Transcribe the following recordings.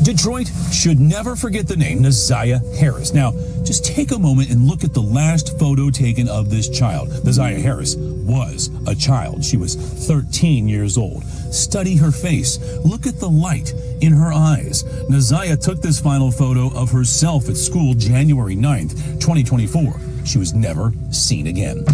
Detroit should never forget the name ZIYAH Harris. Now, just take a moment and look at the last photo taken of this child. ZIYAH Harris was a child. She was 13 years old. Study her face. Look at the light in her eyes. ZIYAH took this final photo of herself at school January 9th, 2024. She was never seen again.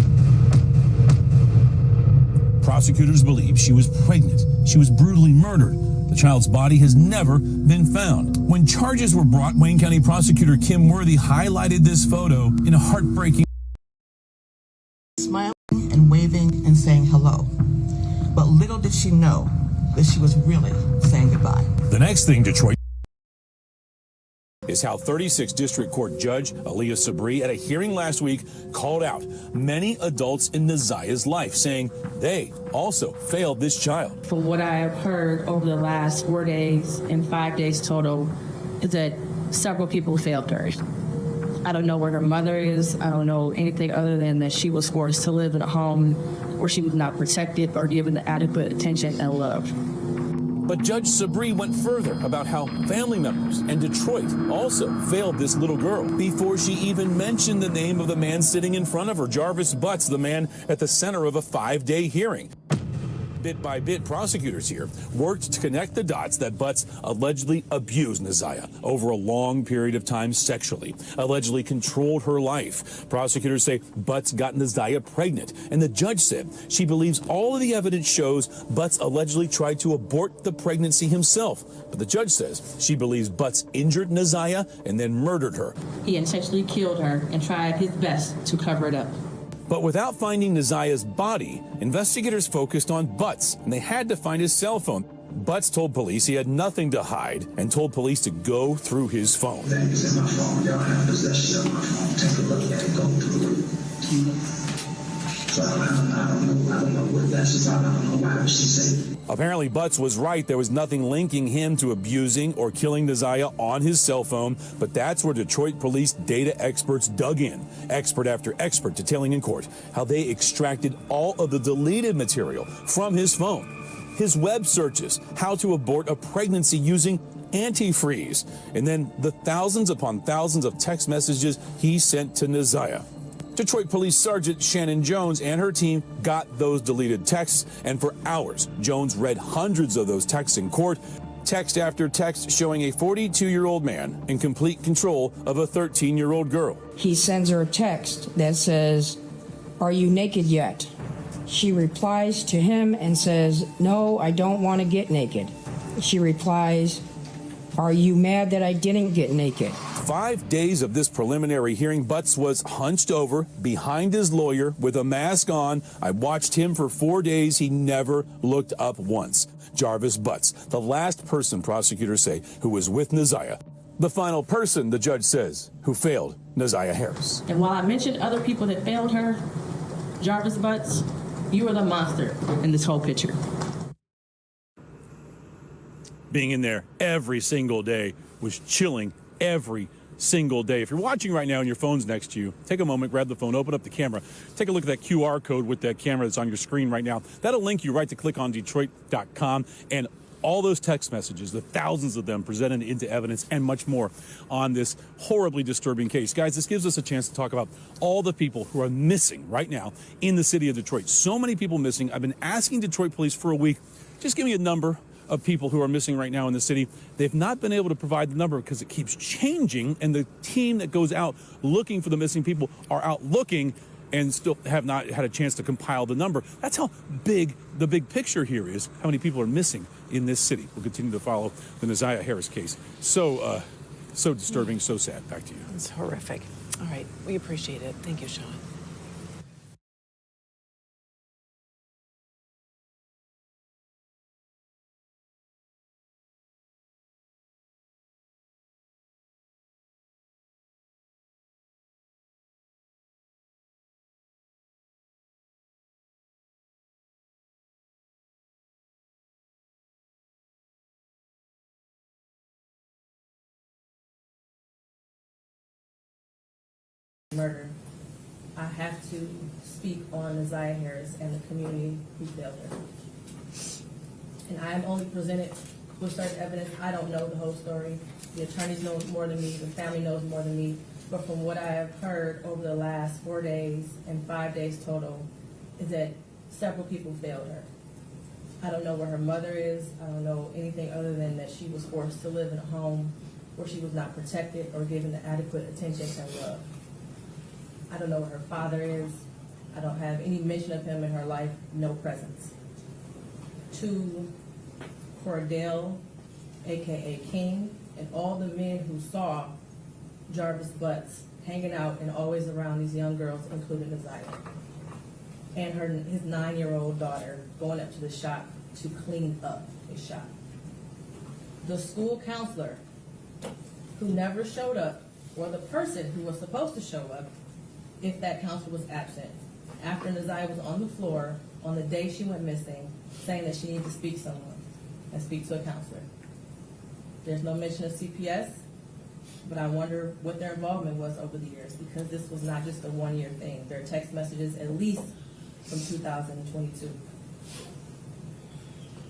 Prosecutors believe she was pregnant. She was brutally murdered. The child's body has never been found. When charges were brought, Wayne County Prosecutor Kim Worthy highlighted this photo in a heartbreaking. Smiling and waving and saying hello. But little did she know that she was really saying goodbye. The next thing Detroit is how 36th District Court Judge Aaliyah Sabri at a hearing last week called out many adults in ZIYAH's life, saying they also failed this child. From what I have heard over the last 4 days and 5 days total, is that several people failed her. I don't know where her mother is. I don't know anything other than that she was forced to live in a home where she was not protected or given the adequate attention and love. But Judge Sabri went further about how family members and Detroit also failed this little girl before she even mentioned the name of the man sitting in front of her, Jarvis Butts, the man at the center of a 5-day hearing. Bit by bit, prosecutors here worked to connect the dots that Butts allegedly abused ZIYAH over a long period of time sexually, allegedly controlled her life. Prosecutors say Butts got ZIYAH pregnant, and the judge said she believes all of the evidence shows Butts allegedly tried to abort the pregnancy himself. But the judge says she believes Butts injured ZIYAH and then murdered her. He intentionally killed her and tried his best to cover it up. But without finding ZIYAH's body, investigators focused on Butts, and they had to find his cell phone. Butts told police he had nothing to hide and told police to go through his phone. Things in my phone, y'all have possession of my phone. Take a look at it, go through it. So I don't know what that's about. I don't know why she said. Apparently, Butts was right. There was nothing linking him to abusing or killing ZIYAH on his cell phone, but that's where Detroit police data experts dug in, expert after expert detailing in court how they extracted all of the deleted material from his phone, his web searches, how to abort a pregnancy using antifreeze, and then the thousands upon thousands of text messages he sent to ZIYAH. Detroit Police Sergeant Shannon Jones and her team got those deleted texts, and for hours, Jones read hundreds of those texts in court, text after text showing a 42-year-old man in complete control of a 13-year-old girl. He sends her a text that says, "Are you naked yet?" She replies to him and says, "No, I don't want to get naked." She replies, "Are you mad that I didn't get naked?" 5 days of this preliminary hearing, Butts was hunched over behind his lawyer with a mask on. I watched him for 4 days. He never looked up once. Jarvis Butts, the last person prosecutors say who was with ZIYAH. The final person, the judge says, who failed ZIYAH Harris. And while I mentioned other people that failed her, Jarvis Butts, you are the monster in this whole picture. Being in there every single day was chilling every single day. If you're watching right now and your phone's next to you, take a moment, grab the phone, open up the camera, take a look at that QR code with that camera that's on your screen right now. That'll link you right to clickondetroit.com, and all those text messages, the thousands of them presented into evidence and much more on this horribly disturbing case. Guys, this gives us a chance to talk about all the people who are missing right now in the city of Detroit. So many people missing. I've been asking Detroit police for a week, just give me a number of people who are missing right now in the city. They've not been able to provide the number because it keeps changing, and the team that goes out looking for the missing people are out looking and still have not had a chance to compile the number. That's how big the big picture here is, how many people are missing in this city. We'll continue to follow the ZIYAH Harris case. So disturbing, so sad. Back to you. It's horrific. All right, we appreciate it. Thank you, Sean. Murder. I have to speak on ZIYAH Harris and the community who failed her. And I am only presented with certain evidence. I don't know the whole story. The attorneys know more than me, the family knows more than me. But from what I have heard over the last 4 days and 5 days total, is that several people failed her. I don't know where her mother is. I don't know anything other than that she was forced to live in a home where she was not protected or given the adequate attention and love. I don't know where her father is. I don't have any mention of him in her life, no presence. To Cordell, AKA King, and all the men who saw Jarvis Butts hanging out and always around these young girls, including ZIYAH, and his 9-year-old daughter going up to the shop to clean up his shop. The school counselor who never showed up, or the person who was supposed to show up if that counselor was absent, after ZIYAH was on the floor on the day she went missing, saying that she needed to speak to someone and speak to a counselor. There's no mention of CPS, but I wonder what their involvement was over the years, because this was not just a one-year thing. There are text messages at least from 2022.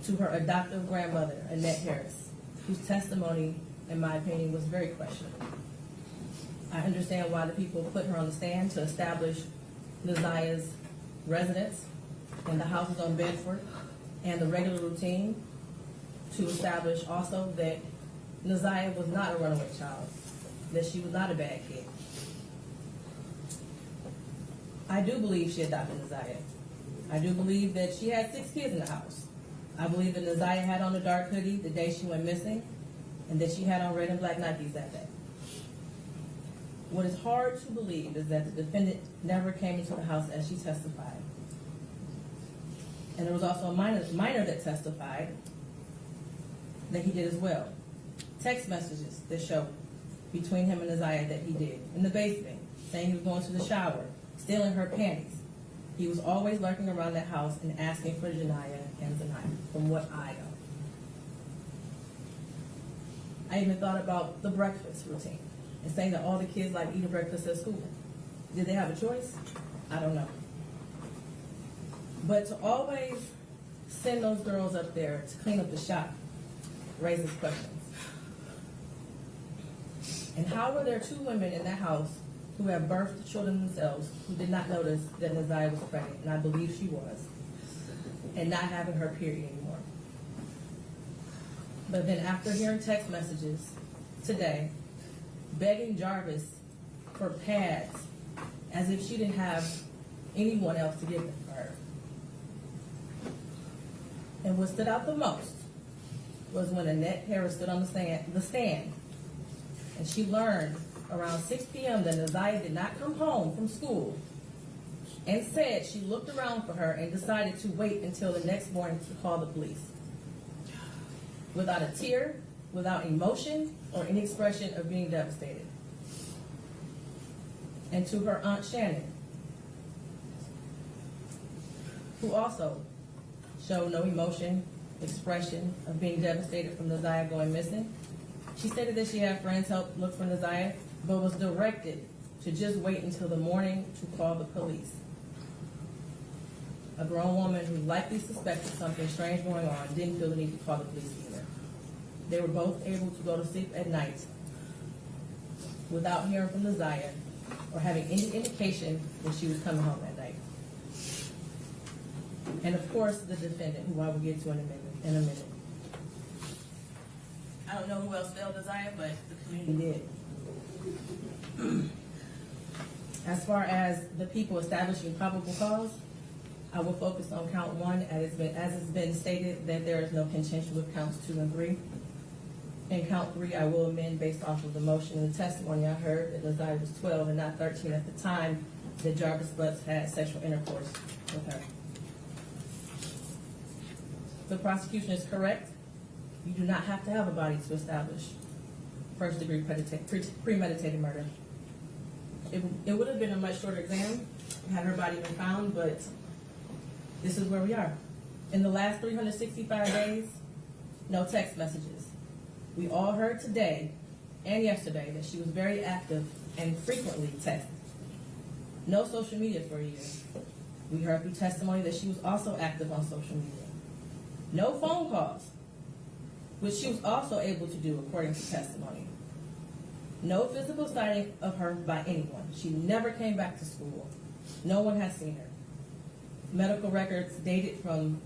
To her adoptive grandmother, Annette Harris, whose testimony, in my opinion, was very questionable. I understand why the people put her on the stand to establish ZIYAH's residence and the houses on Bedford and the regular routine, to establish also that ZIYAH was not a runaway child, that she was not a bad kid. I do believe she adopted ZIYAH. I do believe that she had 6 kids in the house. I believe that ZIYAH had on a dark hoodie the day she went missing, and that she had on red and black Nikes that day. What is hard to believe is that the defendant never came into the house as she testified. And there was also a minor that testified that he did as well. Text messages that show between him and ZIYAH that he did in the basement, saying he was going to the shower, stealing her panties. He was always lurking around that house and asking for Janiyah and ZIYAH, from what I know. I even thought about the breakfast routine and saying that all the kids like eating breakfast at school. Did they have a choice? I don't know. But to always send those girls up there to clean up the shop raises questions. And how were there 2 women in that house who have birthed children themselves who did not notice that ZIYAH was pregnant, and I believe she was, and not having her period anymore? But then after hearing text messages today, begging Jarvis for pads as if she didn't have anyone else to give them for her. And what stood out the most was when Annette Harris stood on the stand, and she learned around 6 p.m. that ZIYAH did not come home from school, and said she looked around for her and decided to wait until the next morning to call the police. Without a tear, without emotion, or any expression of being devastated. And to her Aunt Shannon, who also showed no emotion, expression of being devastated from ZIYAH going missing. She stated that she had friends help look for ZIYAH, but was directed to just wait until the morning to call the police. A grown woman who likely suspected something strange going on didn't feel the need to call the police either. They were both able to go to sleep at night without hearing from ZIYAH or having any indication that she was coming home that night. And of course, the defendant, who I will get to in a minute. I don't know who else failed ZIYAH, but the community did. As far as the people establishing probable cause, I will focus on count 1, as it's been stated that there is no contention with counts 2 and 3. In count 3, I will amend based off of the motion and the testimony I heard that ZIYAH was 12 and not 13 at the time that Jarvis Butts had sexual intercourse with her. The prosecution is correct. You do not have to have a body to establish first-degree premeditated murder. It would have been a much shorter exam had her body been found, but this is where we are. In the last 365 days, no text messages. We all heard today and yesterday that she was very active and frequently texted. No social media for a year. We heard through testimony that she was also active on social media. No phone calls. which she was also able to do according to testimony. No physical sighting of her by anyone. She never came back to school. No one has seen her. Medical records dated from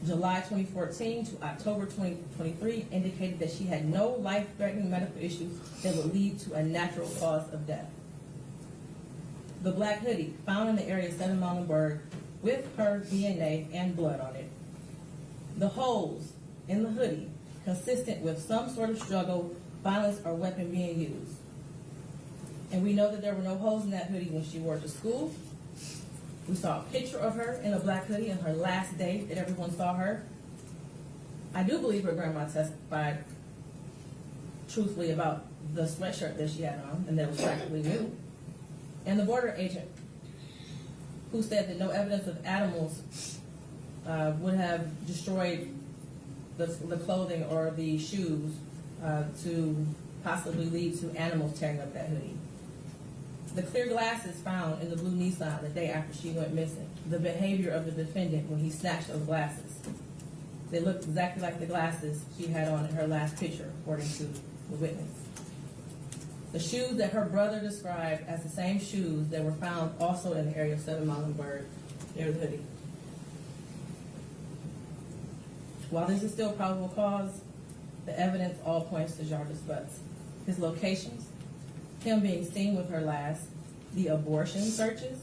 July 2014 to October 2023 indicated that she had no life-threatening medical issues that would lead to a natural cause of death. The black hoodie found in the area of 7 Mile and Berg with her DNA and blood on it. The holes in the hoodie consistent with some sort of struggle, violence, or weapon being used. And we know that there were no holes in that hoodie when she wore it to school. We saw a picture of her in a black hoodie on her last day that everyone saw her. I do believe her grandma testified truthfully about the sweatshirt that she had on and that it was practically new. And the border agent who said that no evidence of animals would have destroyed the clothing or the shoes to possibly lead to animals tearing up that hoodie. The clear glasses found in the blue Nissan the day after she went missing. The behavior of the defendant when he snatched those glasses. They looked exactly like the glasses she had on in her last picture, according to the witness. The shoes that her brother described as the same shoes that were found also in the area of 7 Mile and Berg near the hoodie. While this is still probable cause, the evidence all points to Jarvis Butts. His locations, him being seen with her last, the abortion searches,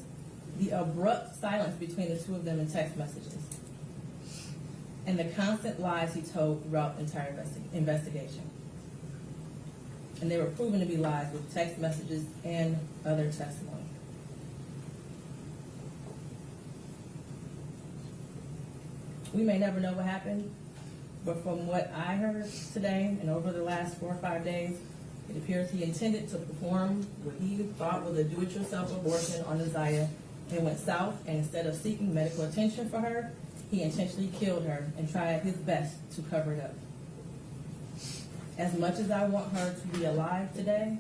the abrupt silence between the two of them in text messages, and the constant lies he told throughout the entire investigation. And they were proven to be lies with text messages and other testimony. We may never know what happened, but from what I heard today and over the last 4 or 5 days, it appears he intended to perform what he thought was a do-it-yourself abortion on ZIYAH and went south, and instead of seeking medical attention for her, he intentionally killed her and tried his best to cover it up. As much as I want her to be alive today,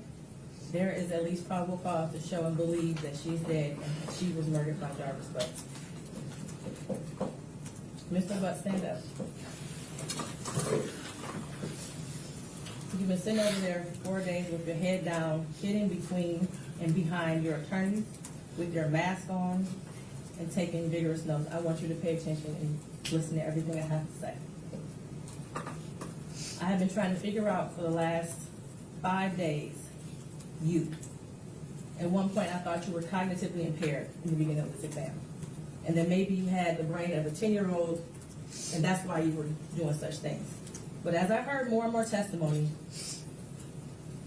there is at least probable cause to show and believe that she's dead and that she was murdered by Jarvis Butts. Mr. Butts, stand up. You've been sitting over there for 4 days with your head down, hidden between and behind your attorneys, with your mask on, and taking vigorous notes. I want you to pay attention and listen to everything I have to say. I have been trying to figure out for the last 5 days, you. At one point, I thought you were cognitively impaired in the beginning of this exam. And then maybe you had the brain of a 10-year-old, and that's why you were doing such things. But as I heard more and more testimony,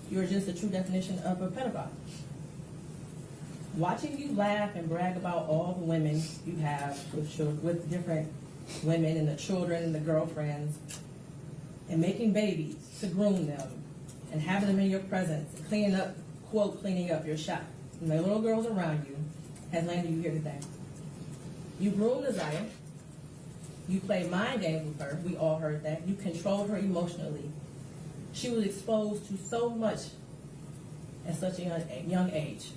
you're just a true definition of a pedophile. Watching you laugh and brag about all the women you have with different women and the children and the girlfriends, and making babies to groom them and having them in your presence, and cleaning up, quote, cleaning up your shop, and the little girls around you, has landed you here today. You groomed ZIYAH. You played mind games with her. We all heard that. You controlled her emotionally. She was exposed to so much at such a young age.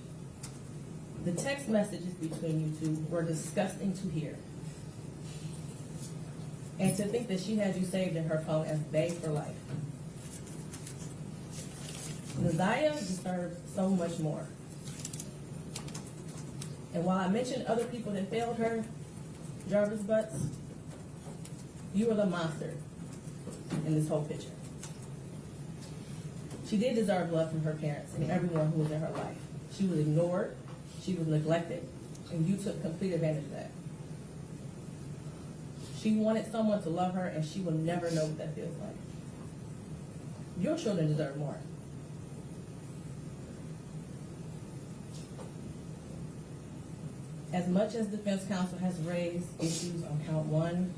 The text messages between you two were disgusting to hear. And to think that she had you saved in her phone as bae for life. ZIYAH deserves so much more. And while I mentioned other people that failed her, Jarvis Butts, you were the monster in this whole picture. She did deserve love from her parents and everyone who was in her life. She was ignored, she was neglected, and you took complete advantage of that. She wanted someone to love her, and she will never know what that feels like. Your children deserve more. As much as defense counsel has raised issues on count 1,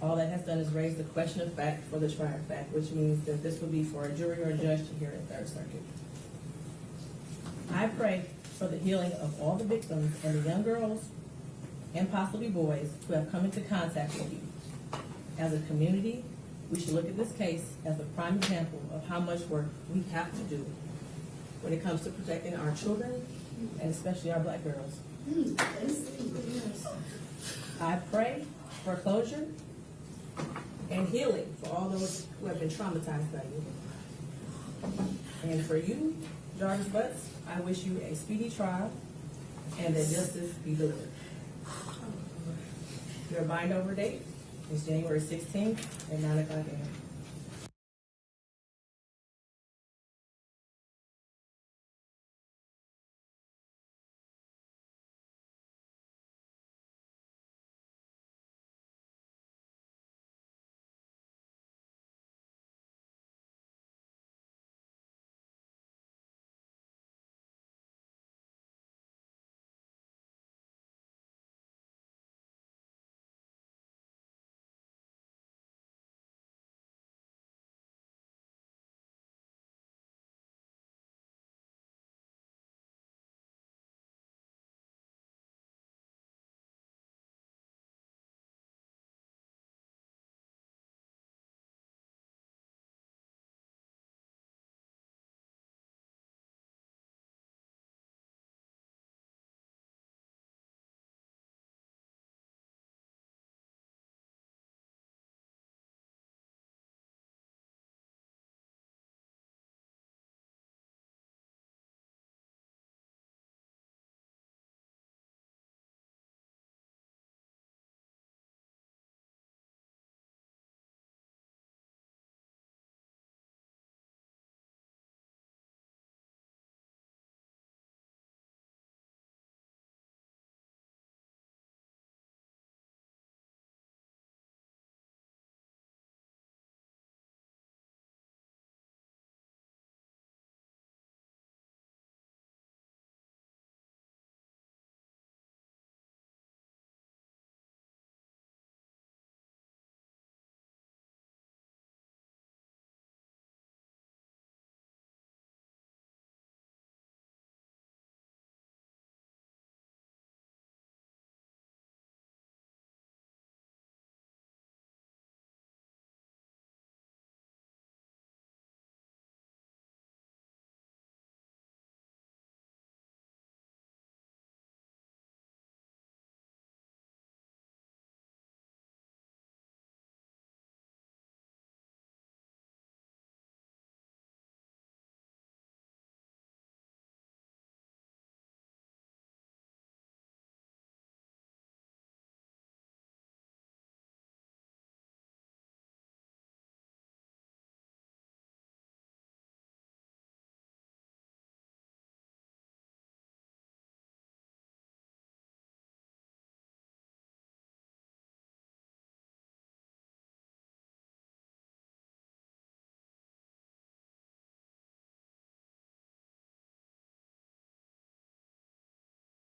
all that has done is raise the question of fact for the trier of fact, which means that this will be for a jury or a judge to hear in Third Circuit. I pray for the healing of all the victims and the young girls and possibly boys who have come into contact with you. As a community, we should look at this case as a prime example of how much work we have to do when it comes to protecting our children and especially our black girls. I pray for closure and healing for all those who have been traumatized by you. And for you, Jarvis Butts, I wish you a speedy trial and that justice be delivered. Your bind over date is January 16th at 9 o'clock a.m.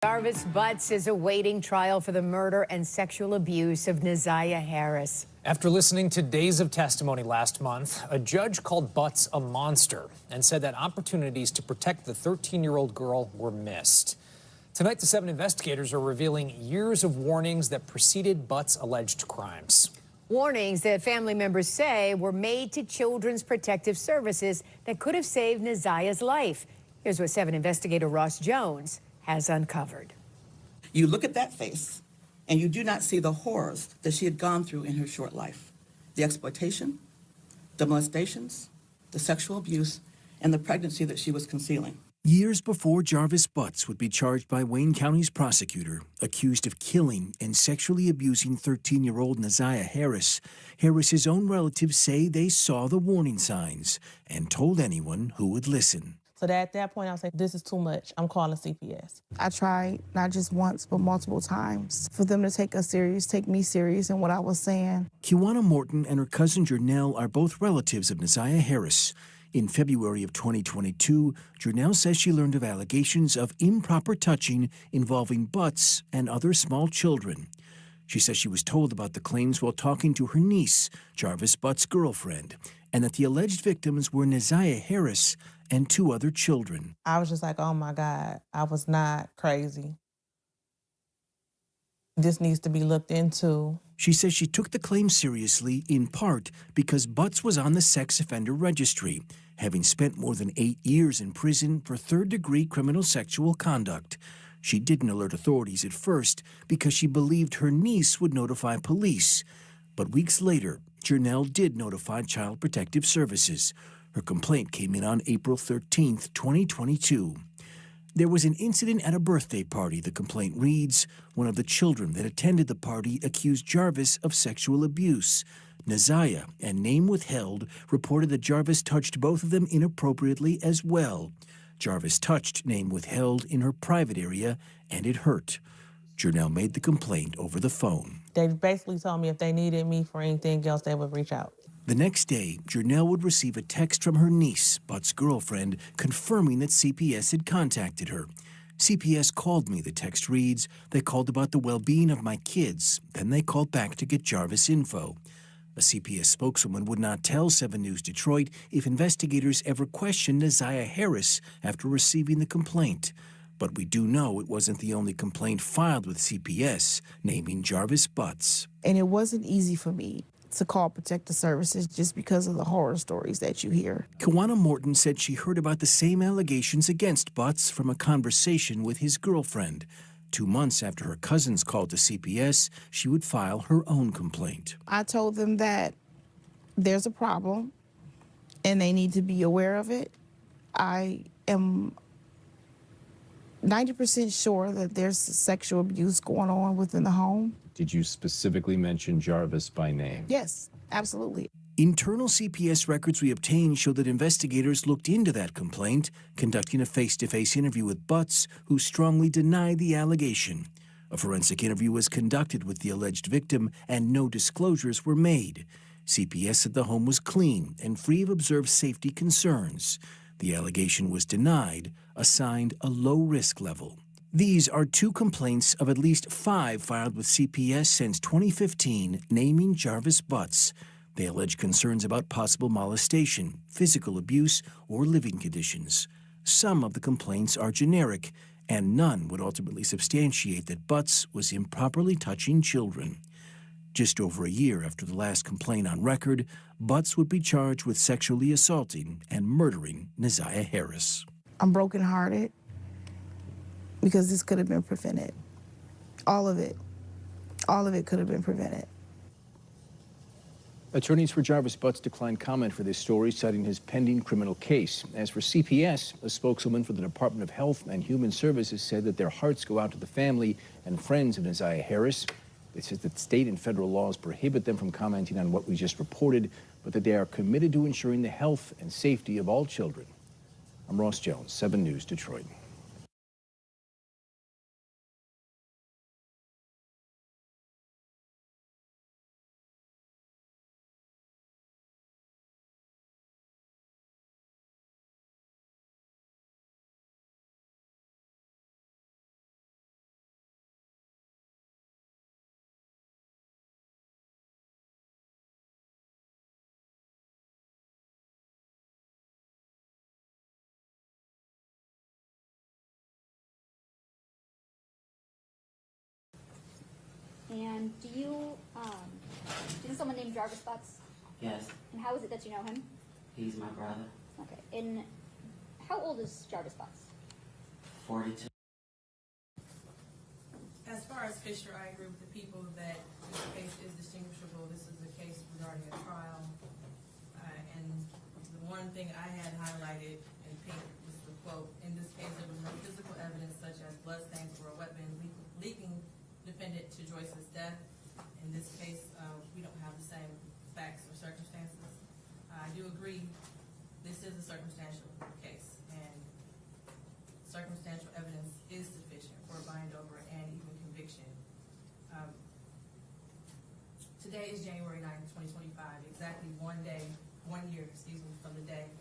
Jarvis Butts is awaiting trial for the murder and sexual abuse of ZIYAH Harris. After listening to days of testimony last month, a judge called Butts a monster and said that opportunities to protect the 13-year-old girl were missed. Tonight, the 7 investigators are revealing years of warnings that preceded Butts' alleged crimes. Warnings that family members say were made to Children's Protective Services that could have saved ZIYAH's life. Here's what 7 investigator Ross Jones has uncovered. You look at that face, and you do not see the horrors that she had gone through in her short life. The exploitation, the molestations, the sexual abuse, and the pregnancy that she was concealing. Years before Jarvis Butts would be charged by Wayne County's prosecutor, accused of killing and sexually abusing 13-year-old ZIYAH Harris, Harris's own relatives say they saw the warning signs and told anyone who would listen. So that at that point, I was like, this is too much. I'm calling CPS. I tried not just once, but multiple times for them to take me serious in what I was saying. Kiwana Morton and her cousin Jernell are both relatives of ZIYAH Harris. In February of 2022, Jernell says she learned of allegations of improper touching involving Butts and other small children. She says she was told about the claims while talking to her niece, Jarvis Butts' girlfriend, and that the alleged victims were ZIYAH Harris and 2 other children. I was just like, oh my God, I was not crazy. This needs to be looked into. She says she took the claim seriously in part because Butts was on the sex offender registry, having spent more than 8 years in prison for third-degree criminal sexual conduct. She didn't alert authorities at first because she believed her niece would notify police. But weeks later, Jernell did notify Child Protective Services. Her complaint came in on April 13, 2022. There was an incident at a birthday party, the complaint reads. One of the children that attended the party accused Jarvis of sexual abuse. ZIYAH, and name withheld, reported that Jarvis touched both of them inappropriately as well. Jarvis touched, name withheld, in her private area, and it hurt. Jernell made the complaint over the phone. They basically told me if they needed me for anything else, they would reach out. The next day, Jernell would receive a text from her niece, Butt's girlfriend, confirming that CPS had contacted her. CPS called me, the text reads. They called about the well-being of my kids. Then they called back to get Jarvis info. A CPS spokeswoman would not tell 7 News Detroit if investigators ever questioned ZIYAH Harris after receiving the complaint. But we do know it wasn't the only complaint filed with CPS, naming Jarvis Butts. And it wasn't easy for me to call Protective Services just because of the horror stories that you hear. Kawana Morton said she heard about the same allegations against Butts from a conversation with his girlfriend. 2 months after her cousins called to CPS, she would file her own complaint. I told them that there's a problem and they need to be aware of it. I am 90% sure that there's sexual abuse going on within the home. Did you specifically mention Jarvis by name? Yes, absolutely. Internal CPS records we obtained show that investigators looked into that complaint, conducting a face-to-face interview with Butts, who strongly denied the allegation. A forensic interview was conducted with the alleged victim, and no disclosures were made. CPS said the home was clean and free of observed safety concerns. The allegation was denied, assigned a low-risk level. These are 2 complaints of at least 5 filed with CPS since 2015, naming Jarvis Butts. They allege concerns about possible molestation, physical abuse, or living conditions. Some of the complaints are generic, and none would ultimately substantiate that Butts was improperly touching children. Just over a year after the last complaint on record, Butts would be charged with sexually assaulting and murdering ZIYAH Harris. I'm brokenhearted because this could have been prevented. All of it could have been prevented. Attorneys for Jarvis Butts declined comment for this story, citing his pending criminal case. As for CPS, a spokeswoman for the Department of Health and Human Services said that their hearts go out to the family and friends of ZIYAH Harris. They said that state and federal laws prohibit them from commenting on what we just reported, but that they are committed to ensuring the health and safety of all children. I'm Ross Jones, 7 News, Detroit. And do you know someone named Jarvis Butts? Yes. And how is it that you know him? He's my brother. Okay. And how old is Jarvis Butts? 42. As far as Fisher, I agree with the people that this case is distinguishable. This is a case regarding a trial. And the one thing I had highlighted in pink was the quote, in this case there was no physical evidence such as bloodstains or a weapon leaking defendant to Joyce's death. In this case, we don't have the same facts or circumstances. I do agree this is a circumstantial case, and circumstantial evidence is sufficient for a bind over and even conviction. Today is January 9th, 2025, exactly 1 year, from the day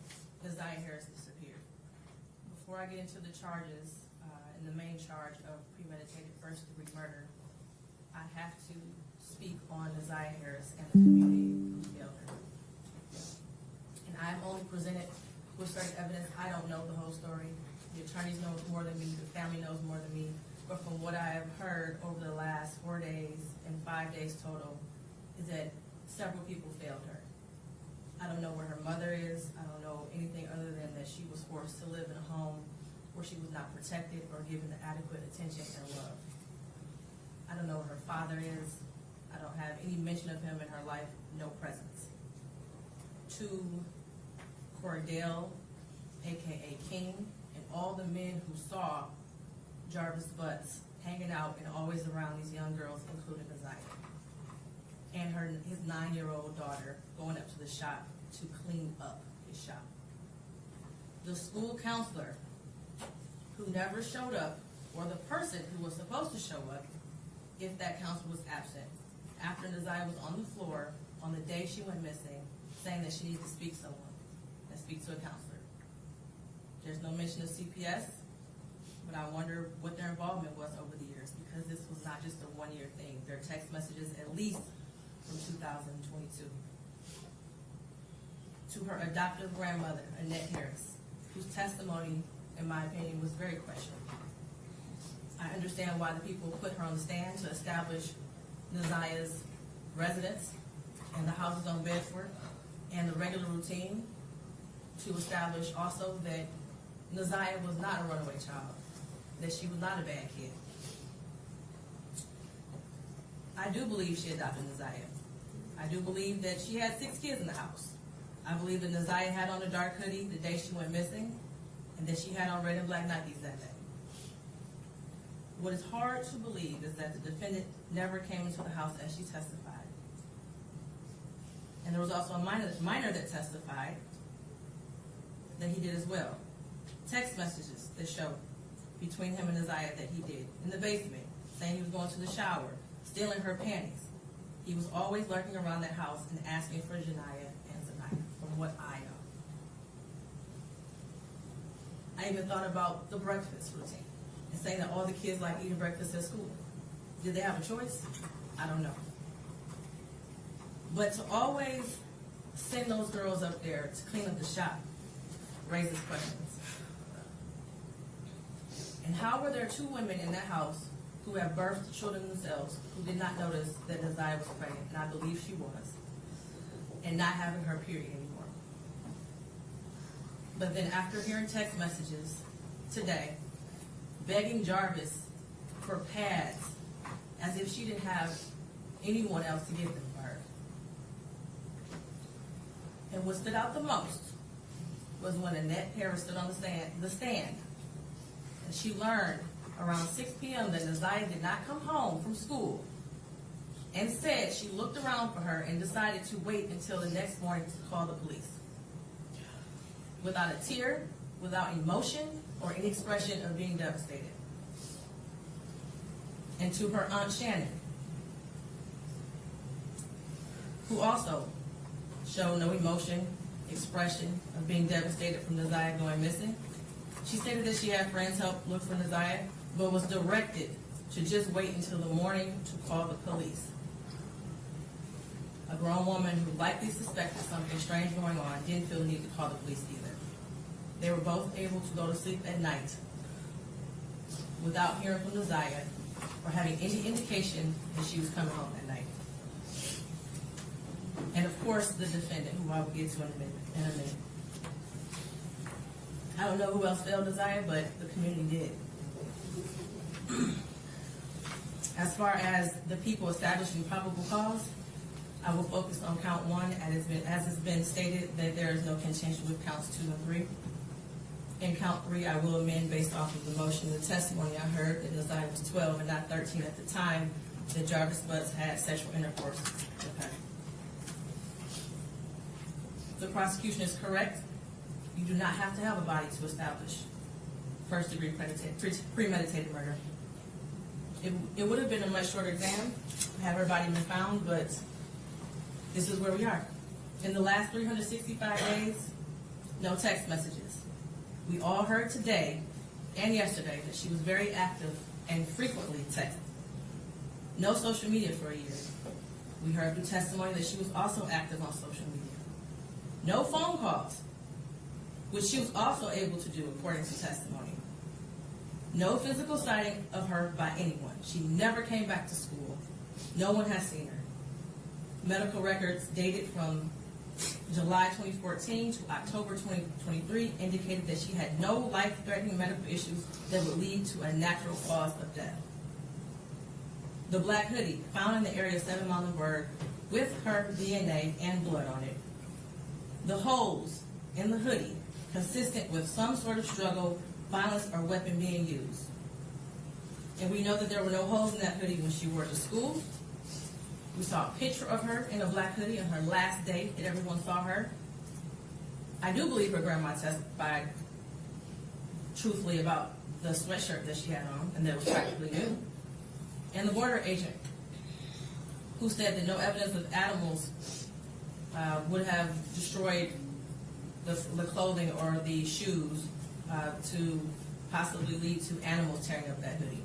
ZIYAH Harris disappeared. Before I get into the charges, and the main charge of premeditated first-degree murder, I have to speak on ZIYAH Harris and the community who failed her. And I'm only presented with certain evidence. I don't know the whole story. The attorneys know more than me, the family knows more than me. But from what I have heard over the last 4 days and 5 days total, is that several people failed her. I don't know where her mother is. I don't know anything other than that she was forced to live in a home where she was not protected or given the adequate attention and love. I don't know where her father is. I don't have any mention of him in her life, no presence. To Cordell, AKA King, and all the men who saw Jarvis Butts hanging out and always around these young girls, including Ziya, and his 9-year-old daughter going up to the shop to clean up his shop. The school counselor who never showed up, or the person who was supposed to show up if that counselor was absent, after Ziya was on the floor on the day she went missing, saying that she needed to speak to someone and speak to a counselor. There's no mention of CPS, but I wonder what their involvement was over the years, because this was not just a one-year thing. There are text messages at least from 2022. To her adoptive grandmother, Annette Harris, whose testimony, in my opinion, was very questionable. I understand why the people put her on the stand to establish Ziya's residence and the houses on Bedford and the regular routine, to establish also that Ziya was not a runaway child, that she was not a bad kid. I do believe she adopted Ziya. I do believe that she had 6 kids in the house. I believe that Ziya had on a dark hoodie the day she went missing, and that she had on red and black Nikes that day. What is hard to believe is that the defendant never came into the house as she testified. And there was also a minor that testified that he did as well. Text messages that show between him and Ziya that he did in the basement, saying he was going to the shower, stealing her panties. He was always lurking around that house and asking for Janiyah and Ziya, from what I know. I even thought about the breakfast routine and saying that all the kids like eating breakfast at school. Did they have a choice? I don't know. But to always send those girls up there to clean up the shop raises questions. And how were there 2 women in that house who have birthed children themselves who did not notice that Ziya was pregnant, and I believe she was, and not having her period anymore? But then after hearing text messages today, begging Jarvis for pads as if she didn't have anyone else to give them for her. And what stood out the most was when Annette Harris stood on the stand, and she learned around 6 p.m. that Ziya did not come home from school, and said she looked around for her and decided to wait until the next morning to call the police. Without a tear, without emotion, or any expression of being devastated. And to her Aunt Shannon, who also showed no emotion, expression of being devastated from Ziya going missing. She stated that she had friends help look for Ziya, but was directed to just wait until the morning to call the police. A grown woman who likely suspected something strange going on didn't feel the need to call the police either. They were both able to go to sleep at night without hearing from Ziya or having any indication that she was coming home that night. And of course, the defendant, who I will get to in a minute. I don't know who else failed Ziya, but the community did. As far as the people establishing probable cause, I will focus on count 1, as it's been stated that there is no contention with counts 2 and 3. In count 3, I will amend based off of the motion and the testimony I heard that Ziya was 12 and not 13 at the time that Jarvis Butts had sexual intercourse with her. The prosecution is correct. You do not have to have a body to establish first-degree premeditated murder. It would have been a much shorter exam had her body been found, but this is where we are. In the last 365 days, no text messages. We all heard today and yesterday that she was very active and frequently texted. No social media for a year. We heard through testimony that she was also active on social media. No phone calls, which she was also able to do according to testimony. No physical sighting of her by anyone. She never came back to school. No one has seen her. Medical records dated from July 2014 to October 2023 indicated that she had no life-threatening medical issues that would lead to a natural cause of death. The black hoodie found in the area of 7 Mile and Bird with her DNA and blood on it. The holes in the hoodie consistent with some sort of struggle, violence, or weapon being used. And we know that there were no holes in that hoodie when she wore it to school. We saw a picture of her in a black hoodie on her last day that everyone saw her. I do believe her grandma testified truthfully about the sweatshirt that she had on and that was practically new. And the border agent who said that no evidence of animals would have destroyed the clothing or the shoes to possibly lead to animals tearing up that hoodie.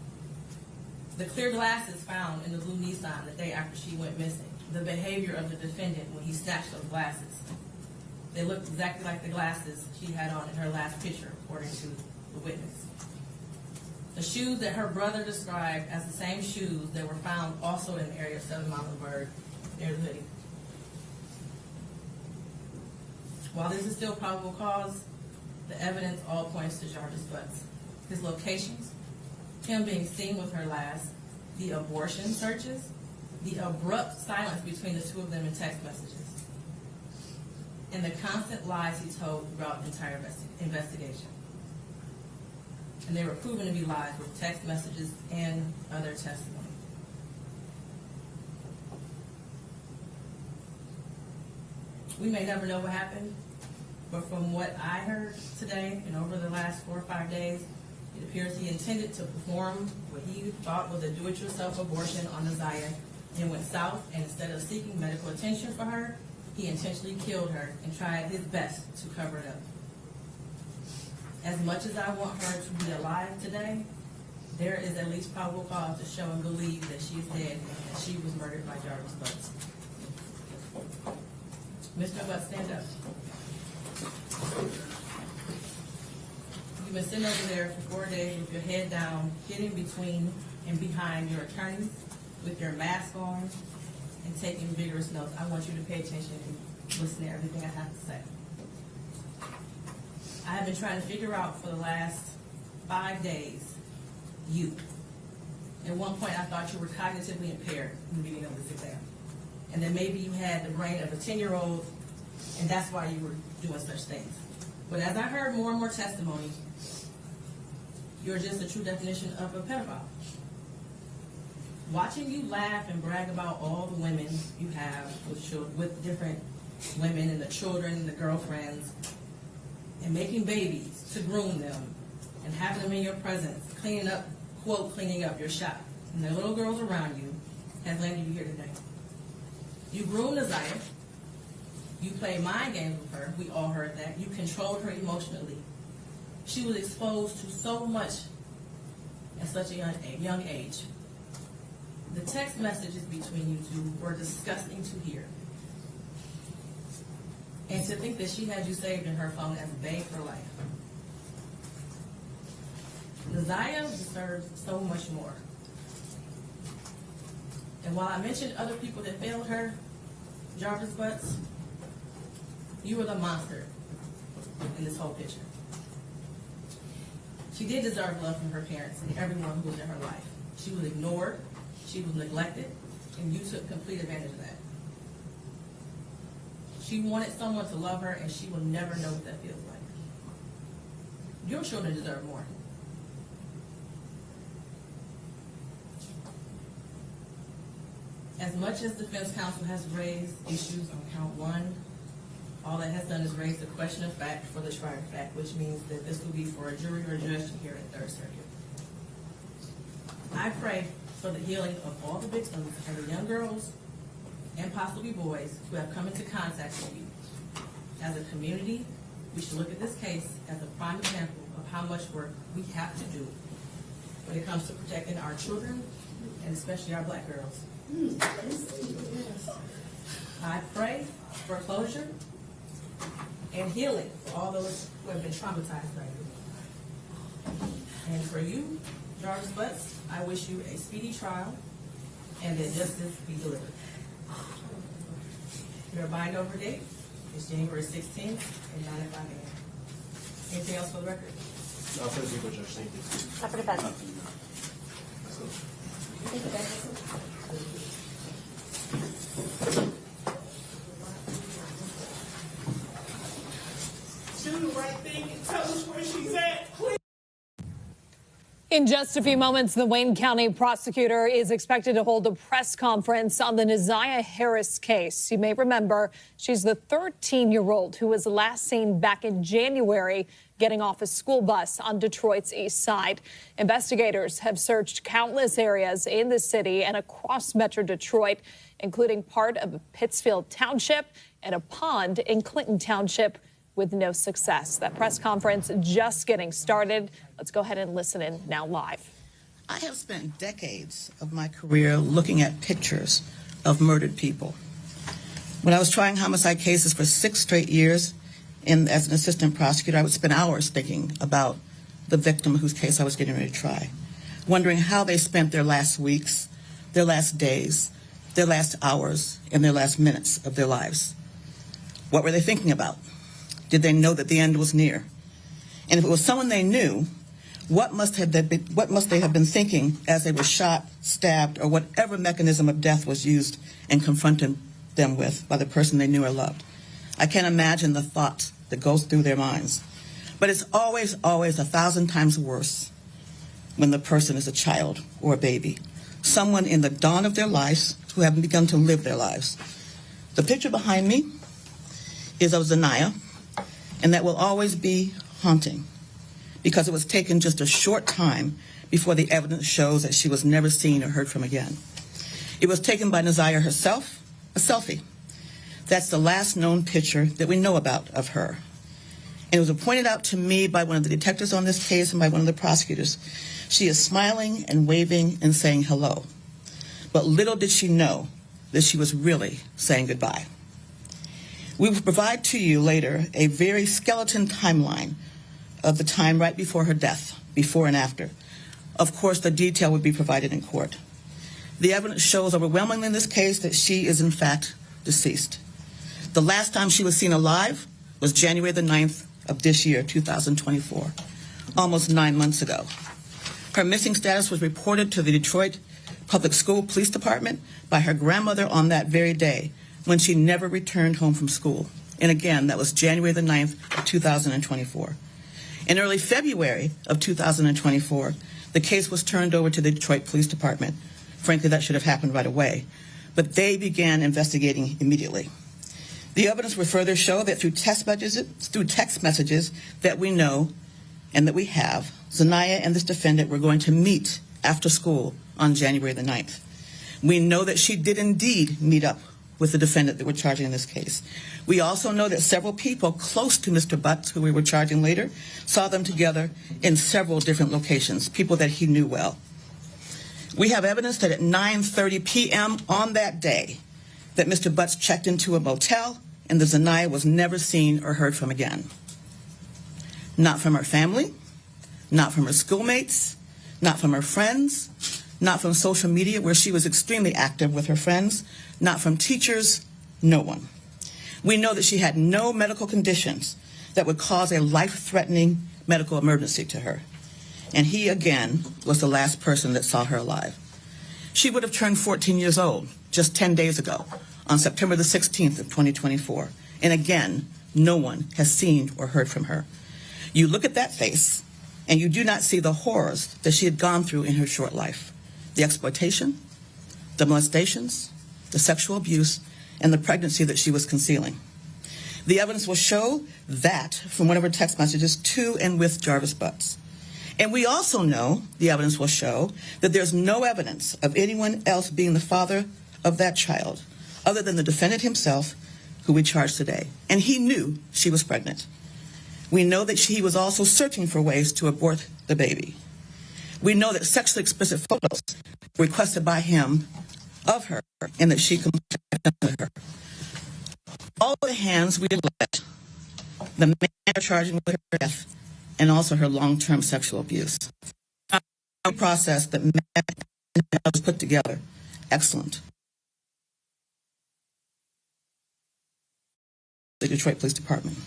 The clear glasses found in the blue Nissan the day after she went missing. The behavior of the defendant when he snatched those glasses. They looked exactly like the glasses she had on in her last picture, according to the witness. The shoes that her brother described as the same shoes that were found also in the area of 7 Mile and Bird near the hoodie. While this is still probable cause, the evidence all points to Jarvis Butts. His locations, him being seen with her last, the abortion searches, the abrupt silence between the two of them in text messages, and the constant lies he told throughout the entire investigation. And they were proven to be lies with text messages and other testimony. We may never know what happened, but from what I heard today and over the last 4 or 5 days, it appears he intended to perform what he thought was a do-it-yourself abortion on ZIYAH and went south, and instead of seeking medical attention for her, he intentionally killed her and tried his best to cover it up. As much as I want her to be alive today, there is at least probable cause to show and believe that she is dead and that she was murdered by Jarvis Butts. Mr. Butts, stand up. You've been sitting over there for 4 days with your head down, hidden between and behind your attorneys, with your mask on, and taking vigorous notes. I want you to pay attention and listen to everything I have to say. I have been trying to figure out for the last 5 days, you. At one point, I thought you were cognitively impaired in the beginning of this exam. And then maybe you had the brain of a 10-year-old, and that's why you were doing such things. But as I heard more and more testimony, you're just a true definition of a pedophile. Watching you laugh and brag about all the women you have with different women and the children and the girlfriends, and making babies to groom them, and having them in your presence, cleaning up, quote, cleaning up your shop, and the little girls around you, has landed you here today. You groomed ZIYAH. You played mind games with her. We all heard that. You controlled her emotionally. She was exposed to so much at such a young age. The text messages between you two were disgusting to hear. And to think that she had you saved in her phone as a babe for life. ZIYAH deserves so much more. And while I mentioned other people that failed her, Jarvis Butts, you were the monster in this whole picture. She did deserve love from her parents and everyone who was in her life. She was ignored, she was neglected, and you took complete advantage of that. She wanted someone to love her, and she will never know what that feels like. Your children deserve more. As much as defense counsel has raised issues on count 1, all that has done is raise the question of fact for the trier of fact, which means that this will be for a jury or a judge to hear at Third Circuit. I pray for the healing of all the victims and the young girls and possibly boys who have come into contact with you. As a community, we should look at this case as a prime example of how much work we have to do when it comes to protecting our children and especially our black girls. I pray for closure and healing for all those who have been traumatized by you. And for you, Jarvis Butts, I wish you a speedy trial and that justice be delivered. Your bind-over date is January 16th at 9:05 a.m. Anything else for the record? No, for the people, Judge. Thank you. Thank you, guys. do the right thing and tell us where she's at, please. In just a few moments, the Wayne County prosecutor is expected to hold a press conference on the ZIYAH Harris case. You may remember she's the 13-year-old who was last seen back in January getting off a school bus on Detroit's east side. Investigators have searched countless areas in the city and across Metro Detroit, including part of Pittsfield Township and a pond in Clinton Township, with no success. That press conference just getting started. Let's go ahead and listen in now live. I have spent decades of my career looking at pictures of murdered people. When I was trying homicide cases for 6 straight years as an assistant prosecutor, I would spend hours thinking about the victim whose case I was getting ready to try, wondering how they spent their last weeks, their last days, their last hours, and their last minutes of their lives. What were they thinking about? Did they know that the end was near? And if it was someone they knew, what must they have been thinking as they were shot, stabbed, or whatever mechanism of death was used and confronted them with by the person they knew or loved? I can't imagine the thought that goes through their minds. But it's always, always 1,000 times worse when the person is a child or a baby, someone in the dawn of their lives who haven't begun to live their lives. The picture behind me is of ZIYAH, and that will always be haunting because it was taken just a short time before the evidence shows that she was never seen or heard from again. It was taken by ZIYAH herself, a selfie. That's the last known picture that we know about of her. And it was pointed out to me by one of the detectives on this case and by one of the prosecutors. She is smiling and waving and saying hello. But little did she know that she was really saying goodbye. We will provide to you later a very skeleton timeline of the time right before her death, before and after. Of course, the detail would be provided in court. The evidence shows overwhelmingly in this case that she is in fact deceased. The last time she was seen alive was January the 9th of this year, 2024, almost 9 months ago. Her missing status was reported to the Detroit Public School Police Department by her grandmother on that very day, when she never returned home from school. And again, that was January the 9th of 2024. In early February of 2024, the case was turned over to the Detroit Police Department. Frankly, that should have happened right away. But they began investigating immediately. The evidence would further show that through text messages that we know and that we have, ZIYAH and this defendant were going to meet after school on January the 9th. We know that she did indeed meet up with the defendant that we're charging in this case. We also know that several people close to Mr. Butts, who we were charging later, saw them together in several different locations, people that he knew well. We have evidence that at 9:30 p.m. on that day, that Mr. Butts checked into a motel and that ZIYAH was never seen or heard from again. Not from her family, not from her schoolmates, not from her friends, not from social media where she was extremely active with her friends, not from teachers, no one. We know that she had no medical conditions that would cause a life-threatening medical emergency to her. And he, again, was the last person that saw her alive. She would have turned 14 years old just 10 days ago on September the 16th of 2024. And again, no one has seen or heard from her. You look at that face, and you do not see the horrors that she had gone through in her short life. The exploitation, the molestations, the sexual abuse, and the pregnancy that she was concealing. The evidence will show that from one of her text messages to and with Jarvis Butts. And we also know, the evidence will show, that there's no evidence of anyone else being the father of that child, other than the defendant himself, who we charge today. And he knew she was pregnant. We know that he was also searching for ways to abort the baby. We know that sexually explicit photos were requested by him of her and that she contacted her. All the hands we let, the man charging with her death and also her long-term sexual abuse. A process that was put together. Excellent. The Detroit Police Department.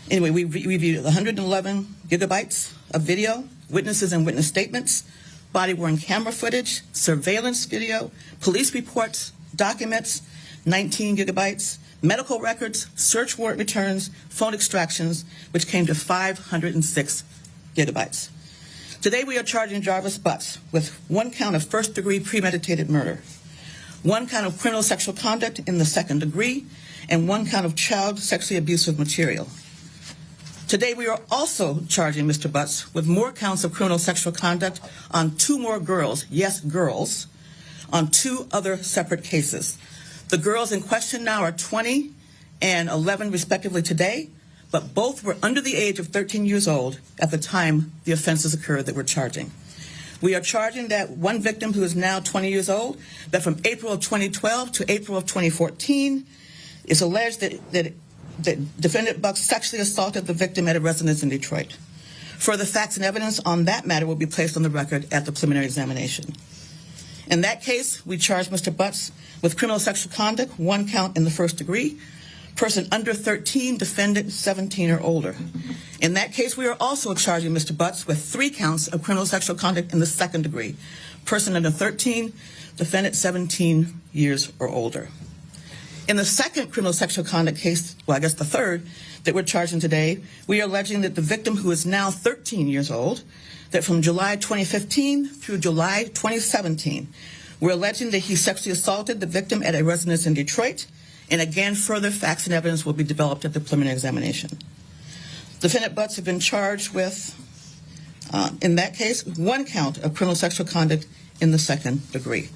Anyway, we reviewed 111 gigabytes of video, witnesses and witness statements, body-worn camera footage, surveillance video, police reports, documents, 19 gigabytes, medical records, search warrant returns, phone extractions, which came to 506 gigabytes. Today we are charging Jarvis Butts with 1 count of first-degree premeditated murder, 1 count of criminal sexual conduct in the second degree, and 1 count of child sexually abusive material. Today we are also charging Mr. Butts with more counts of criminal sexual conduct on 2 more girls, yes, girls, on 2 other separate cases. The girls in question now are 20 and 11 respectively today, but both were under the age of 13 years old at the time the offenses occurred that we're charging. We are charging that one victim who is now 20 years old, that from April of 2012 to April of 2014, is alleged that defendant Bucks sexually assaulted the victim at a residence in Detroit. Further facts and evidence on that matter will be placed on the record at the preliminary examination. In that case, we charge Mr. Butts with criminal sexual conduct, 1 count in the first degree, person under 13, defendant 17 or older. In that case, we are also charging Mr. Butts with 3 counts of criminal sexual conduct in the second degree, person under 13, defendant 17 years or older. In the second criminal sexual conduct case, well, I guess the third, that we're charging today, we are alleging that the victim, who is now 13 years old, that from July 2015 through July 2017, we're alleging that he sexually assaulted the victim at a residence in Detroit, and again, further facts and evidence will be developed at the preliminary examination. Defendant Butts have been charged with, in that case, 1 count of criminal sexual conduct in the second degree.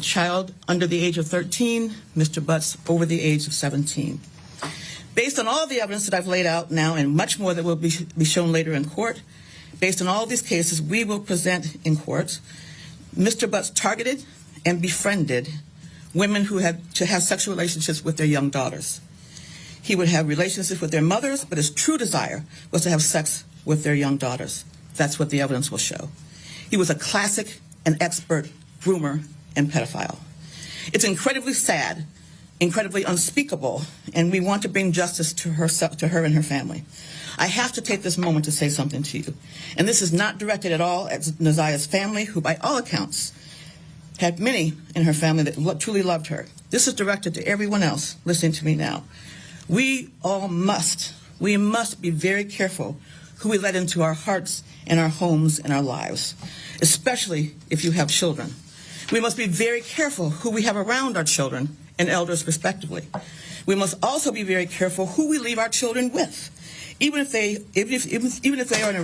Child under the age of 13, Mr. Butts over the age of 17. Based on all the evidence that I've laid out now and much more that will be shown later in court, based on all these cases we will present in court, Mr. Butts targeted and befriended women who had to have sexual relationships with their young daughters. He would have relationships with their mothers, but his true desire was to have sex with their young daughters. That's what the evidence will show. He was a classic and expert groomer and pedophile. It's incredibly sad, incredibly unspeakable, and we want to bring justice to her and her family. I have to take this moment to say something to you, and this is not directed at all at Neziah's family, who by all accounts had many in her family that truly loved her. This is directed to everyone else listening to me now. We must be very careful who we let into our hearts and our homes and our lives, especially if you have children. We must be very careful who we have around our children and elders respectively. We must also be very careful who we leave our children with, even if they are in a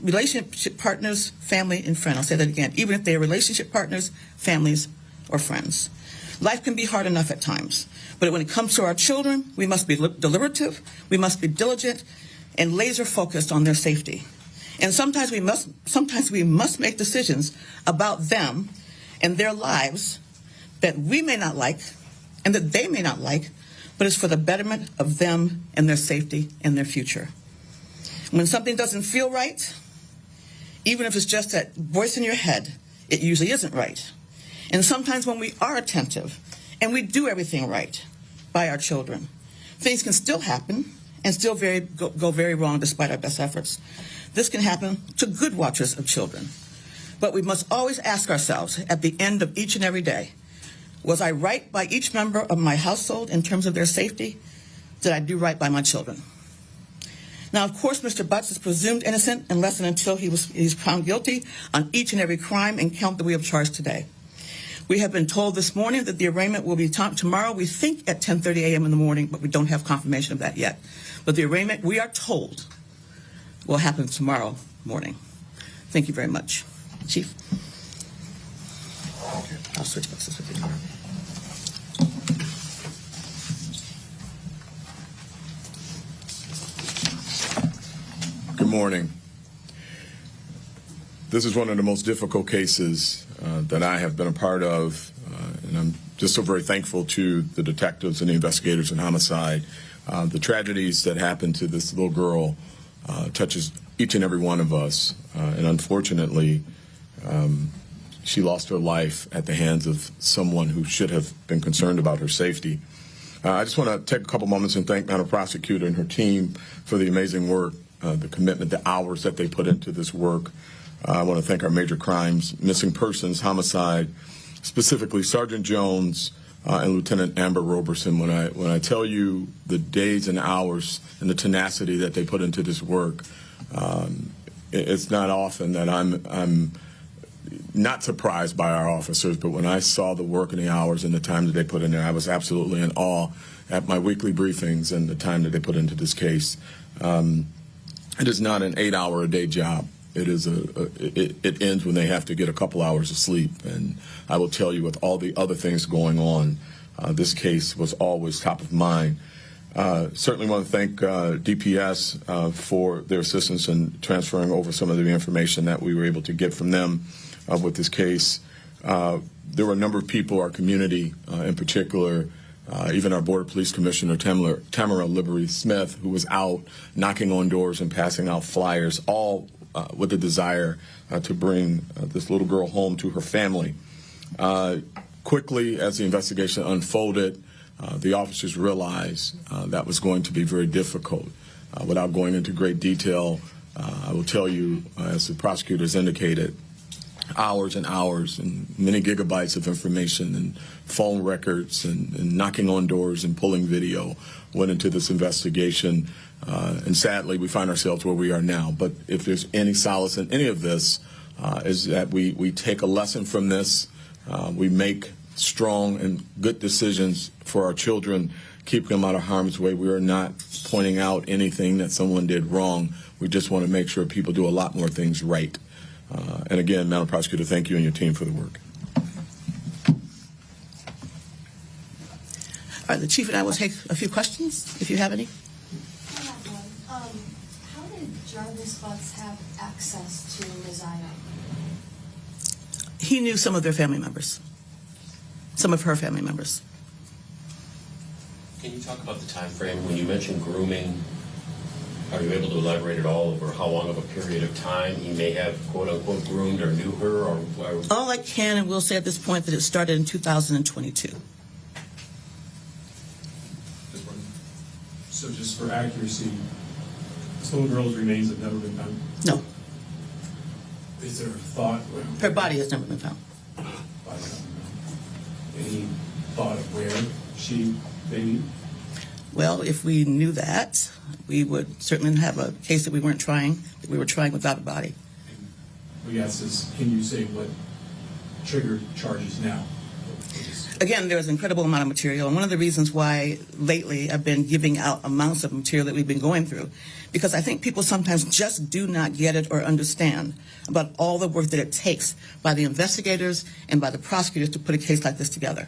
relationship partners, family, and friend. I'll say that again. Even if they are relationship partners, families, or friends. Life can be hard enough at times, but when it comes to our children, we must be deliberative, we must be diligent, and laser focused on their safety. And sometimes we must make decisions about them and their lives that we may not like and that they may not like, but it's for the betterment of them and their safety and their future. When something doesn't feel right, even if it's just that voice in your head, it usually isn't right. And sometimes when we are attentive and we do everything right by our children, things can still happen and still go very wrong despite our best efforts. This can happen to good watchers of children. But we must always ask ourselves at the end of each and every day, was I right by each member of my household in terms of their safety? Did I do right by my children? Now, of course, Mr. Butts is presumed innocent unless and until he's found guilty on each and every crime and count that we have charged today. We have been told this morning that the arraignment will be tomorrow, we think at 10:30 a.m. in the morning, but we don't have confirmation of that yet. But the arraignment, we are told, will happen tomorrow morning. Thank you very much. Chief? Okay, I'll switch places with you. Good morning. This is one of the most difficult cases that I have been a part of, and I'm just so very thankful to the detectives and the investigators in homicide. The tragedies that happened to this little girl touches each and every one of us, and unfortunately, she lost her life at the hands of someone who should have been concerned about her safety. I just want to take a couple moments and thank Madam Prosecutor and her team for the amazing work, the commitment, the hours that they put into this work. I want to thank our major crimes, missing persons, homicide, specifically Sergeant Jones, and Lieutenant Amber Roberson. When I tell you the days and hours and the tenacity that they put into this work, it's not often that I'm not surprised by our officers, but when I saw the work and the hours and the time that they put in there, I was absolutely in awe at my weekly briefings and the time that they put into this case. It is not an 8-hour-a-day job. It is it ends when they have to get a couple hours of sleep. And I will tell you, with all the other things going on, this case was always top of mind. Certainly want to thank DPS for their assistance in transferring over some of the information that we were able to get from them with this case. There were a number of people, our community in particular, even our Border Police Commissioner, Tamara Liberty Smith, who was out knocking on doors and passing out flyers, all with the desire to bring this little girl home to her family. Quickly, as the investigation unfolded, the officers realized that was going to be very difficult. Without going into great detail, I will tell you, as the prosecutors indicated, hours and hours and many gigabytes of information and phone records and knocking on doors and pulling video went into this investigation. And sadly, we find ourselves where we are now. But if there's any solace in any of this, is that we take a lesson from this. We make strong and good decisions for our children, keep them out of harm's way. We are not pointing out anything that someone did wrong. We just want to make sure people do a lot more things right. And again, Madam Prosecutor, thank you and your team for the work. All right, the Chief and I will take a few questions, if you have any. I have one. How did Jarvis Butts have access to ZIYAH? He knew some of their family members, some of her family members. Can you talk about the time frame when you mentioned grooming? Are you able to elaborate at all over how long of a period of time he may have, quote unquote, groomed or knew her? Or all I can and will say at this point that it started in 2022. So just for accuracy, this little girl's remains have never been found? No. Is there a thought? Her body has never been found. Any thought of where she may be? Well, if we knew that, we would certainly have a case that we weren't trying, that we were trying without a body. Yes, can you say what triggered charges now? Again, there's an incredible amount of material, and one of the reasons why lately I've been giving out amounts of material that we've been going through, because I think people sometimes just do not get it or understand about all the work that it takes by the investigators and by the prosecutors to put a case like this together.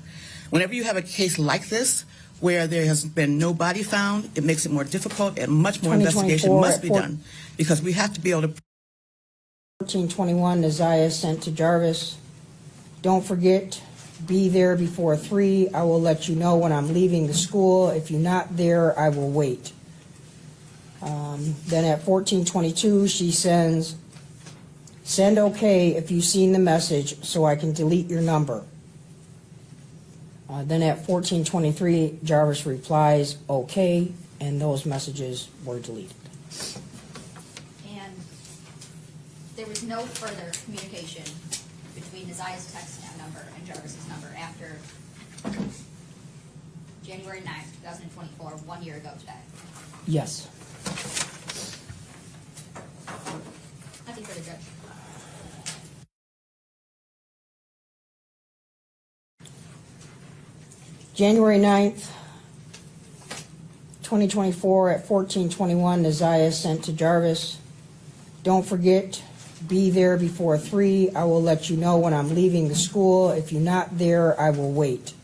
Whenever you have a case like this, where there has been no body found, it makes it more difficult and much more investigation must be done, because we have to be able to. 1421, ZIYAH sent to Jarvis. Don't forget, be there before 3. I will let you know when I'm leaving the school. If you're not there, I will wait. Then at 1422, she sends, send okay if you've seen the message so I can delete your number. Then at 1423, Jarvis replies, okay, and those messages were deleted. And there was no further communication between ZIYAH's text number and Jarvis's number after January 9th, 2024, 1 year ago today. Yes. Nothing for the judge. January 9th, 2024 at 1421, ZIYAH sent to Jarvis. Don't forget, be there before 3. I will let you know when I'm leaving the school. If you're not there, I will wait.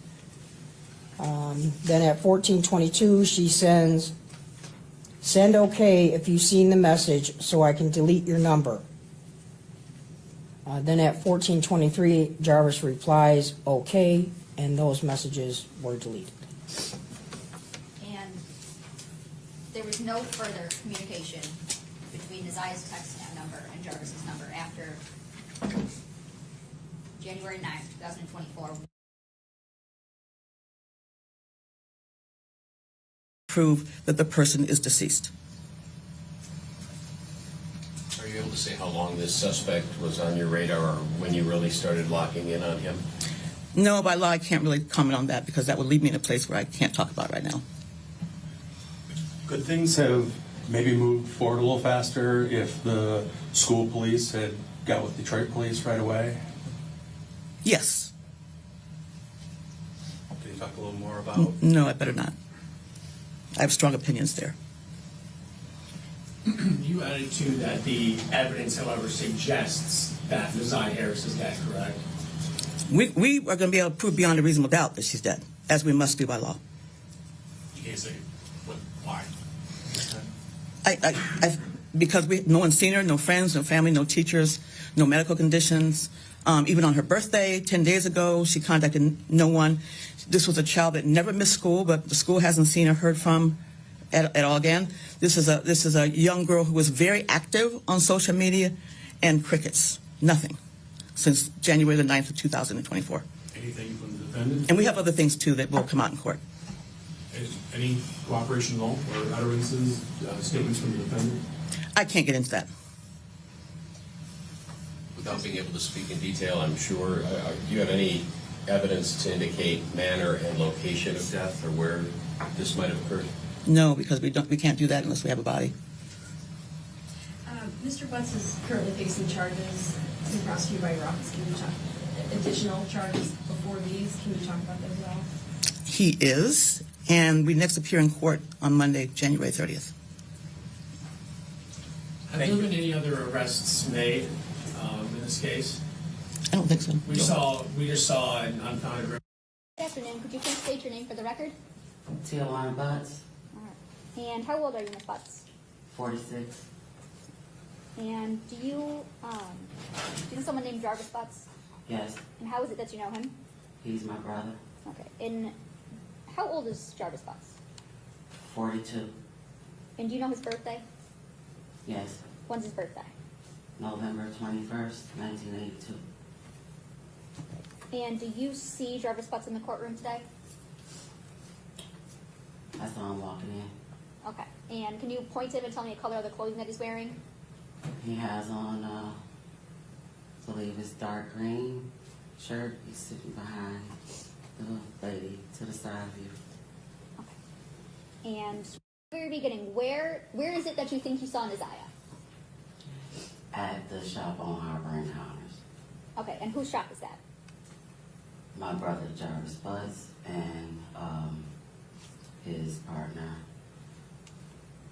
Then at 1422, she sends, send okay if you've seen the message so I can delete your number. Then at 1423, Jarvis replies, okay, and those messages were deleted. And there was no further communication between ZIYAH's text number and Jarvis's number after January 9th, 2024. Prove that the person is deceased. Are you able to say how long this suspect was on your radar or when you really started locking in on him? No, by law, I can't really comment on that because that would leave me in a place where I can't talk about it right now. Could things have maybe moved forward a little faster if the school police had got with Detroit police right away? Yes. Can you talk a little more about? No, I better not. I have strong opinions there. You added to that the evidence, however, suggests that Ziyiah Harris is dead, correct? We are going to be able to prove beyond a reasonable doubt that she's dead, as we must do by law. You can't say why. Because no one's seen her, no friends, no family, no teachers, no medical conditions. Even on her birthday, 10 days ago, she contacted no one. This was a child that never missed school, but the school hasn't seen or heard from at all again. This is a young girl who was very active on social media, and crickets, nothing, since January the 9th of 2024. Anything from the defendant? And we have other things, too, that will come out in court. Any cooperation at all, or utterances, statements from the defendant? I can't get into that. Without being able to speak in detail, I'm sure, do you have any evidence to indicate manner and location of death or where this might have occurred? No, because we can't do that unless we have a body. Mr. Butts is currently facing charges being prosecuted by your office. Can you talk additional charges before these? Can you talk about those at all? He is, and we next appear in court on Monday, January 30th. Have there been any other arrests made in this case? I don't think so. We just saw an unfounded. Good afternoon. Could you please state your name for the record? Tijuana Butts, And how old are you, Ms. Butts? 46. And do you know someone named Jarvis Butts? Yes, And how is it that you know him? he's my brother. Okay. And how old is Jarvis Butts? 42. And do you know his birthday? Yes, When's his birthday? November 21st, 1982. And do you see Jarvis Butts in the courtroom today? I saw him walking in. Okay. And can you point to him and tell me the color of the clothing that he's wearing? He has on, I believe it's dark green shirt. He's sitting behind the lady to the side of you. And very beginning, where is it that you think you saw Ziyiah? At the shop on Harbor and Commerce. Okay. And whose shop is that? My brother Jarvis Butts and his partner.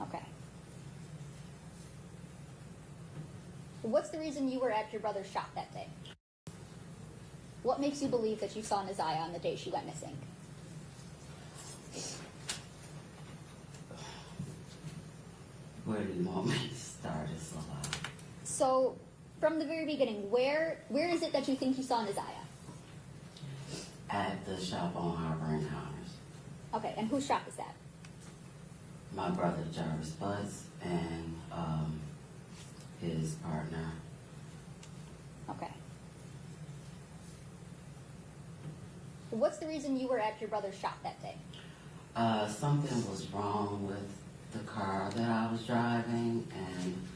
Okay. What's the reason you were at your brother's shop that day? What makes you believe that you saw Ziyiah on the day she went missing? Where do you want me to start? It's a lot. So, from the very beginning, where is it that you think you saw Ziyiah? At the shop on Harbor and Commerce. Okay, and whose shop is that? My brother Jarvis Butts and his partner. Okay. What's the reason you were at your brother's shop that day? Something was wrong with the car that I was driving, and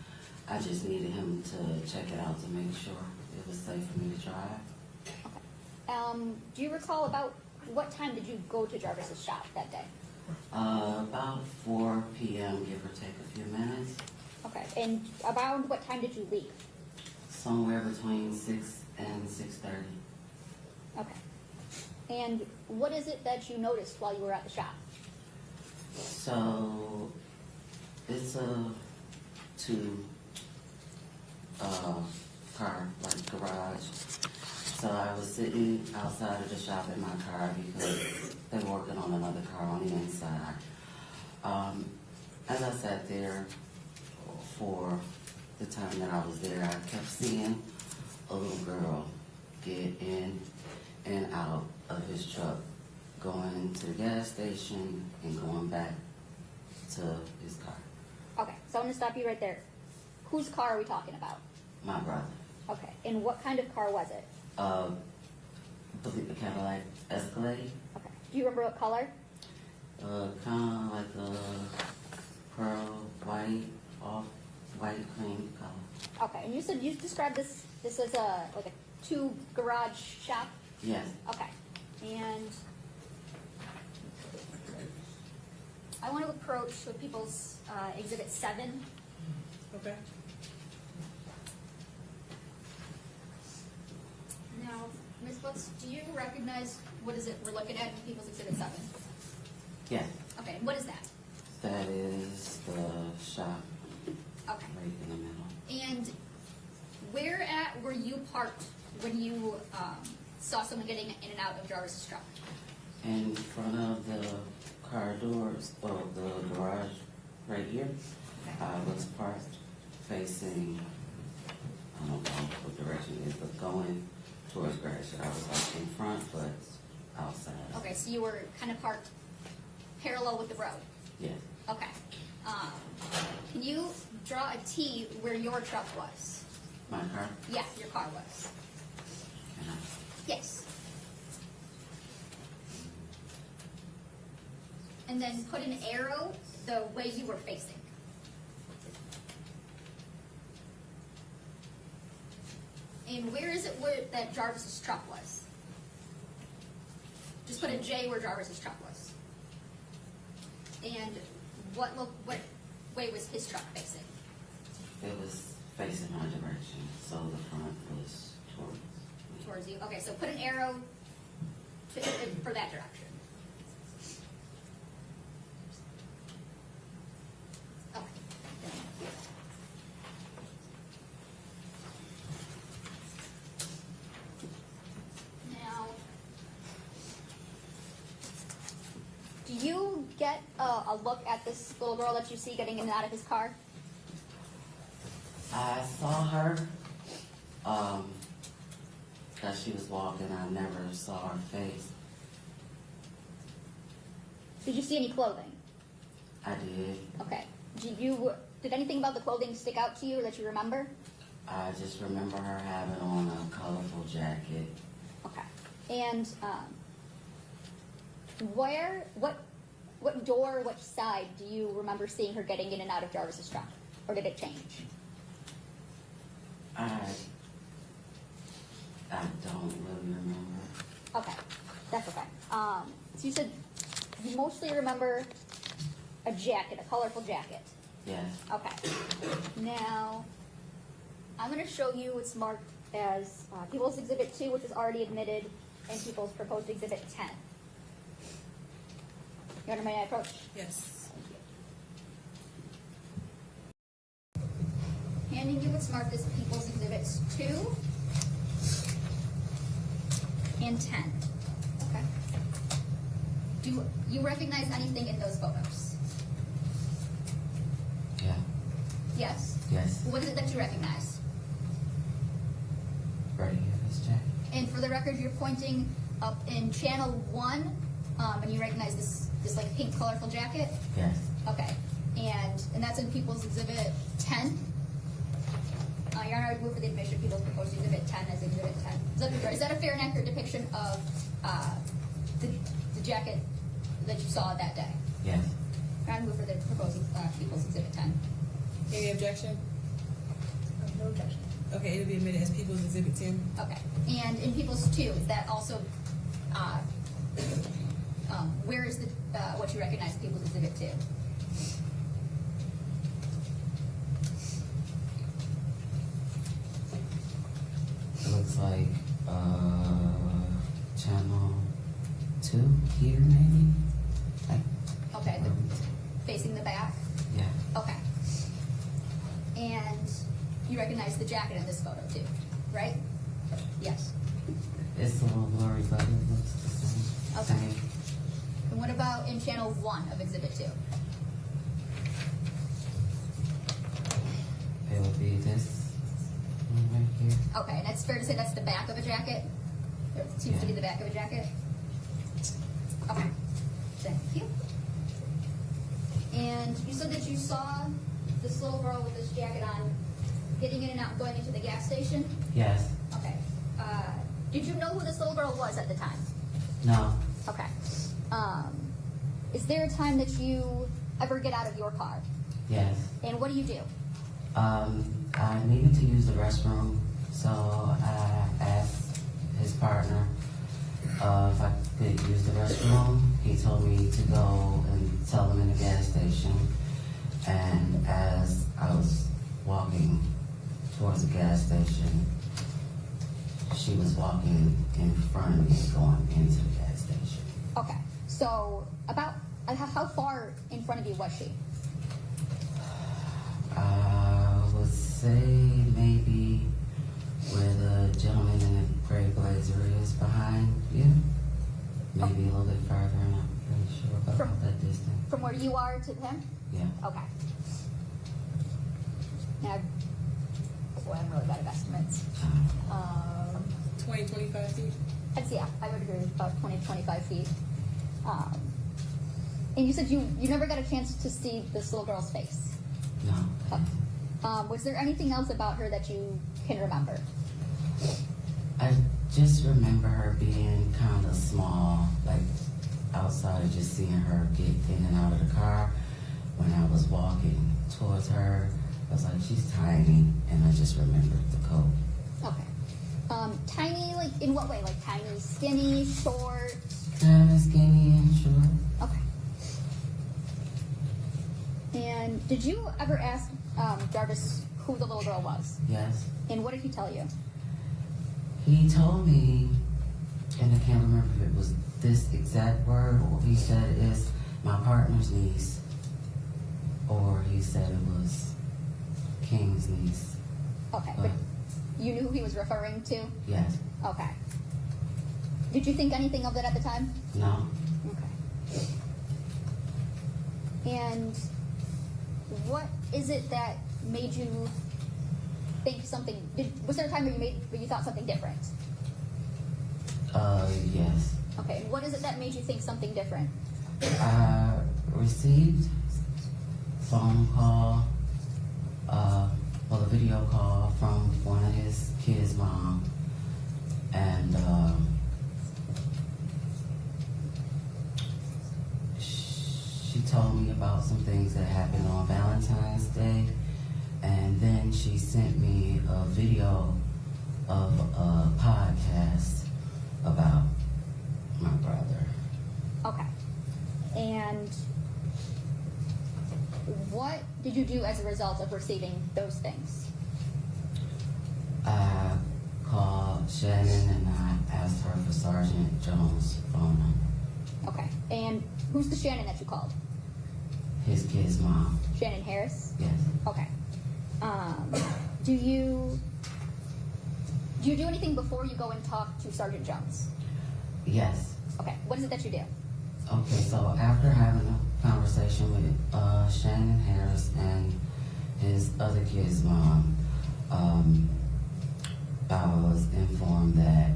I just needed him to check it out to make sure it was safe for me to drive. Do you recall about what time did you go to Jarvis's shop that day? About 4 p.m., give or take a few minutes. Okay, and around what time did you leave? Somewhere between 6 and 6:30. Okay. And what is it that you noticed while you were at the shop? So, it's a car, like garage. So I was sitting outside of the shop in my car because they were working on another car on the inside. As I sat there for the time that I was there, I kept seeing a little girl get in and out of his truck, going to the gas station and going back to his car. Okay, so I'm going to stop you right there. Whose car are we talking about? My brother. Okay, and what kind of car was it? I believe the Cadillac Escalade. Okay. Do you remember what color? Kind of like a pearl white, off white cream color. Okay, and you said you described this as a two garage shop. Yes. Okay. And I want to approach with people's Exhibit 7. Okay. Now, Ms. Books, do you recognize what is it we're looking at in People's Exhibit 7? Yes. Okay, what is that? That is the shop Okay. right in the middle. And where at were you parked when you saw someone getting in and out of Jarvis's truck? In front of the car doors, or the garage right here. I was parked facing, I don't know what direction it is, but going towards Gratiot. I was like in front, but outside. Okay, so you were kind of parked parallel with the road. Yes. Okay. Can you draw a T where your truck was? My car? Yeah, your car was. Can I? Yes. And then put an arrow the way you were facing. And where is it where that Jarvis's truck was? Just put a J where Jarvis's truck was. And what way was his truck facing? It was facing my direction, so the front was towards me. Towards you. Okay, so put an arrow for that direction. Okay. Now, do you get a look at this little girl that you see getting in and out of his car? I saw her, as she was walking. I never saw her face. Did you see any clothing? I did. Okay. Did anything about the clothing stick out to you that you remember? I just remember her having on a colorful jacket. Okay. And what door, which side do you remember seeing her getting in and out of Jarvis's truck? Or did it change? I don't really remember. Okay, that's okay. So you said you mostly remember a jacket, a colorful jacket. Yes. Okay. Now, I'm going to show you what's marked as People's Exhibit 2, which is already admitted, and People's Proposed Exhibit 10. You understand my approach? Yes. Handing you what's marked as People's Exhibits 2 and 10. Okay. Do you recognize anything in those photos? Yeah. Yes? Yes. What is it that you recognize? Right here, this jacket. And for the record, you're pointing up in channel 1, and you recognize this like pink colorful jacket? Yes. Okay. And that's in People's Exhibit 10? Your Honor, I would move for the admission of People's Proposed Exhibit 10 as Exhibit 10. Is that a fair and accurate depiction of the jacket that you saw that day? Yes. I would move for the proposed People's Exhibit 10. Any objection? No objection. Okay, it'll be admitted as People's Exhibit 10. Okay. And in People's 2, is that also, where is the what you recognize People's Exhibit 2? It looks like channel 2 here, maybe. Okay, facing the back? Yeah. Okay. And you recognize the jacket in this photo too, right? Yes. It's a little blurry, but it looks the same. Okay. And what about in channel 1 of Exhibit 2? It would be this one right here. Okay, and it's fair to say that's the back of a jacket? It seems to be the back of a jacket? Okay. Thank you. And you said that you saw this little girl with this jacket on getting in and out and going into the gas station? Yes. Okay. Did you know who this little girl was at the time? No. Okay. Is there a time that you ever get out of your car? Yes. And what do you do? I needed to use the restroom, so I asked his partner if I could use the restroom. He told me to go and tell them in the gas station. And as I was walking towards the gas station, she was walking in front of me going into the gas station. Okay. So about how far in front of you was she? I would say maybe where the gentleman in the gray blazer is behind you. Maybe a little bit farther, I'm not really sure about that distance. From where you are to him? Yeah. Okay. Now, I'm really bad at estimates. 20, 25 feet? Yeah, I would agree with about 20, 25 feet. And you said you never got a chance to see this little girl's face? No. Was there anything else about her that you can remember? I just remember her being kind of small, like outside of just seeing her get in and out of the car. When I was walking towards her, I was like, she's tiny, and I just remembered the coat. Okay. Tiny, like in what way? Like tiny, skinny, short? Kind of skinny and short. Okay. And did you ever ask Jarvis who the little girl was? Yes. And what did he tell you? He told me, and I can't remember if it was this exact word, or he said it's my partner's niece, or he said it was King's niece. Okay, but you knew who he was referring to? Yes. Okay. Did you think anything of it at the time? No. Okay. And what is it that made you think something? Was there a time where you thought something different? Yes. Okay. And what is it that made you think something different? I received phone call, well, a video call from one of his kids' mom, and she told me about some things that happened on Valentine's Day, and then she sent me a video of a podcast about my brother. Okay. And what did you do as a result of receiving those things? I called Shannon and I asked her for Sergeant Jones' phone number. Okay. And who's the Shannon that you called? His kid's mom. Shannon Harris? Yes. Okay. Do you do anything before you go and talk to Sergeant Jones? Yes. Okay. What is it that you do? Okay, so after having a conversation with Shannon Harris and his other kid's mom, I was informed that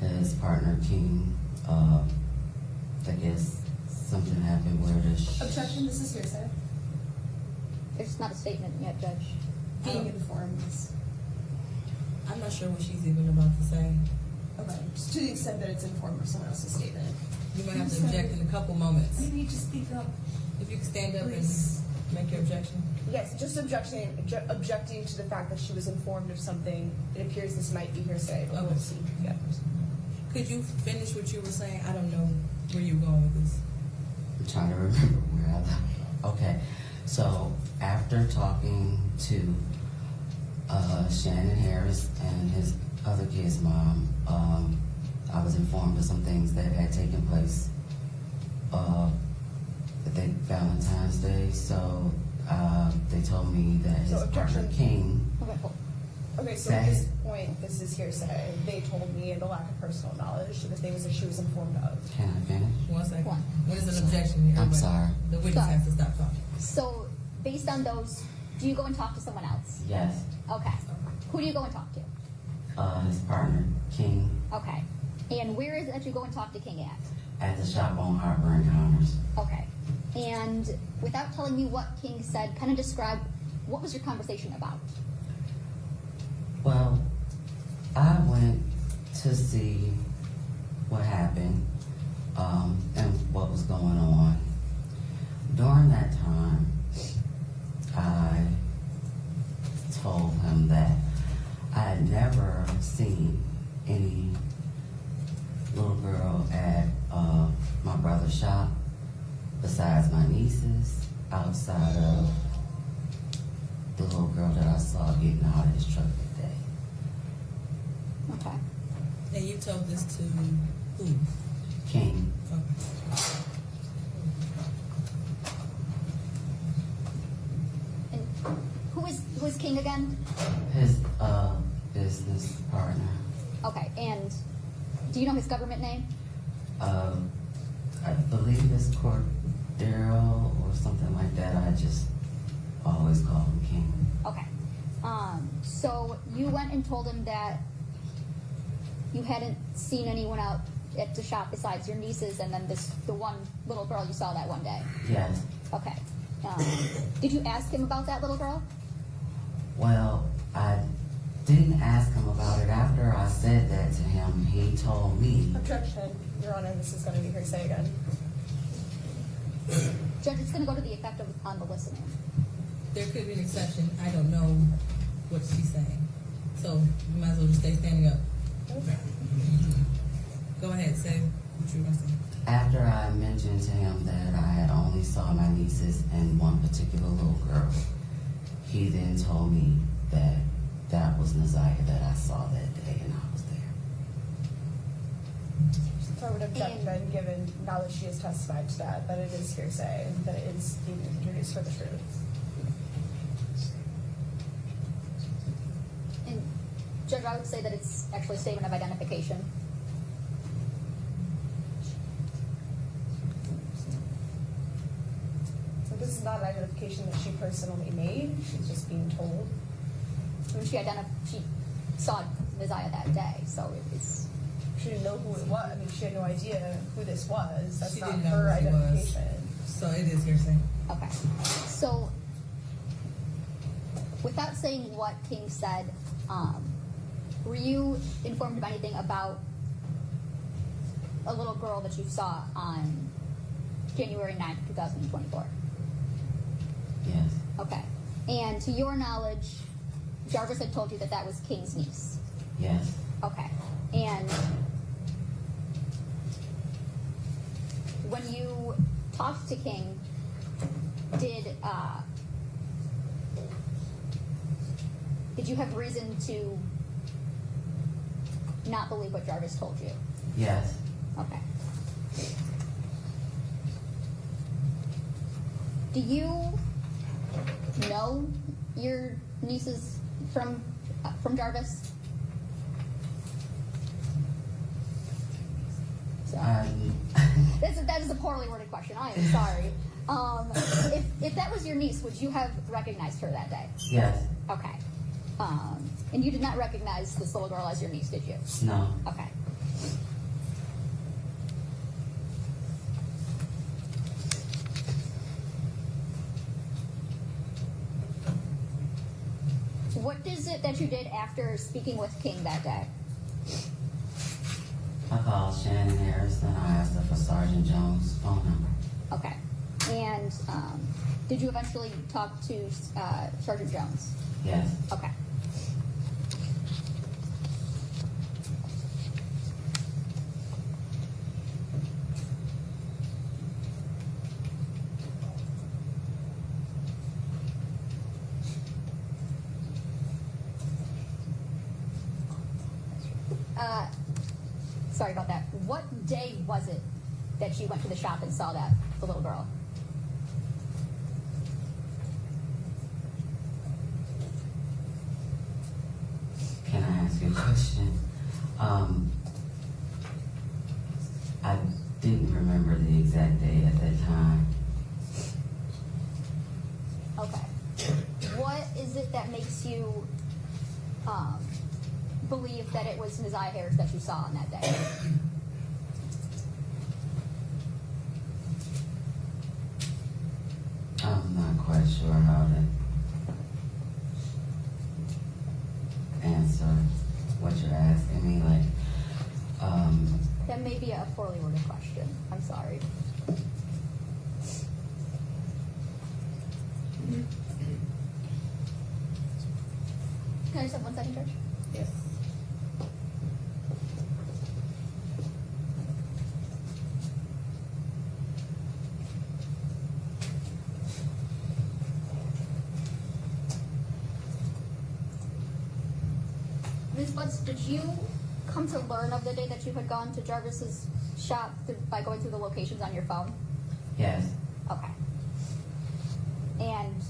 his partner King, I guess something happened where the Objection, this is hearsay. It's not a statement yet, Judge. Being informed. I'm not sure what she's even about to say. Okay, just to the extent that it's informed of someone else's statement. You might have to object in a couple moments. Maybe you just speak up. If you could stand up and make your objection. Yes, just objecting to the fact that she was informed of something. It appears this might be hearsay, but we'll see. Yeah. Could you finish what you were saying? I don't know where you were going with this. I'm trying to remember where I thought. Okay, so after talking to Shannon Harris and his other kid's mom, I was informed of some things that had taken place I think Valentine's Day. So they told me that his partner King. Okay, so at this point, this is hearsay. They told me, and the lack of personal knowledge, the things that she was informed of. Can I finish? 1 second. What is an objection here? I'm sorry. The witness has to stop talking. So, based on those, do you go and talk to someone else? Yes. Okay. Who do you go and talk to? His partner King. Okay. And where is it that you go and talk to King at? At the shop on Harbor Encounters. Okay. And without telling me what King said, kind of describe what was your conversation about? Well, I went to see what happened and what was going on. During that time, I told him that I had never seen any little girl at my brother's shop, besides my nieces, outside of the little girl that I saw getting out of his truck that day. Okay. And you told this to who? King. Okay. And who is King again? His business partner. Okay, and do you know his government name? I believe it's Cordero or something like that. I just always call him King. Okay. So you went and told him that you hadn't seen anyone out at the shop besides your nieces and then the one little girl you saw that one day? Yes. Okay. Did you ask him about that little girl? Well, I didn't ask him about it. After I said that to him, he told me. Objection, Your Honor, this is going to be hearsay again. Judge, it's going to go to the effect on the listening. There could be an exception. I don't know what she's saying. So you might as well just stay standing up. Go ahead, say what you were going to say. After I mentioned to him that I had only saw my nieces and one particular little girl, he then told me that that was NZIYAH that I saw that day and I was there. So I would object then, given now that she has testified to that it is hearsay, and that it is being introduced for the truth. And Judge, I would say that it's actually a statement of identification. So this is not an identification that she personally made, she's just being told. When she saw NZIYAH that day, so it's... She didn't know who it was. I mean, she had no idea who this was. That's She not didn't know her who he was. identification. So it is hearsay. Okay. So, without saying what King said, were you informed of anything about a little girl that you saw on January 9th, 2024? Yes. Okay. And to your knowledge, Jarvis had told you that that was King's niece? Yes. Okay. And when you talked to King, did you have reason to not believe what Jarvis told you? Yes. Okay. Do you know your nieces from Jarvis? That is a poorly worded question. I am sorry. If that was your niece, would you have recognized her that day? Yes. Okay. And you did not recognize this little girl as your niece, did you? No. Okay. What is it that you did after speaking with King that day? I called Shannon Harris and I asked her for Sergeant Jones' phone number. Okay. And did you eventually talk to Sergeant Jones? Yes. Okay. Sorry about that. What day was it that you went to the shop and saw the little girl? Can I ask you a question? I didn't remember the exact day at that time. Okay. What is it that makes you believe that it was ZIYAH Harris that you saw on that day? I'm not quite sure how to answer what you're asking me. That may be a poorly worded question. I'm sorry. Can I just have 1 second, George? Yes. Ms. Butts, did you come to learn of the day that you had gone to Jarvis's shop by going through the locations on your phone? Yes. Okay. And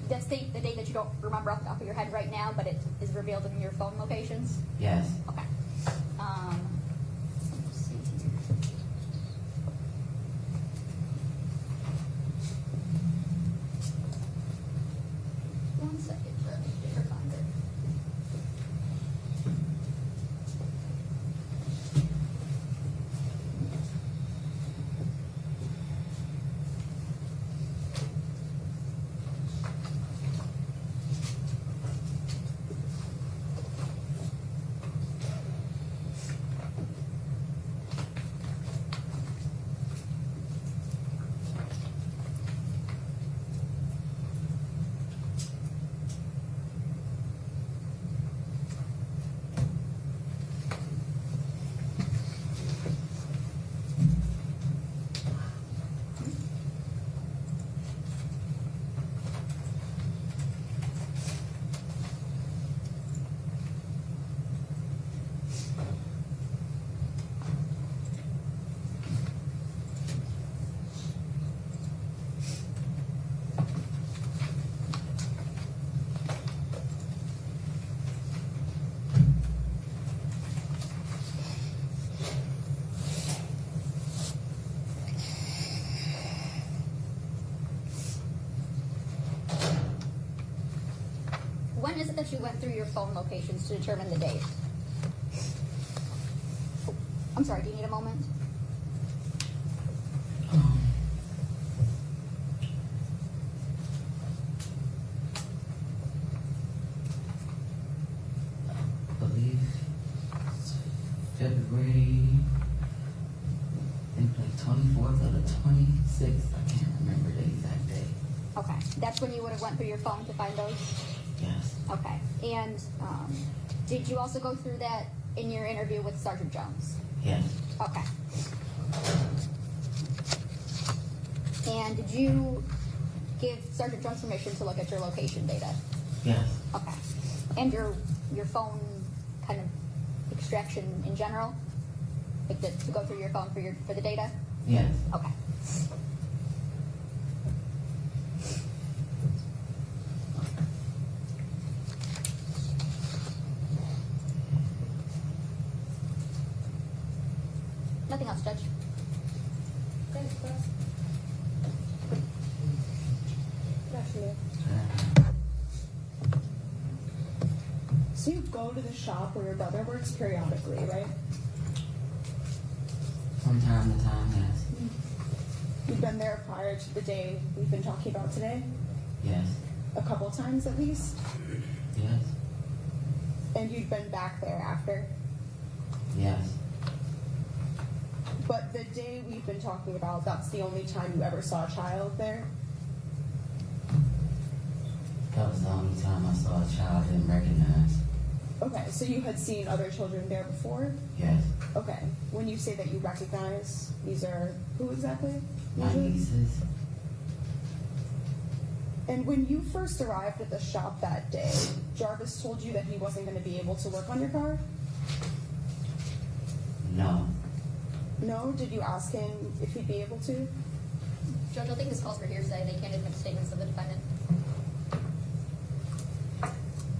that's the day that you don't remember off the top of your head right now, but it is revealed in your phone locations? Yes. Okay. Let's see here. One second, let me get her finder. When is it that you went through your phone locations to determine the date? I'm sorry, do you need a moment? I believe it's February, I think like 24th or the 26th. I can't remember the exact day. Okay, that's when you would have went through your phone to find those? Yes. Okay, and did you also go through that in your interview with Sergeant Jones? Yes. Okay. And did you give Sergeant Jones permission to look at your location data? Yes. Okay. And your phone kind of extraction in general? Like to go through your phone for the data? Yes. Okay. Nothing else, Judge. Thanks, class. Good afternoon. So you go to the shop where your brother works periodically, right? From time to time, yes. You've been there prior to the day we've been talking about today? Yes. A couple times at least? Yes. And you've been back there after? Yes. But the day we've been talking about, that's the only time you ever saw a child there? That was the only time I saw a child I didn't recognize. Okay, so you had seen other children there before? Yes. Okay. When you say that you recognize, these are who exactly? My nieces. And when you first arrived at the shop that day, Jarvis told you that he wasn't going to be able to work on your car? No. No? Did you ask him if he'd be able to? Judge, I think this calls for hearsay. They can't admit statements of the defendant.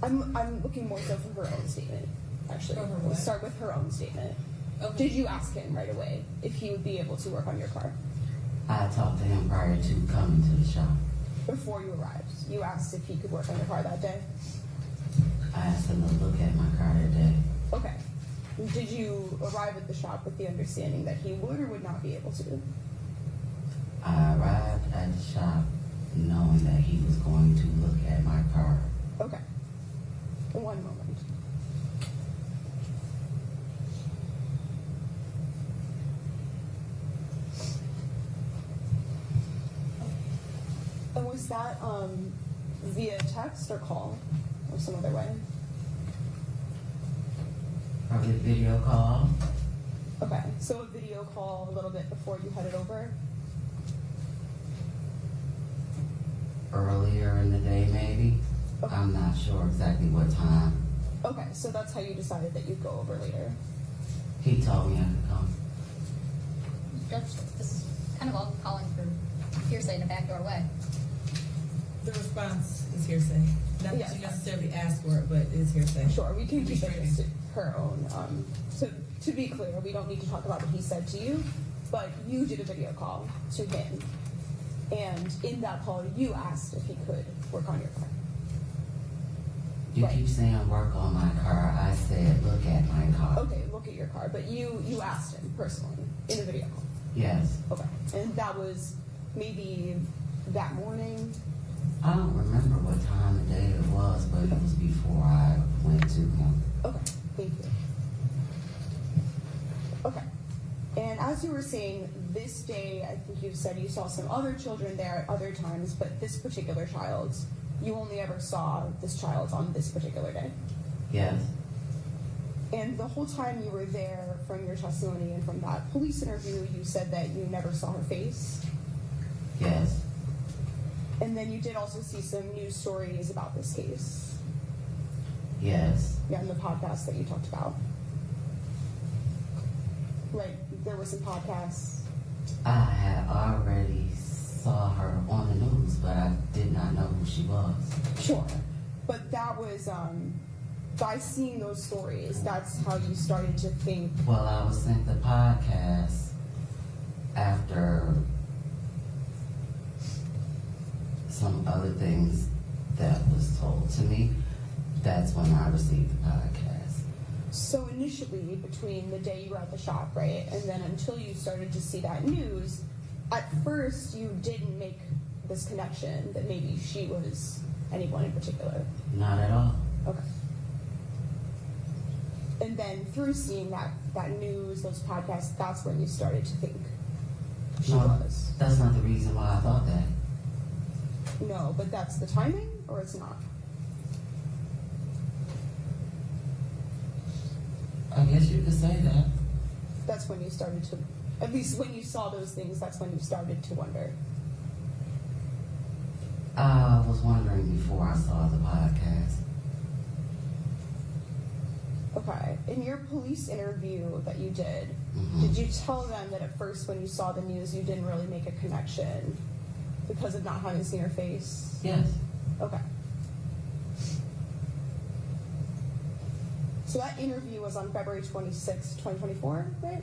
I'm looking more so for her own statement, actually. For her We'll what? start with her own statement. Okay. Did you ask him right away if he would be able to work on your car? I talked to him prior to coming to the shop. Before you arrived, you asked if he could work on your car that day? I asked him to look at my car that day. Okay. Did you arrive at the shop with the understanding that he would or would not be able to? I arrived at the shop knowing that he was going to look at my car. Okay. One moment. And was that via text or call or some other way? Probably video call. Okay, so a video call a little bit before you headed over? Earlier in the day, maybe. Okay. I'm not sure exactly what time. Okay, so that's how you decided that you'd go over later. He told me I could come. This is kind of all calling for hearsay in a backdoor way. The response is hearsay. Not that you necessarily asked for it, but it's hearsay. Sure, we can keep it to her own. So to be clear, we don't need to talk about what he said to you, but you did a video call to him. And in that call, you asked if he could work on your car. You keep saying work on my car. I said look at my car. Okay, look at your car, but you asked him personally in the video call. Yes. Okay, and that was maybe that morning? I don't remember what time of day it was, but it was before I went to him. Okay, thank you. Okay, and as you were saying, this day, I think you said you saw some other children there at other times, but this particular child, you only ever saw this child on this particular day? Yes. And the whole time you were there, from your testimony and from that police interview, you said that you never saw her face? Yes. And then you did also see some news stories about this case? Yes. Yeah, in the podcast that you talked about. Right, there were some podcasts. I had already saw her on the news, but I did not know who she was. Sure, but that was, by seeing those stories, that's how you started to think. Well, I was sent the podcast after some other things that was told to me. That's when I received the podcast. So initially, between the day you were at the shop, right, and then until you started to see that news, at first you didn't make this connection that maybe she was anyone in particular. Not at all. Okay. And then through seeing that news, those podcasts, that's when you started to think she was. That's not the reason why I thought that. No, but that's the timing, or it's not? I guess you could say that. That's when you started to, at least when you saw those things, that's when you started to wonder. I was wondering before I saw the podcast. Okay. In your police interview that you did, Mm-hmm. did you tell them that at first when you saw the news, you didn't really make a connection because of not having seen her face? Yes. Okay. So that interview was on February 26, 2024, right?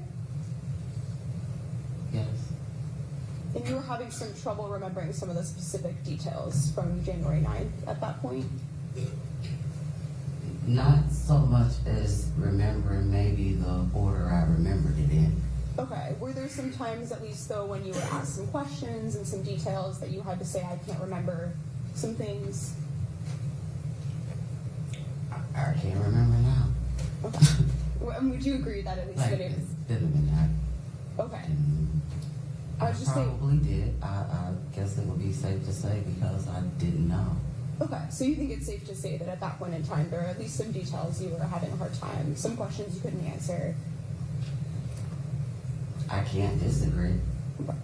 Yes. And you were having some trouble remembering some of the specific details from January 9th at that point? Not so much as remembering maybe the order I remembered it in. Okay. Were there some times, at least though, when you were asked some questions and some details that you had to say, I can't remember some things? I can't remember now. Okay. And would you agree that at least Like, that it's been a minute. Okay. I was just saying. probably did. I guess it would be safe to say because I didn't know. Okay, so you think it's safe to say that at that point in time, there are at least some details you were having a hard time, some questions you couldn't answer? I can't disagree. Okay.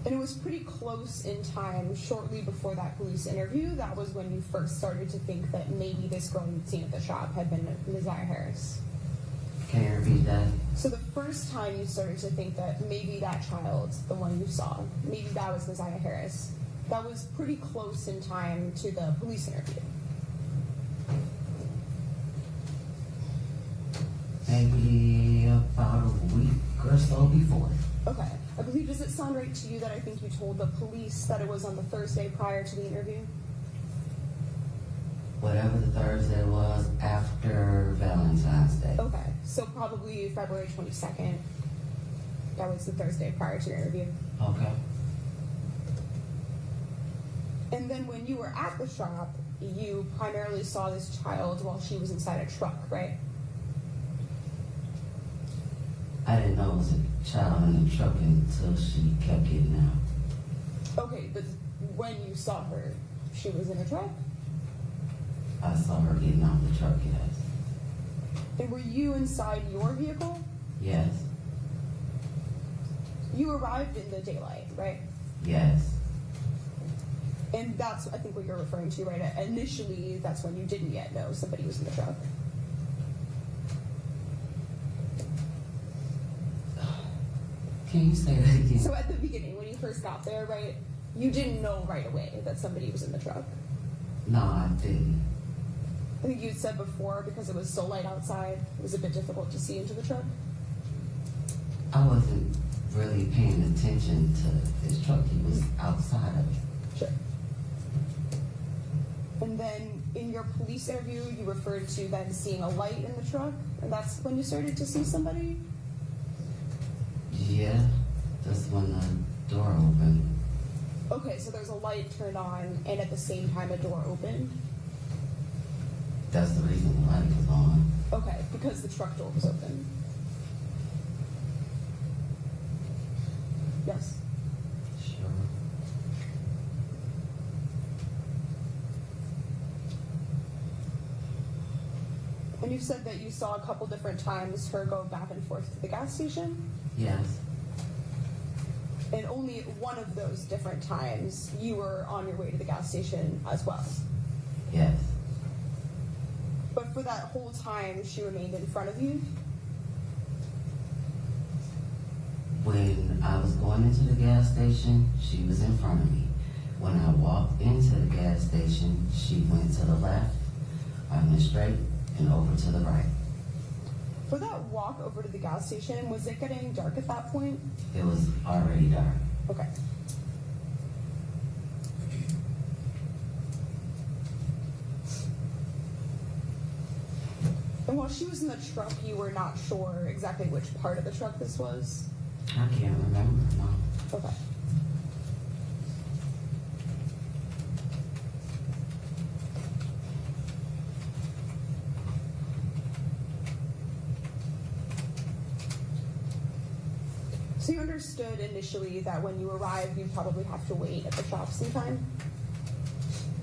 And it was pretty close in time, shortly before that police interview, that was when you first started to think that maybe this girl you'd seen at the shop had been ZIYAH Harris. Can you repeat that? So the first time you started to think that maybe that child, the one you saw, maybe that was ZIYAH Harris, that was pretty close in time to the police interview. Maybe about a week or so before. Okay. I believe, does it sound right to you that I think you told the police that it was on the Thursday prior to the interview? Whatever the Thursday was after Valentine's Day. Okay. So probably February 22nd. That was the Thursday prior to your interview. Okay. And then when you were at the shop, you primarily saw this child while she was inside a truck, right? I didn't know it was a child in the truck until she kept getting out. Okay, but when you saw her, she was in a truck? I saw her getting out the truck, yes. And were you inside your vehicle? Yes. You arrived in the daylight, right? Yes. And that's, I think, what you're referring to, right? Initially, that's when you didn't yet know somebody was in the truck. Can you say that again? So at the beginning, when you first got there, right, you didn't know right away that somebody was in the truck. No, I didn't. I think you had said before, because it was so light outside, it was a bit difficult to see into the truck. I wasn't really paying attention to his truck. He was outside of it. Sure. And then in your police interview, you referred to then seeing a light in the truck, and that's when you started to see somebody? Yeah, that's when the door opened. Okay, so there's a light turned on, and at the same time a door opened? That's the reason the light was on. Okay, because the truck door was open. Yes? Sure. And you said that you saw a couple different times her go back and forth to the gas station? Yes. And only one of those different times you were on your way to the gas station as well? Yes. But for that whole time, she remained in front of you? When I was going into the gas station, she was in front of me. When I walked into the gas station, she went to the left, I went straight, and over to the right. For that walk over to the gas station, was it getting dark at that point? It was already dark. Okay. And while she was in the truck, you were not sure exactly which part of the truck this was? I can't remember, no. Okay. So you understood initially that when you arrived, you'd probably have to wait at the shop sometime?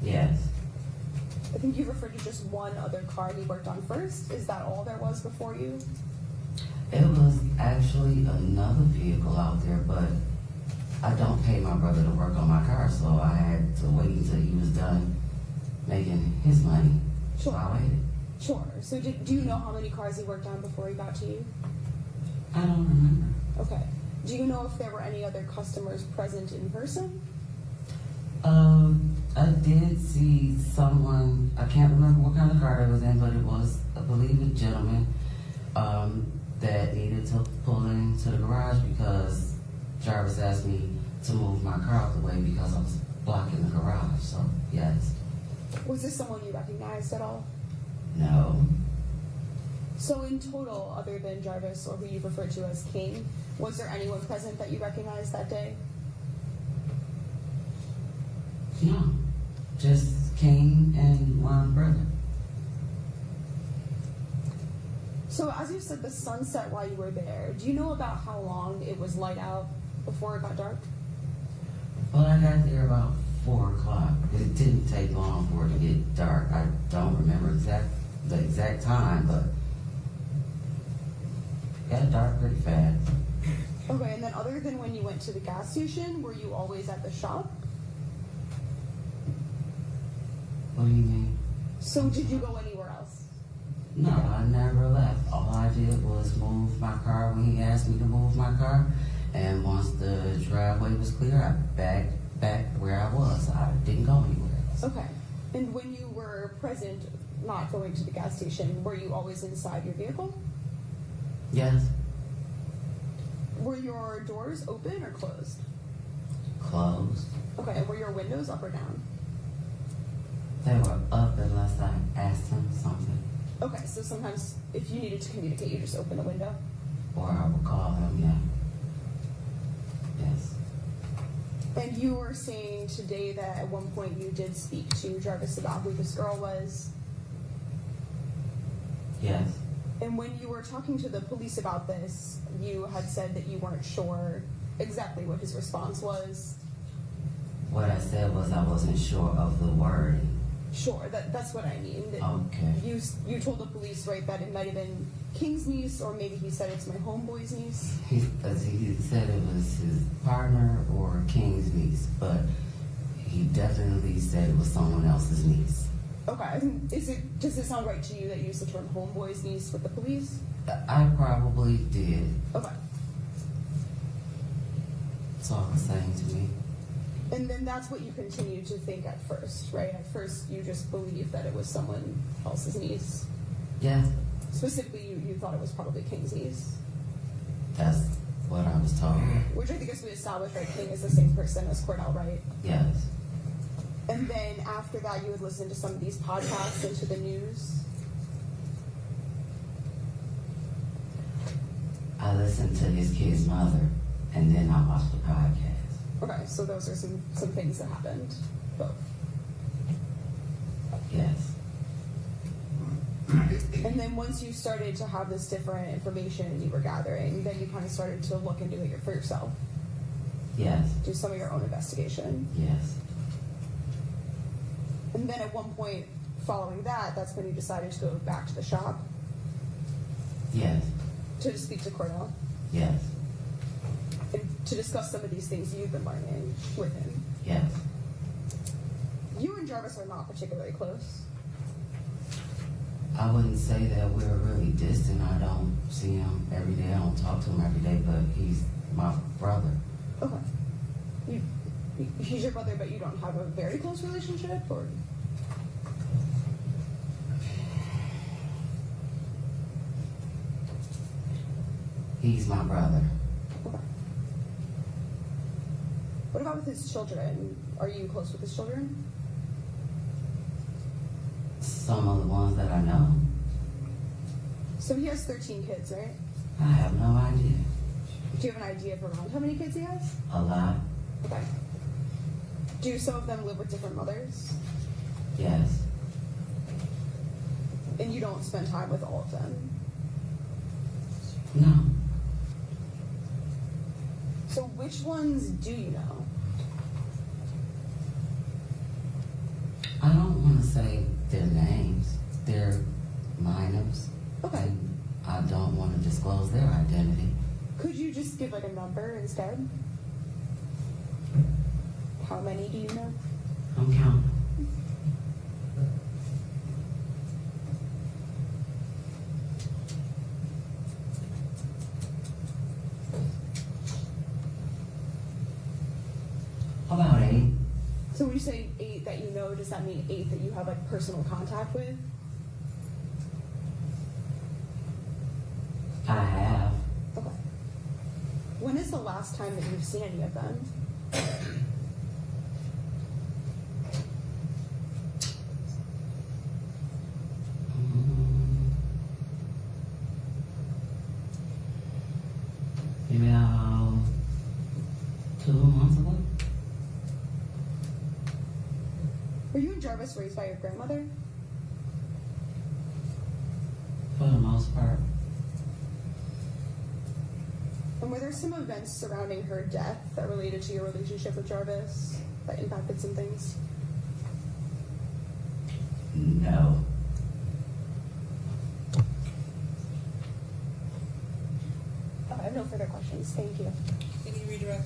Yes. I think you referred to just one other car he worked on first. Is that all there was before you? It was actually another vehicle out there, but I don't pay my brother to work on my car, so I had to wait until he was done making his money. Sure. So I waited. Sure. So do you know how many cars he worked on before he got to you? I don't remember. Okay. Do you know if there were any other customers present in person? I did see someone, I can't remember what kind of car it was in, but it was, I believe, a gentleman that needed to pull into the garage because Jarvis asked me to move my car out the way because I was blocking the garage, so yes. Was this someone you recognized at all? No. So in total, other than Jarvis, or who you referred to as King, was there anyone present that you recognized that day? No, just King and my brother. So as you said, the sun set while you were there. Do you know about how long it was light out before it got dark? Well, I got there about 4 o'clock. It didn't take long for it to get dark. I don't remember the exact time, but it got dark pretty fast. Okay, and then other than when you went to the gas station, were you always at the shop? What do you mean? So did you go anywhere else? No, I never left. All I did was move my car when he asked me to move my car. And once the driveway was clear, I back where I was. I didn't go anywhere else. Okay. And when you were present, not going to the gas station, were you always inside your vehicle? Yes. Were your doors open or closed? Closed. Okay, and were your windows up or down? They were up unless I asked him something. Okay, so sometimes if you needed to communicate, you just open a window? Or I would call him, yeah. Yes. And you were saying today that at one point you did speak to Jarvis about who this girl was? Yes. And when you were talking to the police about this, you had said that you weren't sure exactly what his response was? What I said was I wasn't sure of the wording. Sure, that's what I mean. That Okay. You told the police, right, that it might have been King's niece, or maybe he said it's my homeboy's niece? He said it was his partner or King's niece, but He definitely said it was someone else's niece. Okay. Does it sound right to you that you used the term homeboy's niece with the police? I probably did. Okay. That's all it was saying to me. And then that's what you continued to think at first, right? At first, you just believed that it was someone else's niece. Yeah, Specifically, you thought it was probably King's niece. that's what I was told. Which I think as we established, right, King is the same person as Cordell, right? Yes. And then after that, you would listen to some of these podcasts and to the news. I listened to his kid's mother, and then I watched the podcast. Okay, so those are some things that happened. Both. Yes. And then once you started to have this different information you were gathering, then you kind of started to look into it for yourself. Yes. Do some of your own investigation. Yes. And then at one point following that, that's when you decided to go back to the shop Yes. to speak to Cordell Yes. and to discuss some of these things you've been learning with him. Yes. You and Jarvis are not particularly close. I wouldn't say that we're really distant. I don't see him every day. I don't talk to him every day, but he's my brother. Okay. He's your brother, but you don't have a very close relationship, or? He's my brother. Okay. What about with his children? Are you close with his children? Some of the ones that I know. So he has 13 kids, right? I have no idea. Do you have an idea of around how many kids he has? A lot. Okay. Do some of them live with different mothers? Yes. And you don't spend time with all of them? No. So which ones do you know? I don't want to say their names. They're minors. Okay. And I don't want to disclose their identity. Could you just give like a number instead? How many do you know? I'm counting. About 8. So when you say 8 that you know, does that mean 8 that you have like personal contact with? I have. Okay. When is the last time that you've seen any of them? Maybe about 2 months ago. Were you and Jarvis raised by your grandmother? For the most part. And were there some events surrounding her death that related to your relationship with Jarvis that impacted some things? No. Oh, I have no further questions. Thank you. Can you redirect?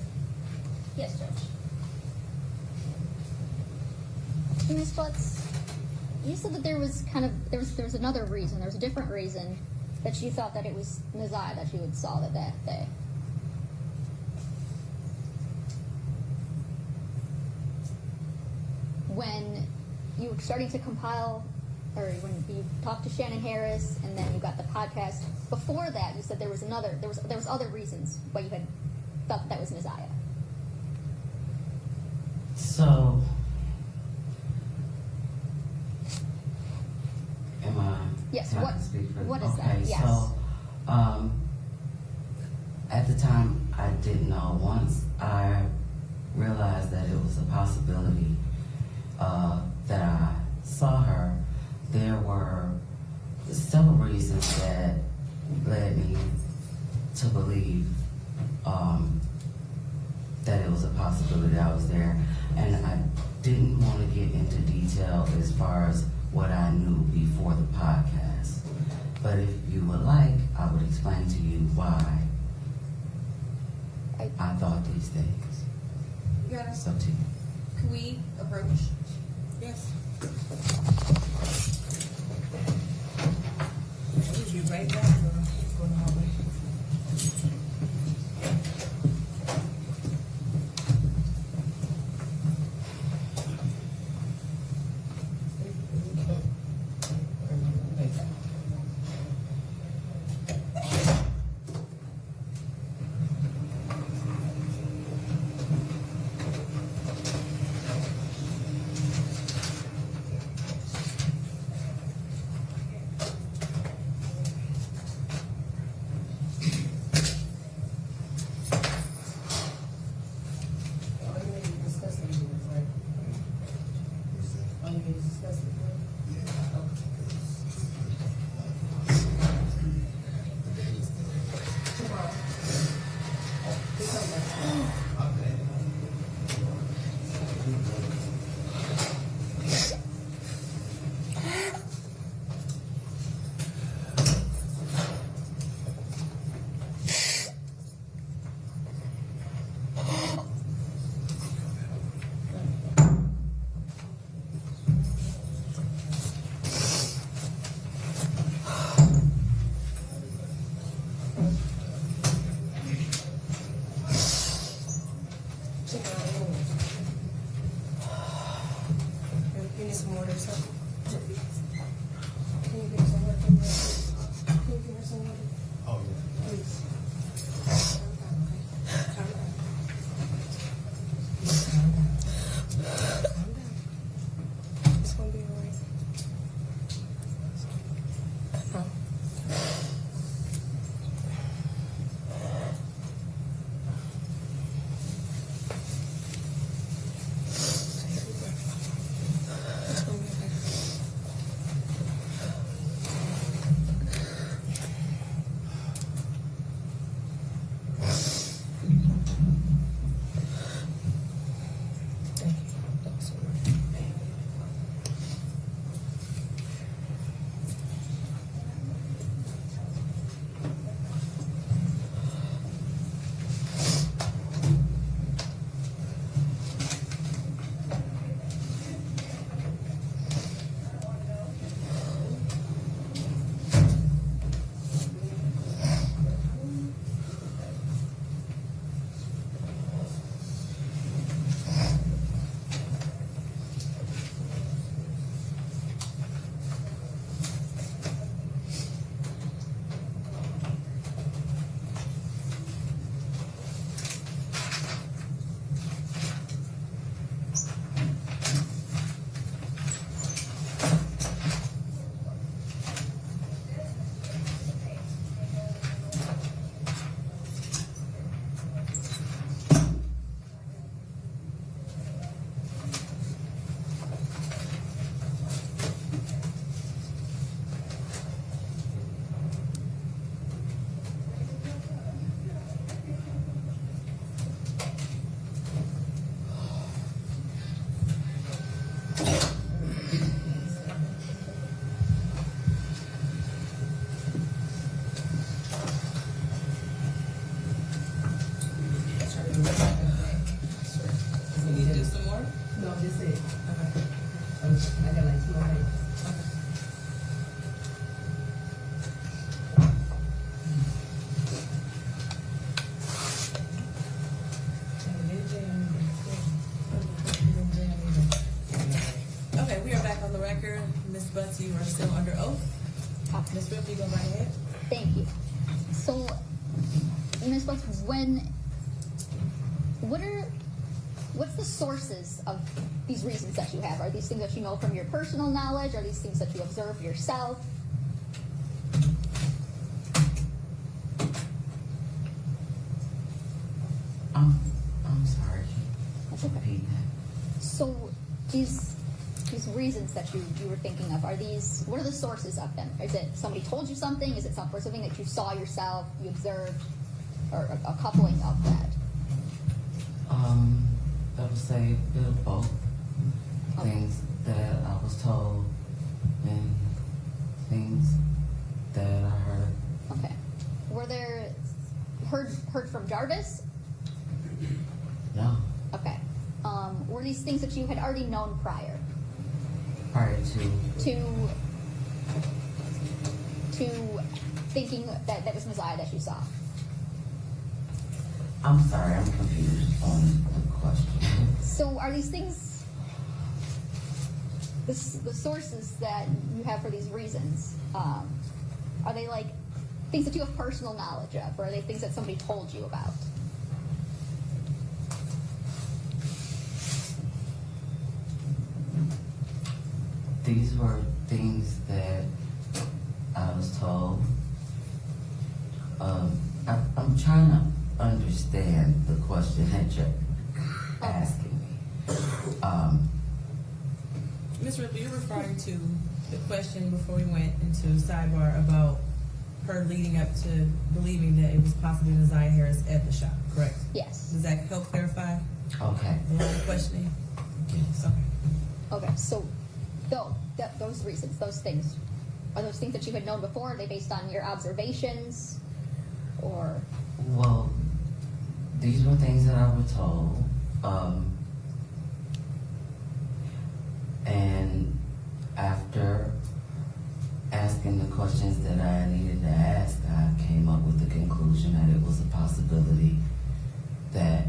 Yes, Judge. Ms. Butts, you said that there was another reason, there was a different reason that you thought that it was Neziah that you had saw that day. When you were starting to compile, or when you talked to Shannon Harris, and then you got the podcast. Before that, you said there was other reasons why you had thought that was Neziah. So, am I? Yes. Can I What? speak for What is okay, that? Yes. So, at the time, I didn't know. Once I realized that it was a possibility that I saw her, there were several reasons that led me to believe that it was a possibility I was there. And I didn't want to get into detail as far as what I knew before the podcast. But if you would like, I would explain to you why I thought these things. You gotta So to you. Can we approach? Yes. We'll be right back. Go in the hallway. Butts, you are still under oath. Ms. Whip, you go right ahead. Thank you. So, Ms. Butts, what's the sources of these reasons that you have? Are these things that you know from your personal knowledge? Are these things that you observe yourself? I'm sorry. That's okay. So, these reasons that you were thinking of, what are the sources of them? Is it somebody told you something? Is it something that you saw yourself, you observed, or a coupling of that? I would say a bit of both. Okay. Things that I was told and things that I heard. Okay. Were there heard from Jarvis? No. Okay. Were these these things that you had already known prior Prior to thinking that that was Messiah that you saw? I'm sorry, I'm confused on the question. So are these things, the sources that you have for these reasons, are they like things that you have personal knowledge of, or are they things that somebody told you about? These were things that I was told. I'm trying to understand the question that you're asking me. Ms. Ripley, you're referring to the question before we went into sidebar about her leading up to believing that it was possibly ZIYAH Harris at the shop, correct? Yes. Does that help clarify Okay. the line of questioning? Yes. Okay. Okay, so those reasons, those things, are those things that you had known before? Are they based on your observations, or? Well, these were things that I was told. And after asking the questions that I needed to ask, I came up with the conclusion that it was a possibility that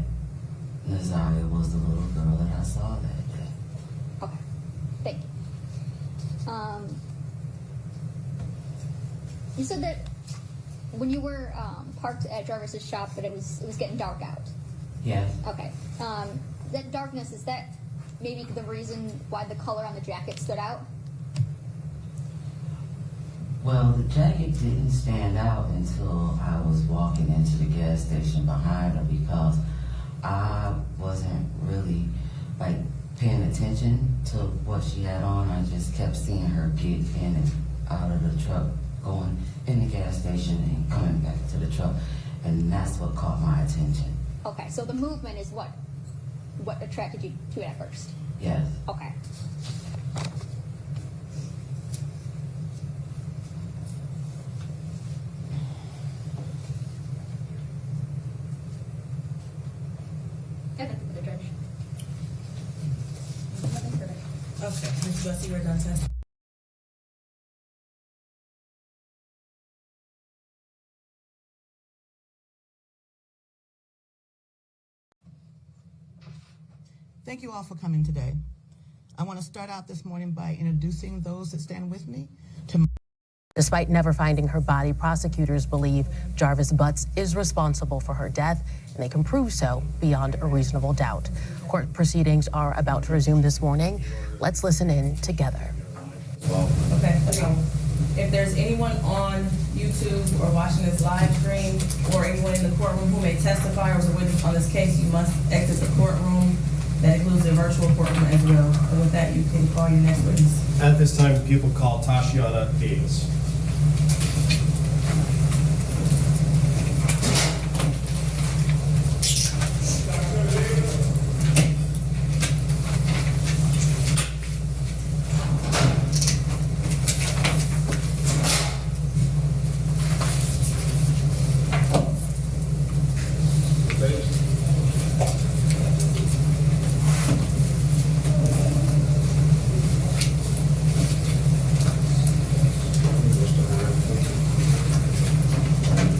ZIYAH was the little girl that I saw that day. Okay, thank you. You said that when you were parked at Jarvis's shop that it was getting dark out. Yes. Okay. That darkness, is that maybe the reason why the color on the jacket stood out? Well, the jacket didn't stand out until I was walking into the gas station behind her because I wasn't really like paying attention to what she had on. I just kept seeing her get in and out of the truck, going in the gas station and coming back to the truck, and that's what caught my attention. Okay, so the movement is what attracted you to it at first? Yes. Okay. Nothing for the judge. Nothing further. Okay, Ms. Bussey, we're done testing. Thank you all for coming today. I want to start out this morning by introducing those that stand with me. Despite never finding her body, prosecutors believe Jarvis Butts is responsible for her death, and they can prove so beyond a reasonable doubt. Court proceedings are about to resume this morning. Let's listen in together. Okay, if there's anyone on YouTube or watching this live stream or anyone in the courtroom who may testify or is a witness on this case, you must exit the courtroom. That includes the virtual courtroom as well. And with that, you can call your next witness. At this time, people call Tashiana Davis.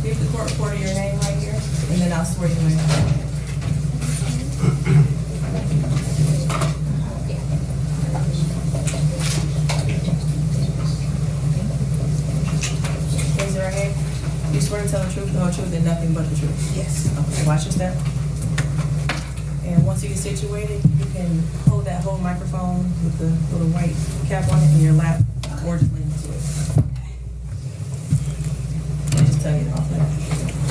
Give the court reporter your name right here, and then I'll swear you in. Raise your right hand. You swear to tell the truth, the whole truth, and nothing but the truth? Yes. Okay, watch your step. And once you get situated, you can hold that whole microphone with the little white cap on it in your lap or just lean into it. I'll just tell you off there.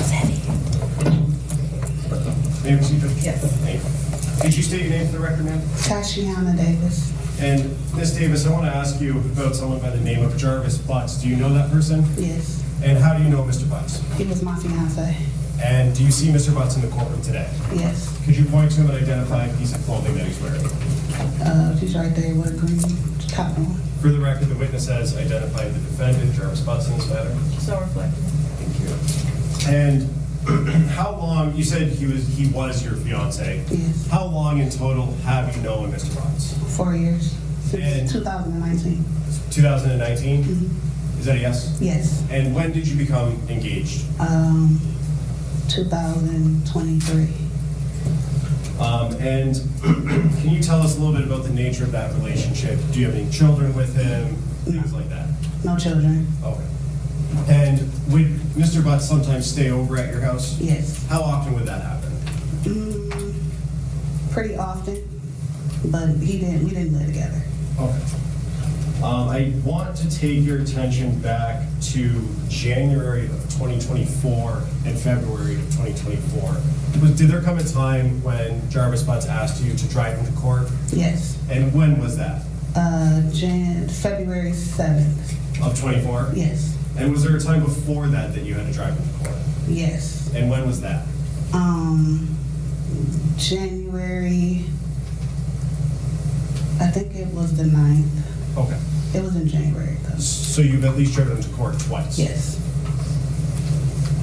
It's heavy. May I proceed? Yes. Thank you. Could you state your name for the record, ma'am? Tashiana Davis. And Ms. Davis, I want to ask you about someone by the name of Jarvis Butts. Do you know that person? Yes. And how do you know Mr. Butts? He was my fiance. And do you see Mr. Butts in the courtroom today? Yes. Could you point to him and identify a piece of clothing that he's wearing? She's right there with a green top on. For the record, the witness has identified the defendant, Jarvis Butts, in this matter. So reflective. Thank you. And how long, you said he was your fiance. Yes. How long in total have you known Mr. Butts? 4 years. And- Since 2019. 2019? Mm-hmm. Is that a yes? Yes. And when did you become engaged? 2023. And can you tell us a little bit about the nature of that relationship? Do you have any children with him? Things like that? No children. Okay. And would Mr. Butts sometimes stay over at your house? Yes. How often would that happen? Pretty often, but we didn't live together. Okay. I want to take your attention back to January of 2024 and February of 2024. Did there come a time when Jarvis Butts asked you to drive him to court? Yes. And when was that? February 7th. Of 24? Yes. And was there a time before that that you had to drive him to court? Yes. And when was that? January, I think it was the 9th. Okay. It was in January, though. So you've at least driven him to court twice? Yes.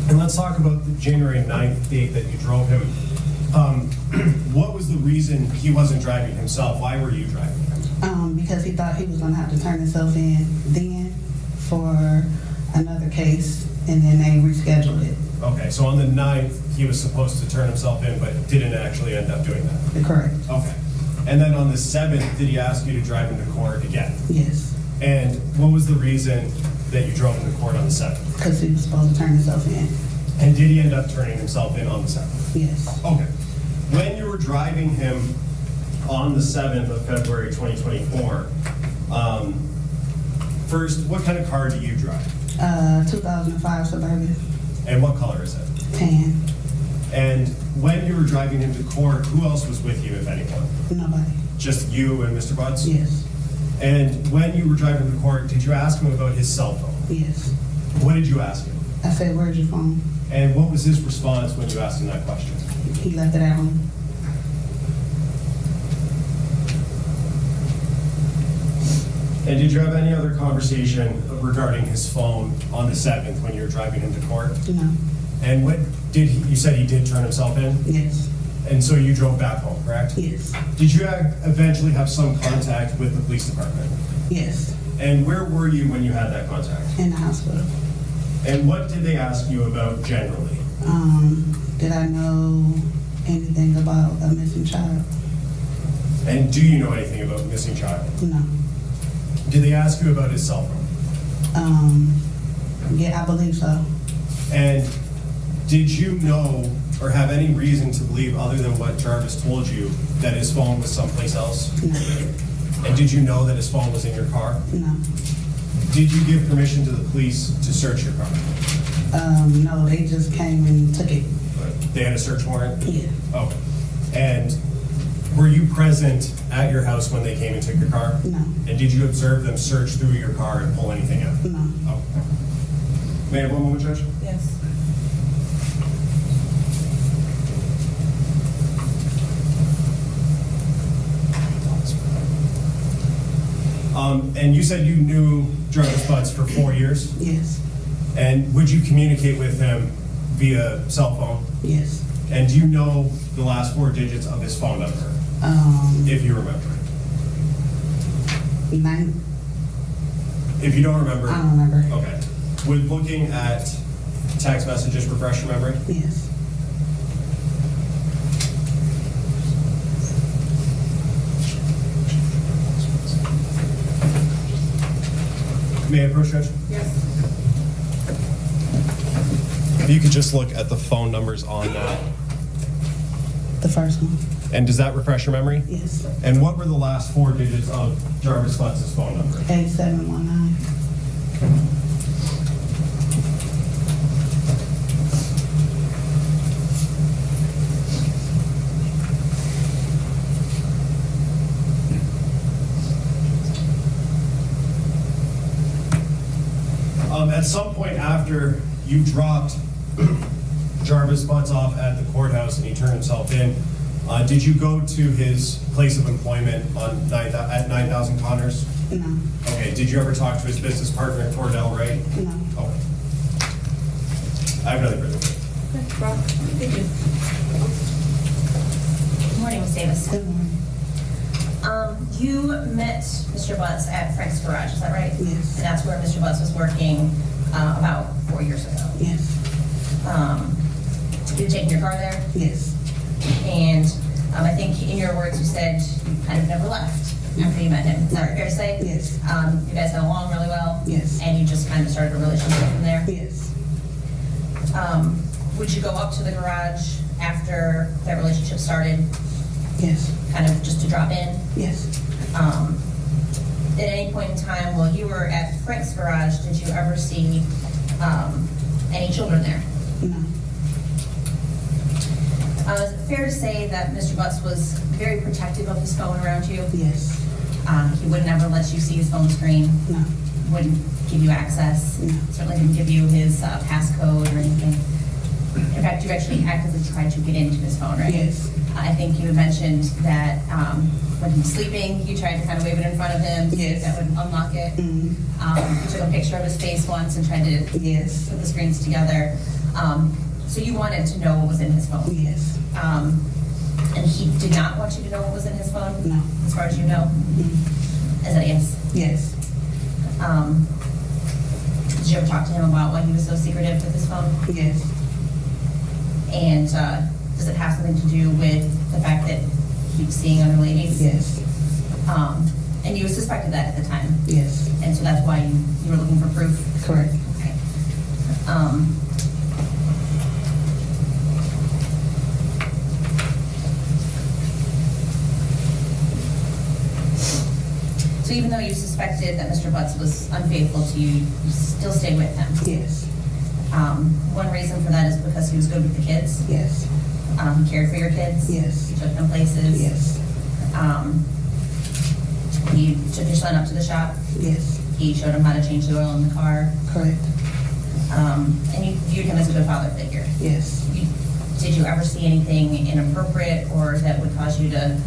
And let's talk about the January 9th date that you drove him. What was the reason he wasn't driving himself? Why were you driving him? Because he thought he was going to have to turn himself in then for another case, and then they rescheduled it. Okay, so on the 9th, he was supposed to turn himself in, but didn't actually end up doing that? Correct. Okay. And then on the 7th, did he ask you to drive him to court again? Yes. And what was the reason that you drove him to court on the 7th? Because he was supposed to turn himself in. And did he end up turning himself in on the 7th? Yes. Okay. When you were driving him on the 7th of February 2024, first, what kind of car do you drive? 2005 Suburban. And what color is it? Tan. And when you were driving him to court, who else was with you, if anyone? Nobody. Just you and Mr. Butts? Yes. And when you were driving him to court, did you ask him about his cell phone? Yes. What did you ask him? I said, "Where's your phone?" And what was his response when you asked him that question? He left it at home. And did you have any other conversation regarding his phone on the 7th when you were driving him to court? No. And what did he, you said he did turn himself in? Yes. And so you drove back home, correct? Yes. Did you eventually have some contact with the police department? Yes. And where were you when you had that contact? In the hospital. And what did they ask you about generally? Did I know anything about a missing child? And do you know anything about missing child? No. Did they ask you about his cell phone? Yeah, I believe so. And did you know or have any reason to believe, other than what Jarvis told you, that his phone was someplace else? No. And did you know that his phone was in your car? No. Did you give permission to the police to search your car? No, they just came and took it. They had a search warrant? Yeah. Oh. And were you present at your house when they came and took your car? No. And did you observe them search through your car and pull anything out? No. Oh. May I have one moment, Judge? Yes. And you said you knew Jarvis Butts for 4 years? Yes. And would you communicate with him via cell phone? Yes. And do you know the last 4 digits of his phone number? If you remember. 9. If you don't remember? I don't remember. Okay. Would looking at text messages refresh your memory? Yes. May I approach, Judge? Yes. If you could just look at the phone numbers on that. The first one. And does that refresh your memory? Yes. And what were the last 4 digits of Jarvis Butts' phone number? 8719. At some point after you dropped Jarvis Butts off at the courthouse and he turned himself in, did you go to his place of employment at 9000 Connors? No. Okay. Did you ever talk to his business partner, Tordell Wright? No. Okay. I have another question. Thank you. Good morning, Ms. Davis. Good morning. You met Mr. Butts at Frank's Garage, is that right? Yes. And that's where Mr. Butts was working about 4 years ago. Yes. You taking your car there? Yes. And I think in your words you said you kind of never left after you met him. Is that fair to say? Yes. You guys got along really well? Yes. And you just kind of started a relationship from there? Yes. Would you go up to the garage after that relationship started? Yes. Kind of just to drop in? Yes. At any point in time while you were at Frank's Garage, did you ever see any children there? No. Is it fair to say that Mr. Butts was very protective of his phone around you? Yes. He would never let you see his phone screen? No. Wouldn't give you access? No. Certainly didn't give you his passcode or anything? In fact, you actually actively tried to get into his phone, right? Yes. I think you had mentioned that when he was sleeping, you tried to kind of wave it in front of him. Yes. That would unlock it. Mm-hmm. You took a picture of his face once and tried to Yes. put the screens together. So you wanted to know what was in his phone. Yes. And he did not want you to know what was in his phone? No. As far as you know? Mm-hmm. Is that a yes? Yes. Did you ever talk to him about why he was so secretive with his phone? Yes. And does it have something to do with the fact that he was seeing other ladies? Yes. And you suspected that at the time? Yes. And so that's why you were looking for proof? Correct. Okay. So even though you suspected that Mr. Butts was unfaithful to you, you still stayed with him? Yes. One reason for that is because he was good with the kids? Yes. He cared for your kids? Yes. He took them places? Yes. He took your son up to the shop? Yes. He showed him how to change the oil in the car? Correct. And you viewed him as a good father figure? Yes. Did you ever see anything inappropriate or that would cause you to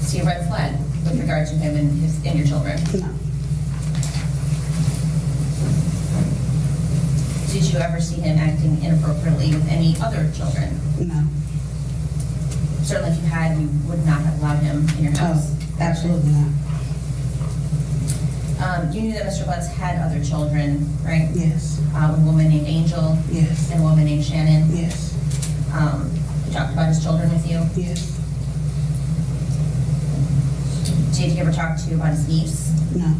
see a red flag with regard to him and your children? No. Did you ever see him acting inappropriately with any other children? No. Certainly if you had, you would not have allowed him in your house? Oh, absolutely not. You knew that Mr. Butts had other children, right? Yes. A woman named Angel? Yes. And a woman named Shannon? Yes. He talked about his children with you? Yes. Did he ever talk to you about his niece? No.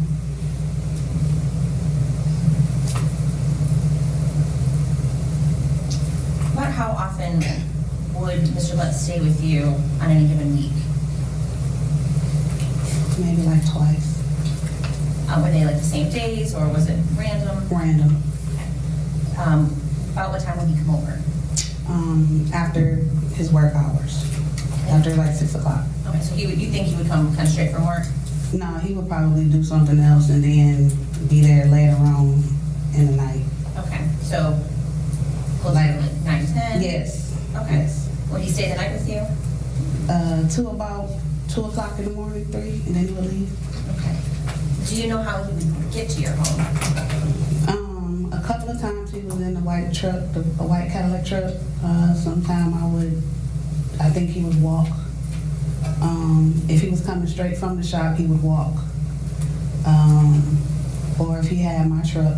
About how often would Mr. Butts stay with you on any given week? Maybe like twice. Were they like the same days or was it random? Random. About what time would he come over? After his work hours. After like 6 o'clock. Okay, so you think he would come kind of straight from work? No, he would probably do something else and then be there later on in the night. Okay, so closer to like 9, 10? Yes. Okay. Yes. Would he stay the night with you? To about 2 o'clock in the morning, 3, and then he would leave. Okay. Do you know how he would get to your home? A couple of times he was in the white truck, a white Cadillac truck. Sometime I think he would walk. If he was coming straight from the shop, he would walk. Or if he had my truck,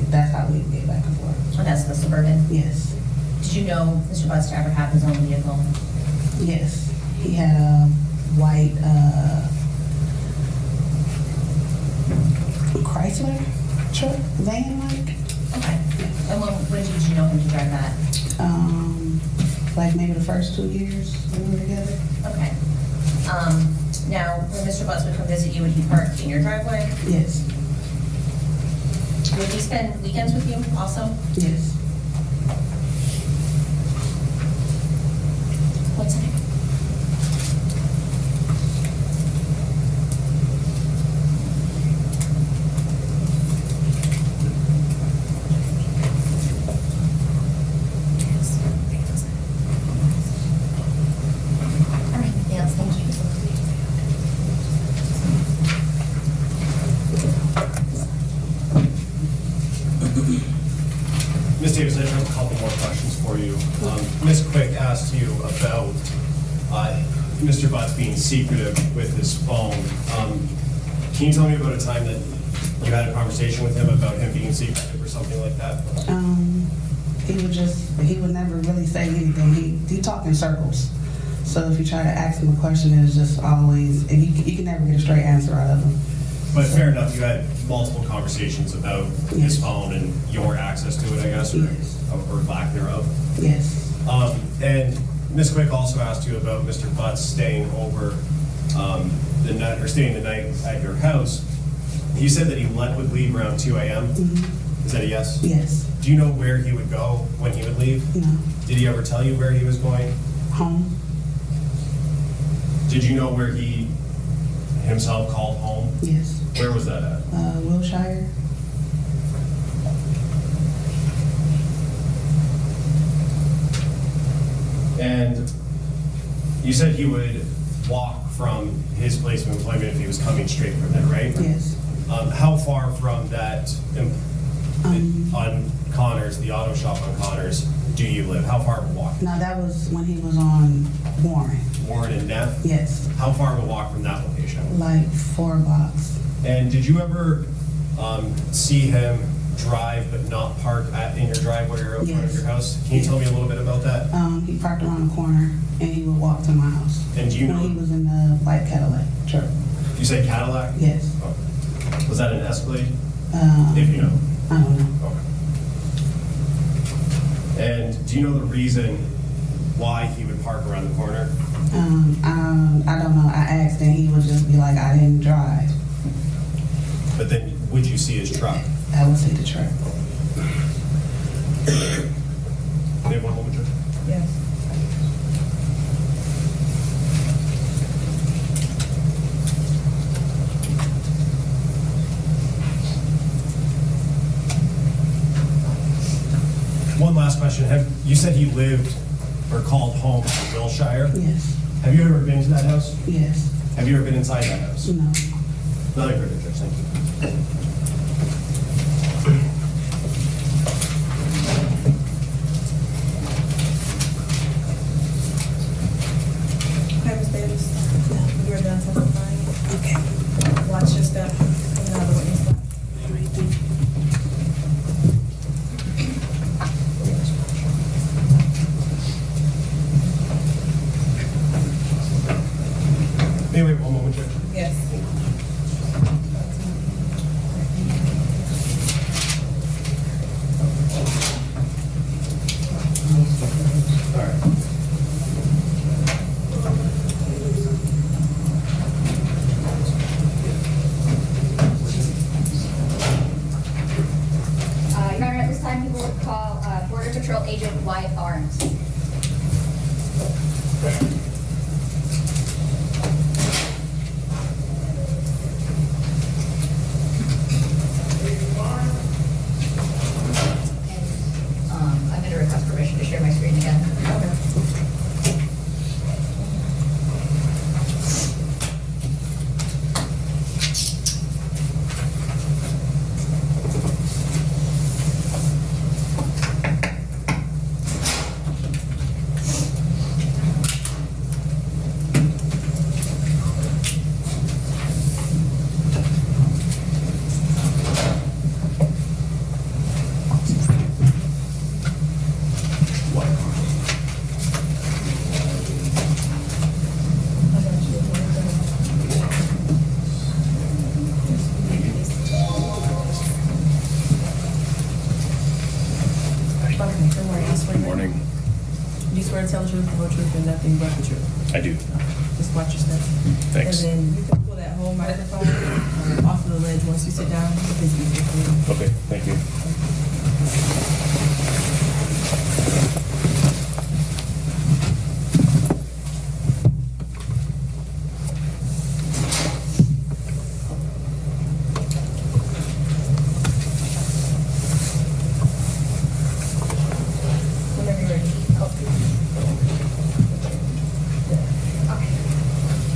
that's how we would get back and forth. Oh, that's the Suburban? Yes. Did you know Mr. Butts to ever have his own vehicle? Yes. He had a white Chrysler truck, van-like. Okay. And when did you know him to drive that? Like maybe the first 2 years we were together. Okay. Now, when Mr. Butts would come visit you, would he park in your driveway? Yes. Would he spend weekends with you also? Yes. What's his name? All right, anything else? Thank you. Ms. Davis, I have a couple more questions. to you about Mr. Butts being secretive with his phone. Can you tell me about a time that you had a conversation with him about him being secretive or something like that? He would never really say anything. He talked in circles. So if you try to ask him a question, it's just always, and you can never get a straight answer out of him. But fair enough, you had multiple conversations about his phone and your access to it, I guess, or lack thereof. Yes. And Ms. Quick also asked you about Mr. Butts staying over the night, or staying the night at your house. You said that he would leave around 2 a.m. Is that a yes? Yes. Do you know where he would go when he would leave? No. Did he ever tell you where he was going? Home. Did you know where he himself called home? Yes. Where was that at? Wilshire. And you said he would walk from his place of employment if he was coming straight from there, right? Yes. How far from that on Connors, the auto shop on Connors, do you live? How far of a walk? No, that was when he was on Warren. Warren and Neff? Yes. How far of a walk from that location? Like 4 blocks. And did you ever see him drive but not park in your driveway or out front of your house? Can you tell me a little bit about that? He parked around the corner and he would walk to my house. And do you when know? he was in the white Cadillac truck. You say Cadillac? Yes. Oh. Was that an Escalade? If you know. I don't know. Okay. And do you know the reason why he would park around the corner? I don't know. I asked and he would just be like, I didn't drive. But then would you see his truck? I would see the truck. Can I have one moment, Judge? Yes. One last question. You said he lived or called home in Wilshire? Yes. Have you ever been to that house? Yes. Have you ever been inside that house? No. Nothing further, Judge. Thank you. Okay, Ms. Davis, you are done testifying. Okay. Watch your step. Coming out of the witness box. May we have one moment, Judge? Yes. All right. Your Honor, at this time, people would call Border Patrol Agent Wyatt Barnes. I'm going to request permission to share my screen again. Good morning. Do you swear to tell the truth, the whole truth, and nothing but the truth? I do. Just watch your steps. Thanks. And then you can pull that whole microphone off of the ledge once you sit down. It's easier for you. Okay, thank you. Whenever you're ready.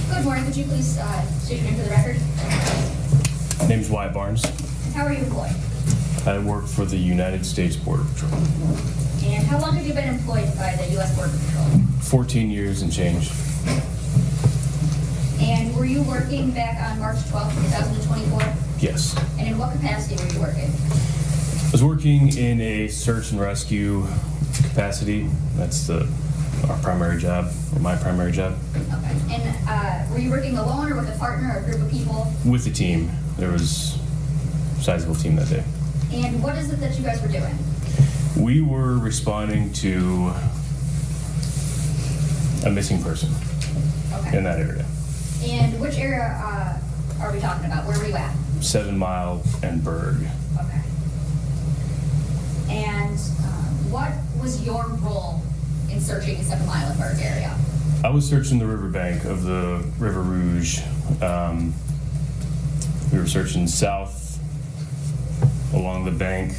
Good morning. Would you please state your name for the record? Name's Wyatt Barnes. How are you employed? I work for the United States Border Patrol. And how long have you been employed by the U.S. Border Patrol? 14 years and change. And were you working back on March 12th, 2024? Yes. And in what capacity were you working? I was working in a search and rescue capacity. That's our primary job, or my primary job. Okay. And were you working alone or with a partner or a group of people? With the team. There was a sizable team that day. And what is it that you guys were doing? We were responding to a missing person in that area. And which area are we talking about? Where were you at? 7 Mile and Berg. Okay. And what was your role in searching the 7 Mile and Berg area? I was searching the riverbank of the River Rouge. We were searching south along the bank.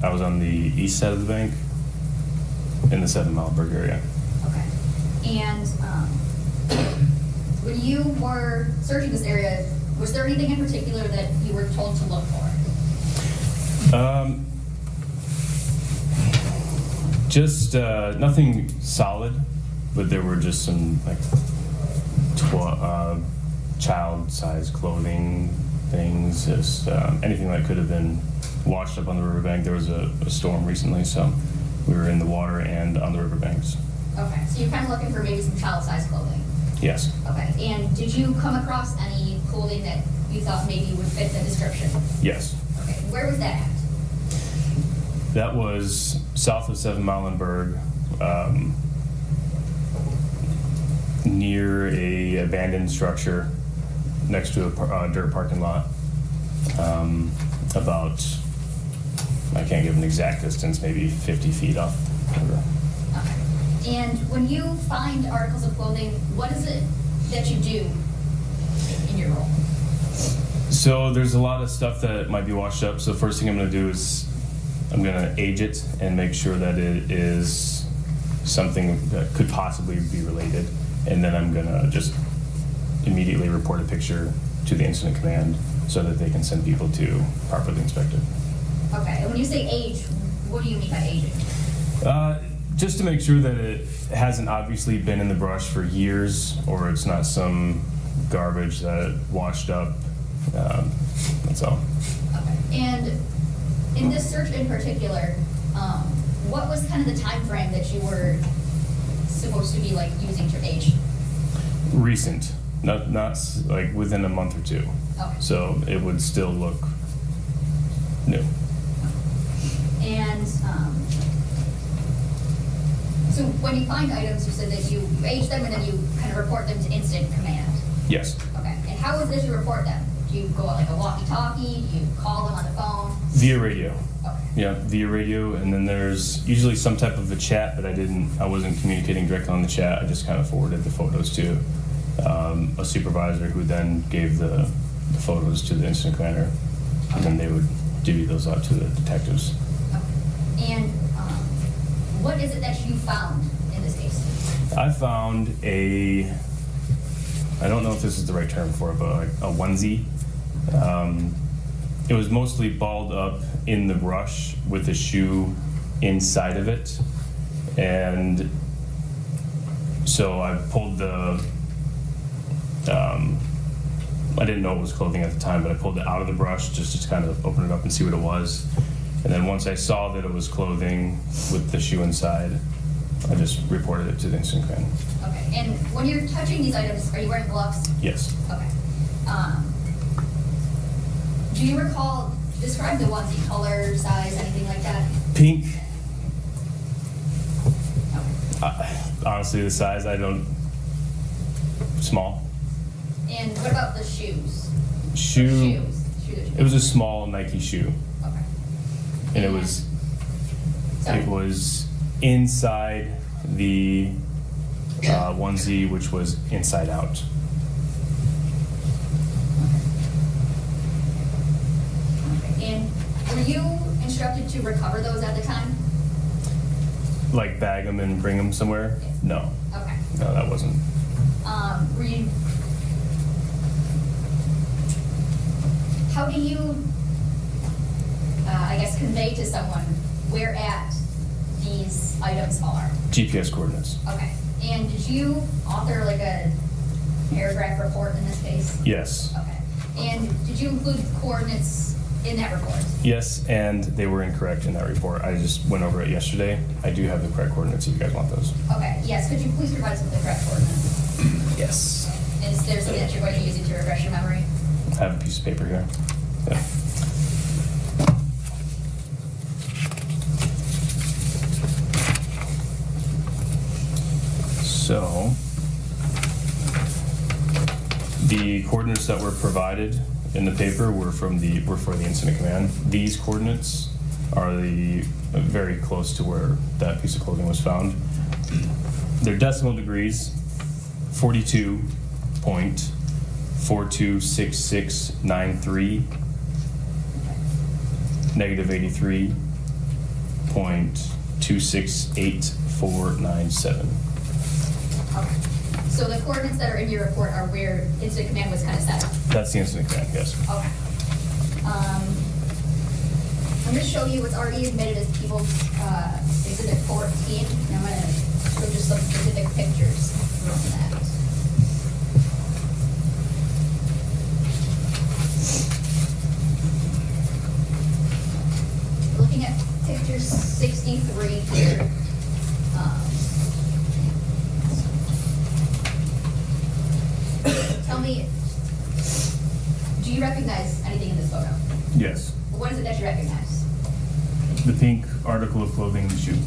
I was on the east side of the bank in the 7 Mile Berg area. Okay. And when you were searching this area, was there anything in particular that you were told to look for? Just nothing solid, but there were just some like child-sized clothing things, just anything that could have been washed up on the riverbank. There was a storm recently, so we were in the water and on the riverbanks. Okay, so you're kind of looking for maybe some child-sized clothing. Yes. Okay, and did you come across any clothing that you thought maybe would fit the description? Yes. Okay, where was that at? That was south of 7 Mile and Berg, near a abandoned structure next to a dirt parking lot. About, I can't give an exact distance, maybe 50 feet off the river. Okay. And when you find articles of clothing, what is it that you do in your role? So there's a lot of stuff that might be washed up. So first thing I'm going to do is I'm going to age it and make sure that it is something that could possibly be related. And then I'm going to just immediately report a picture to the incident command so that they can send people to properly inspect it. Okay, and when you say age, what do you mean by aging? Just to make sure that it hasn't obviously been in the brush for years, or it's not some garbage that washed up. That's all. Okay, and in this search in particular, what was kind of the time frame that you were supposed to be like using to age? Recent, not like within a month or two. Okay. So it would still look new. And so when you find items, you said that you age them and then you kind of report them to incident command. Yes. Okay. And how is it that you report them? Do you go on like a walkie-talkie? Do you call them on the phone? Via radio. Okay. Yeah, via radio, and then there's usually some type of a chat, but I wasn't communicating directly on the chat. I just kind of forwarded the photos to a supervisor who then gave the photos to the incident commander, and then they would divvy those out to the detectives. Okay. And what is it that you found in this case? I found I don't know if this is the right term for it, but like a onesie. It was mostly balled up in the brush with a shoe inside of it. And so I pulled I didn't know it was clothing at the time, but I pulled it out of the brush just to kind of open it up and see what it was. And then once I saw that it was clothing with the shoe inside, I just reported it to the incident command. Okay. And when you're touching these items, are you wearing gloves? Yes. Okay. Do you recall, describe the onesie, color, size, anything like that? Pink. Honestly, the size, small. And what about the shoes? Shoe. It was a small Nike shoe. Okay. And it was inside the onesie, which was inside out. And were you instructed to recover those at the time? Like bag them and bring them somewhere? No. Okay. No, that wasn't. Were you? How do you, I guess, convey to someone where at these items are? GPS coordinates. Okay. And did you author like a paragraph report in this case? Yes. Okay. And did you include coordinates in that report? Yes, and they were incorrect in that report. I just went over it yesterday. I do have the correct coordinates if you guys want those. Okay. Yes. Could you please provide us with the correct coordinates? Yes. And is there something that you're going to be using to refresh your memory? I have a piece of paper here. Yeah. So, the coordinates that were provided in the paper were for the incident command. These coordinates are very close to where that piece of clothing was found. They're decimal degrees, 42.426693, negative 83.268497. Okay. So the coordinates that are in your report are where incident command was kind of set up? That's the incident command, yes. Okay. I'm going to show you what's already admitted as People's Exhibit 14. And I'm going to show just some specific pictures from that. Looking at picture 63 here. Tell me, do you recognize anything in this photo? Yes. What is it that you recognize? The pink article of clothing, the shoe.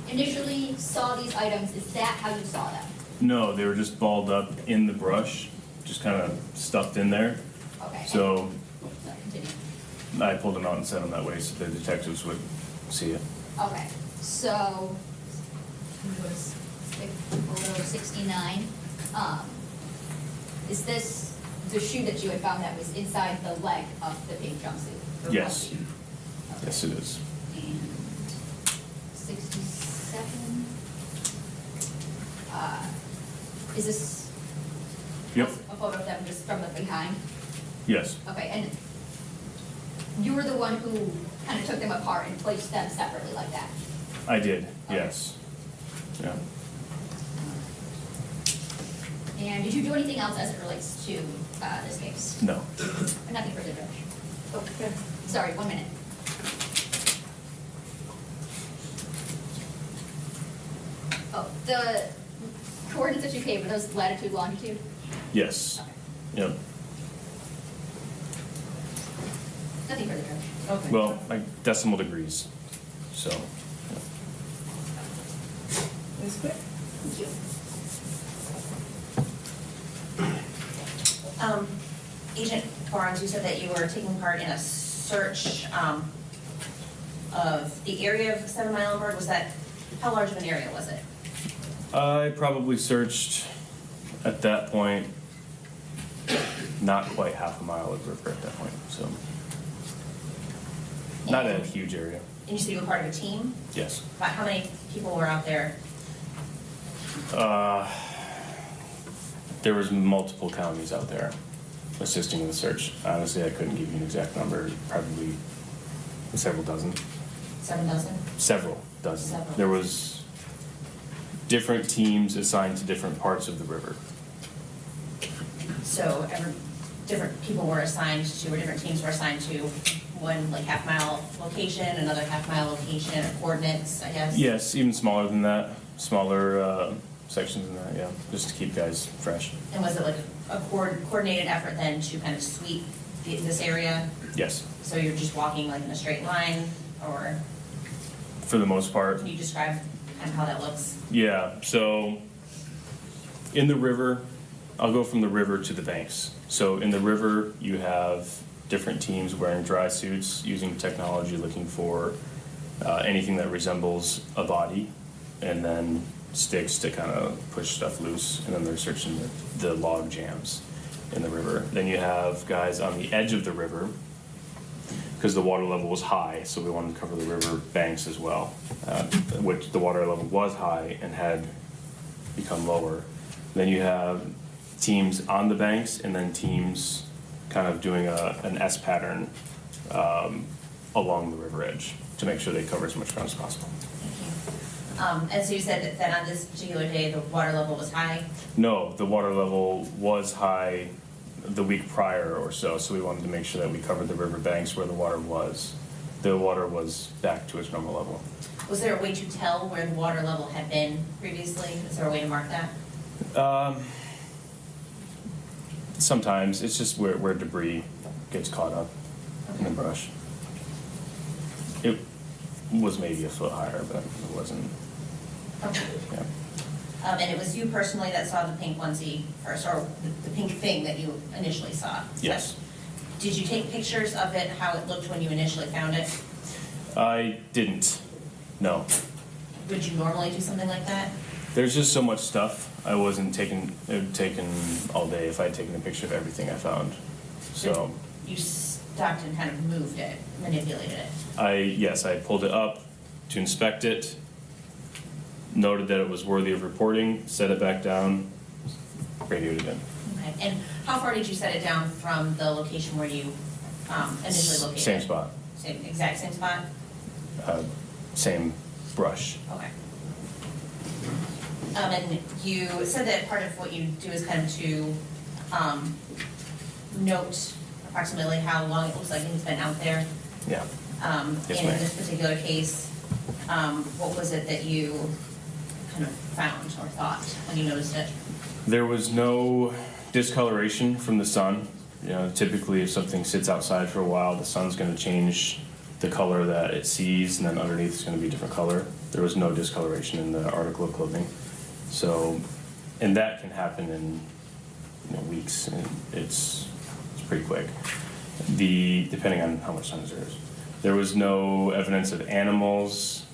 Initially saw these items, is that how you saw them? No, they were just balled up in the brush, just kind of stuffed in there. Okay. So Sorry, continue. I pulled them out and set them that way so the detectives would see it. Okay, so, it was photo 69. Is this the shoe that you had found that was inside the leg of the pink jumpsuit? Or Yes. was it? Yes, it is. And 67. Is this Yep. a photo of them just from the behind? Yes. Okay, and you were the one who kind of took them apart and placed them separately like that? I did, yes. Yeah. And did you do anything else as it relates to this case? No. Nothing further, Judge. Oh, sorry, 1 minute. Oh, the coordinates that you gave, were those latitude, longitude? Yes. Yep. Nothing further, Judge. Okay. Well, like decimal degrees. So, Ms. Quick? Thank you. Agent Barnes, you said that you were taking part in a search of the area of 7 Mile and Bird. Was that, how large of an area was it? I probably searched at that point not quite half a mile of river at that point. So, not a huge area. And you said you were part of a team? Yes. About how many people were out there? There was multiple counties out there assisting in the search. Honestly, I couldn't give you an exact number. Probably several dozen. 7 dozen? Several dozen. Several. There was different teams assigned to different parts of the river. So different people were assigned to, or different teams were assigned to one like half-mile location, another half-mile location, or coordinates, I guess? Yes, even smaller than that. Smaller sections than that, yeah. Just to keep guys fresh. And was it like a coordinated effort then to kind of sweep this area? Yes. So you're just walking like in a straight line, or For the most part. can you describe kind of how that looks? Yeah, so in the river, I'll go from the river to the banks. So in the river, you have different teams wearing dry suits, using technology, looking for anything that resembles a body, and then sticks to kind of push stuff loose, and then they're searching the log jams in the river. Then you have guys on the edge of the river, because the water level was high, so we wanted to cover the river banks as well, which the water level was high and had become lower. Then you have teams on the banks, and then teams kind of doing an S pattern along the river edge to make sure they cover as much ground as possible. And so you said that on this particular day, the water level was high? No, the water level was high the week prior or so we wanted to make sure that we covered the river banks where the water was. The water was back to its normal level. Was there a way to tell where the water level had been previously? Is there a way to mark that? Sometimes it's just where debris gets caught up in the brush. It was maybe a foot higher, but it wasn't. Okay. Yeah. And it was you personally that saw the pink onesie first, or the pink thing that you initially saw? Yes. Did you take pictures of it, how it looked when you initially found it? I didn't. No. Would you normally do something like that? There's just so much stuff. It would have taken all day if I had taken a picture of everything I found. So. You stopped and kind of moved it, manipulated it? Yes, I pulled it up to inspect it, noted that it was worthy of reporting, set it back down, radioed it in. Okay. And how far did you set it down from the location where you initially located it? Same spot. Exact same spot? Same brush. Okay. And you said that part of what you do is kind of to note approximately how long it looks like it's been out there. Yeah. Yes, and in ma'am. this particular case, what was it that you kind of found or thought when you noticed it? There was no discoloration from the sun. You know, typically if something sits outside for a while, the sun's going to change the color that it sees, and then underneath it's going to be a different color. There was no discoloration in the article of clothing. So, and that can happen in weeks, and it's pretty quick. Depending on how much sun there is. There was no evidence of animals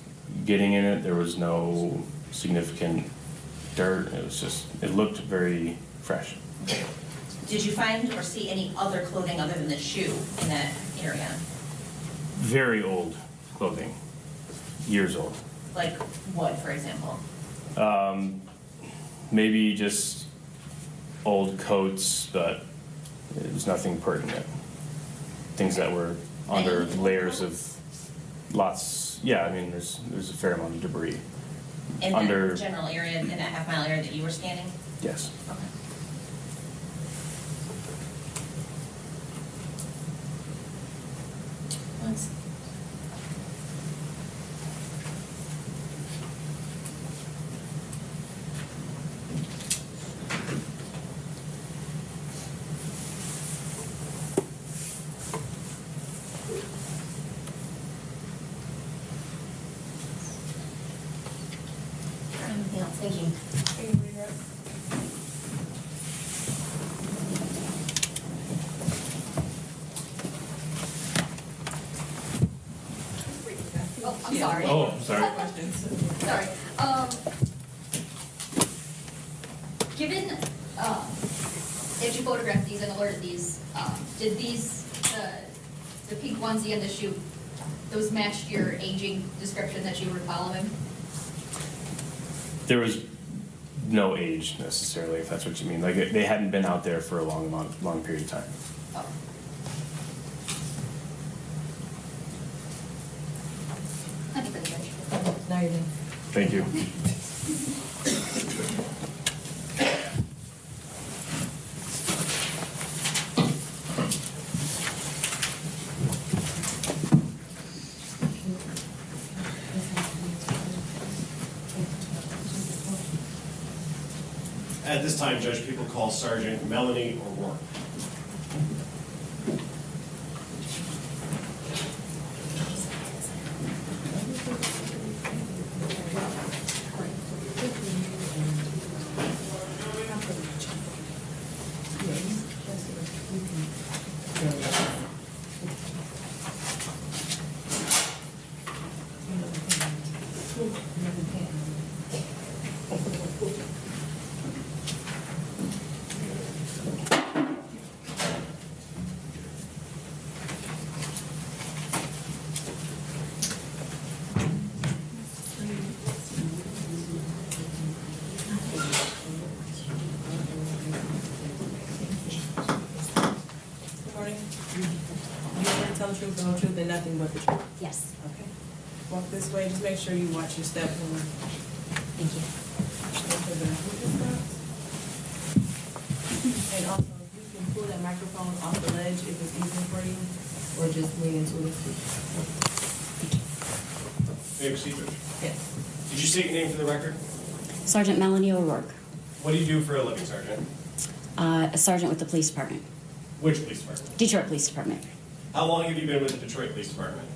getting in it. There was no significant dirt. It looked very fresh. Did you find or see any other clothing other than the shoe in that area? Very old clothing, years old. Like what, for example? Maybe just old coats, but it was nothing pertinent. Things that were under layers of lots. Yeah, I mean, there's a fair amount of debris. In that general area, in that half-mile area that you were scanning? Yes. Okay. Once. Anything else? Thank you. Oh, I'm sorry. Oh, I'm sorry. Sorry. Given if you photographed these and alerted these, did these the pink onesie and the shoe, those matched your aging description that you were following? There was no age necessarily, if that's what you mean. Like they hadn't been out there for a long period of time. Oh. Thank you for the judge. Now you're done. Thank you. At this time, Judge, people call Sergeant Melanie O'Rourke. Good morning. You want to tell the truth, the whole truth, and nothing but the truth? Yes. Okay. walk this way. Just make sure you watch your step when Thank you. And also, you can pull that microphone off the ledge if it's easier for you, or just lean into it. May I proceed? Yes. Did you state your name for the record? Sergeant Melanie O'Rourke, What do you do for a living, Sergeant? a sergeant with the police department, Which police department? Detroit Police Department. How long have you been with the Detroit Police Department?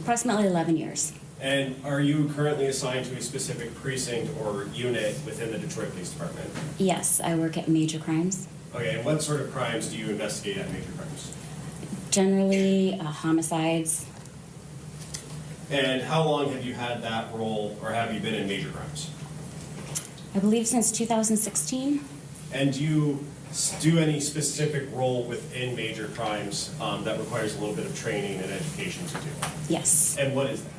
Approximately 11 years. And are you currently assigned to a specific precinct or unit within the Detroit Police Department? Yes, I work at major crimes. Okay, and what sort of crimes do you investigate at major crimes? Generally, homicides. And how long have you had that role, or have you been in major crimes? I believe since 2016. And do you do any specific role within major crimes that requires a little bit of training and education to do? Yes. And what is that?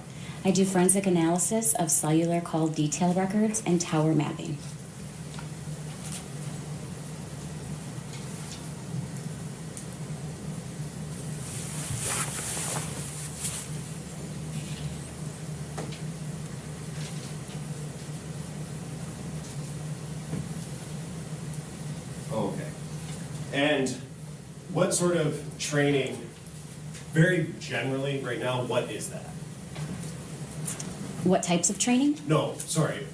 I do forensic analysis of cellular call detail records and tower mapping. Okay. And what sort of training, very generally right now, what is that? What types of training? No, sorry,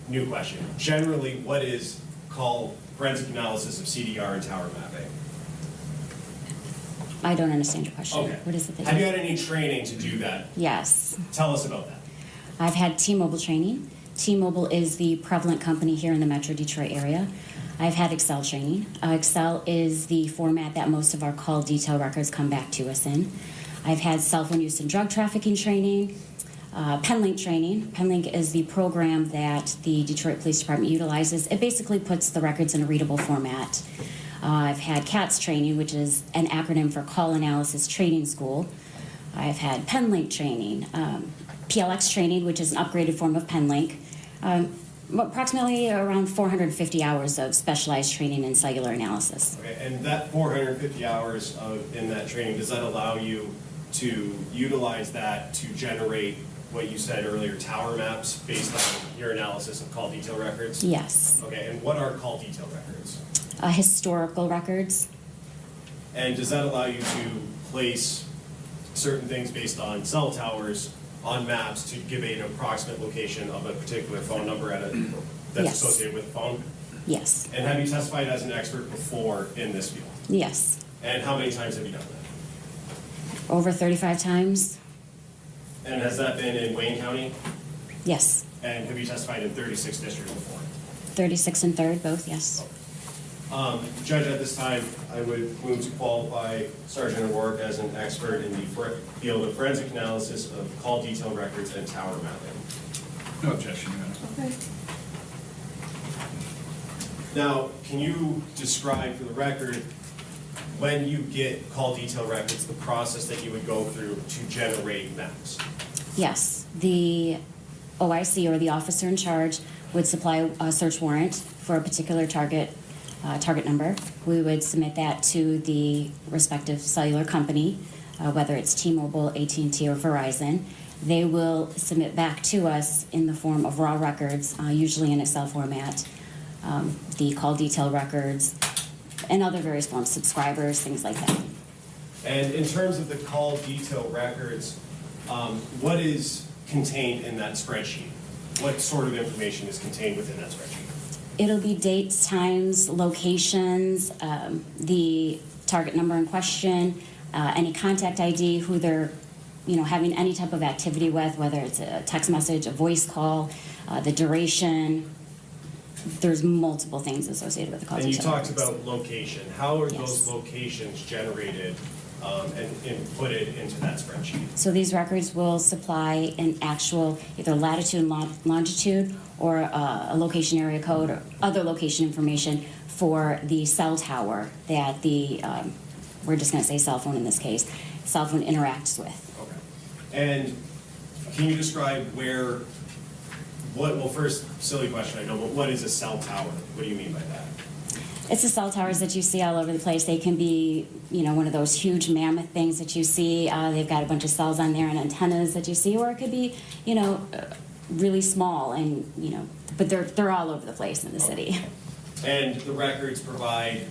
new question. Generally, what is called forensic analysis of CDR and tower mapping? I don't understand your question. Okay. What is it that Have you had any training to do that? Yes. Tell us about that. I've had T-Mobile training. T-Mobile is the prevalent company here in the Metro Detroit area. I've had Excel training. Excel is the format that most of our call detail records come back to us in. I've had cell phone use and drug trafficking training, PenLink training. PenLink is the program that the Detroit Police Department utilizes. It basically puts the records in a readable format. I've had CATS training, which is an acronym for Call Analysis Training School. I've had PenLink training, PLX training, which is an upgraded form of PenLink. Approximately around 450 hours of specialized training in cellular analysis. Okay, and that 450 hours in that training, does that allow you to utilize that to generate what you said earlier, tower maps based on your analysis of call detail records? Yes. Okay, and what are call detail records? Historical records. And does that allow you to place certain things based on cell towers on maps to give an approximate location of a particular phone number that's Yes. associated with the phone? Yes. And have you testified as an expert before in this field? Yes. And how many times have you done that? Over 35 times. And has that been in Wayne County? Yes. And have you testified in 36 districts before? 36 and 3rd, both, yes. Judge, at this time, I would move to qualify Sergeant O'Rourke as an expert in the field of forensic analysis of call detail records and tower mapping. No objection, Your Honor. Okay. Now, can you describe for the record, when you get call detail records, the process that you would go through to generate maps? Yes. The OIC, or the officer in charge, would supply a search warrant for a particular target number. We would submit that to the respective cellular company, whether it's T-Mobile, AT&T, or Verizon. They will submit back to us in the form of raw records, usually in Excel format, the call detail records, and other various forms, subscribers, things like that. And in terms of the call detail records, what is contained in that spreadsheet? What sort of information is contained within that spreadsheet? It'll be dates, times, locations, the target number in question, any contact ID, who they're having any type of activity with, whether it's a text message, a voice call, the duration. There's multiple things associated with the call. And you detail talked records. about location. How are Yes. those locations generated and inputted into that spreadsheet? So these records will supply an actual either latitude and longitude, or a location area code, or other location information for the cell tower that the, we're just going to say cell phone in this case, cell phone interacts with. Okay. And can you describe well, first, silly question, I know, but what is a cell tower? What do you mean by that? It's the cell towers that you see all over the place. They can be, one of those huge mammoth things that you see. They've got a bunch of cells on there and antennas that you see, or it could be, really small and, but they're all over the place in the city. And the records provide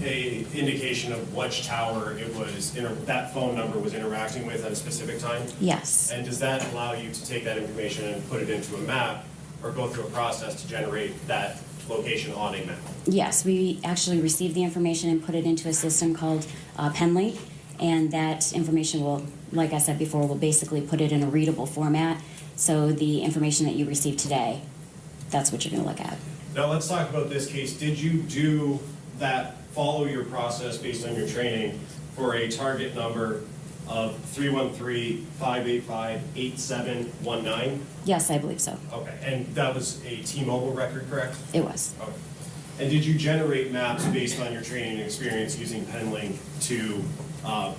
a indication of which tower it was, that phone number was interacting with at a specific time? Yes. And does that allow you to take that information and put it into a map or go through a process to generate that location on a map? Yes, we actually received the information and put it into a system called Penlink, and that information will, like I said before, will basically put it in a readable format. So the information that you received today, that's what you're going to look at. Now let's talk about this case. Did you do that, follow your process based on your training for a target number of 313-585-8719? Yes, I believe so. Okay, and that was a T-Mobile record, correct? It was. Okay. And did you generate maps based on your training and experience using Penlink to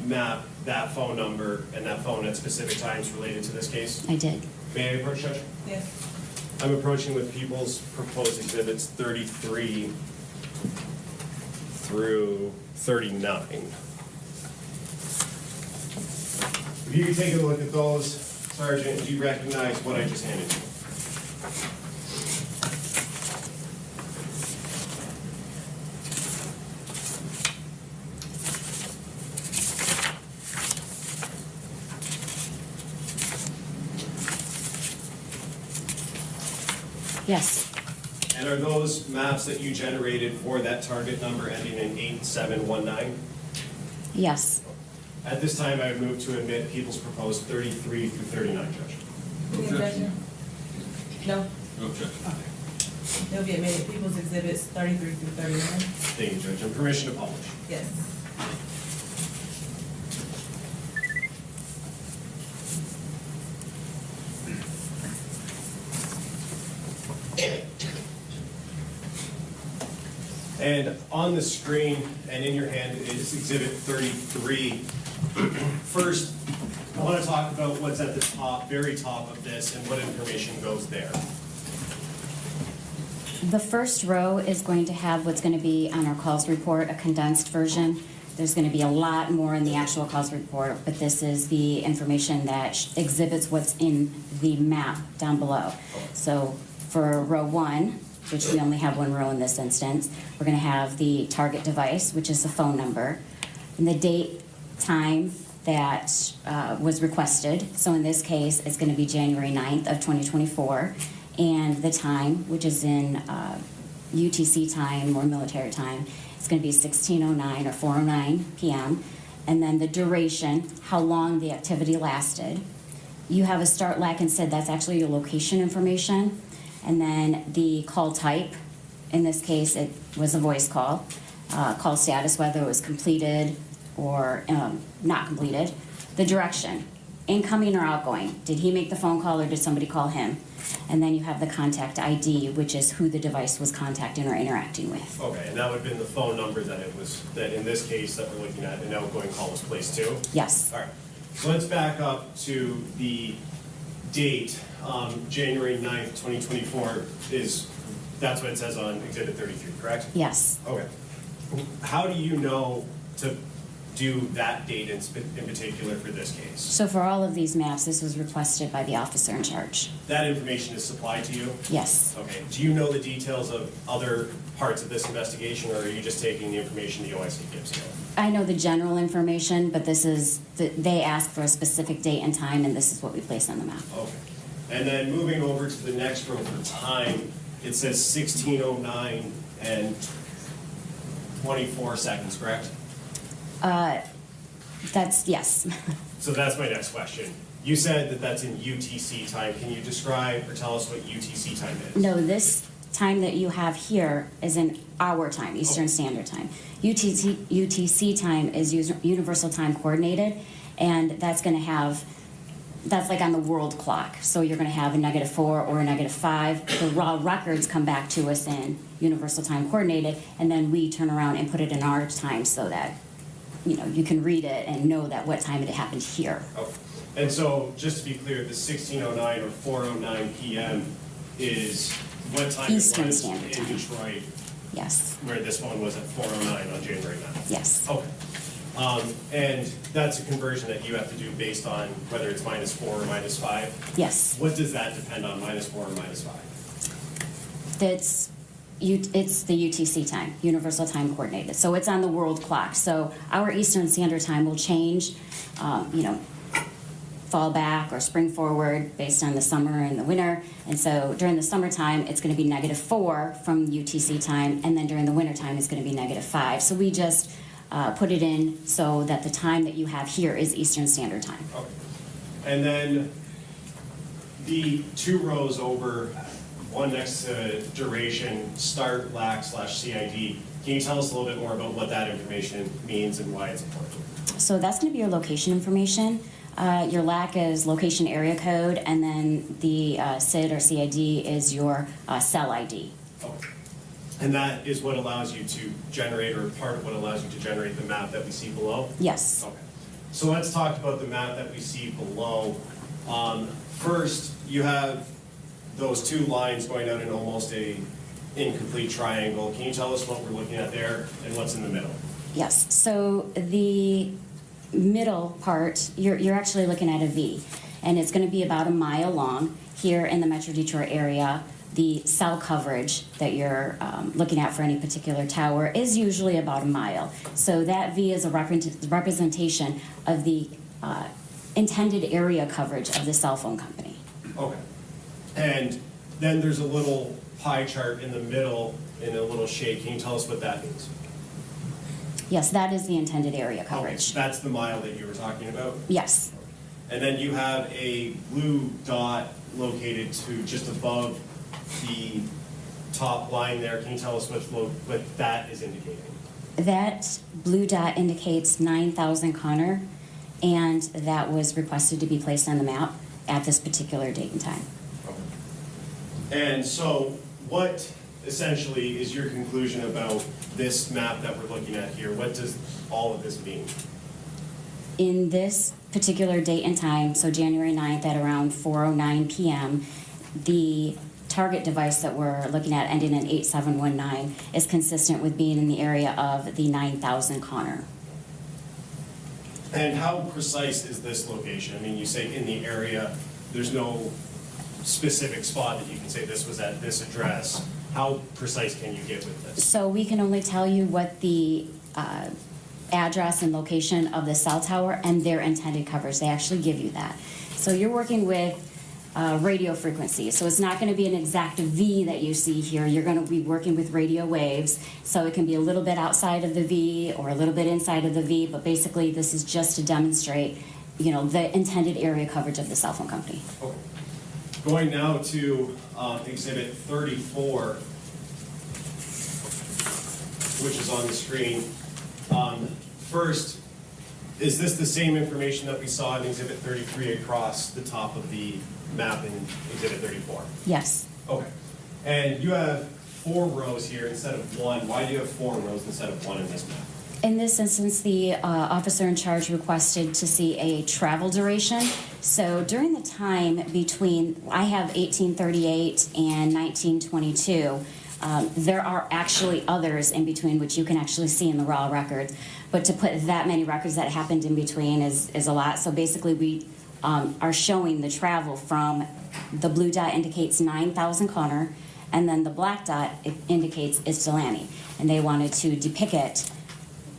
map that phone number and that phone at specific times related to this case? I did. May I approach, Judge? Yes. I'm approaching with People's Proposed Exhibits 33 through 39. If you could take a look at those, Sergeant, do you recognize what I just handed you? Yes. And are those maps that you generated for that target number ending in 8719? Yes. At this time, I would move to admit People's Proposed 33 through 39, Judge. Objection? No? No objection. They'll be admitted. People's Exhibits 33 through 39. Thank you, Judge. And permission to publish. Yes. And on the screen and in your hand is Exhibit 33. First, I want to talk about what's at the top, very top of this, and what information goes there. The first row is going to have what's going to be on our calls report, a condensed version. There's going to be a lot more in the actual calls report, but this is the information that exhibits what's in the map down below. So for row 1, which we only have one row in this instance, we're going to have the target device, which is the phone number, and the date, time that was requested. So in this case, it's going to be January 9th of 2024, and the time, which is in UTC time or military time, it's going to be 16:09 or 4:09 p.m. And then the duration, how long the activity lasted. You have a start, like and said, that's actually your location information. And then the call type, in this case, it was a voice call. Call status, whether it was completed or not completed. The direction, incoming or outgoing. Did he make the phone call or did somebody call him? And then you have the contact ID, which is who the device was contacting or interacting with. Okay, and that would have been the phone number that in this case that we're looking at, an outgoing call was placed to? Yes. All right, so let's back up to the date. January 9th, 2024 that's what it says on Exhibit 33, correct? Yes. Okay. How do you know to do that date in particular for this case? So for all of these maps, this was requested by the officer in charge. That information is supplied to you? Yes. Okay. Do you know the details of other parts of this investigation, or are you just taking the information the OIC gives you? I know the general information, but they asked for a specific date and time, and this is what we placed on the map. Okay. And then moving over to the next row for time, it says 16:09 and 24 seconds, correct? That's, yes. So that's my next question. You said that that's in UTC time. Can you describe or tell us what UTC time is? No, this time that you have here is in our time, Eastern Standard Time. UTC time is Universal Time Coordinated, and that's going to have, that's like on the world clock. So you're going to have a -4 or a -5. The raw records come back to us in Universal Time Coordinated, and then we turn around and put it in our time so that, you can read it and know that what time it happened here. Okay. And so, just to be clear, the 16:09 or 4:09 p.m. is what time Eastern it was Standard in Time. Detroit Yes. Where this one was at 409 on January 9th? Yes. Okay. And that's a conversion that you have to do based on whether it's -4 or -5? Yes. What does that depend on, -4 or -5? It's the UTC time, Universal Time Coordinated. So it's on the world clock. So our Eastern Standard Time will change, fall back or spring forward based on the summer and the winter. And so during the summertime, it's going to be -4 from UTC time, and then during the winter time, it's going to be -5. So we just put it in so that the time that you have here is Eastern Standard Time. Okay. And then the 2 rows over, one next to duration, start, LAC/CID. Can you tell us a little bit more about what that information means and why it's important? So that's going to be your location information. Your LAC is location area code, and then the SID or CID is your cell ID. Okay. And that is what allows you to generate, or part of what allows you to generate the map that we see below? Yes. Okay. So let's talk about the map that we see below. First, you have those 2 lines going out in almost a incomplete triangle. Can you tell us what we're looking at there and what's in the middle? Yes. So the middle part, you're actually looking at a V, and it's going to be about a mile long here in the Metro Detroit area. The cell coverage that you're looking at for any particular tower is usually about a mile. So that V is a representation of the intended area coverage of the cell phone company. Okay. And then there's a little pie chart in the middle in a little shade. Can you tell us what that means? Yes, that is the intended area coverage. Okay, that's the mile that you were talking about? Yes. And then you have a blue dot located to just above the top line there. Can you tell us what that is indicating? That blue dot indicates 9,000 Connor, and that was requested to be placed on the map at this particular date and time. And so what essentially is your conclusion about this map that we're looking at here? What does all of this mean? In this particular date and time, so January 9th at around 4:09 p.m., the target device that we're looking at ending in 8719 is consistent with being in the area of the 9,000 Connor. And how precise is this location? I mean, you say in the area, there's no specific spot that you can say this was at this address. How precise can you get with this? So we can only tell you what the address and location of the cell tower and their intended coverage. They actually give you that. So you're working with radio frequency. So it's not going to be an exact V that you see here. You're going to be working with radio waves. So it can be a little bit outside of the V or a little bit inside of the V, but basically this is just to demonstrate, the intended area coverage of the cell phone company. Okay. Going now to Exhibit 34, which is on the screen. First, is this the same information that we saw in Exhibit 33 across the top of the map in Exhibit 34? Yes. Okay. And you have 4 rows here instead of 1. Why do you have 4 rows instead of 1 in this map? In this instance, the officer in charge requested to see a travel duration. So during the time between, I have 1838 and 1922, there are actually others in between, which you can actually see in the raw records. But to put that many records that happened in between is a lot. So basically we are showing the travel from, the blue dot indicates 9,000 Connor, and then the black dot indicates Ypsilanti. And they wanted to depict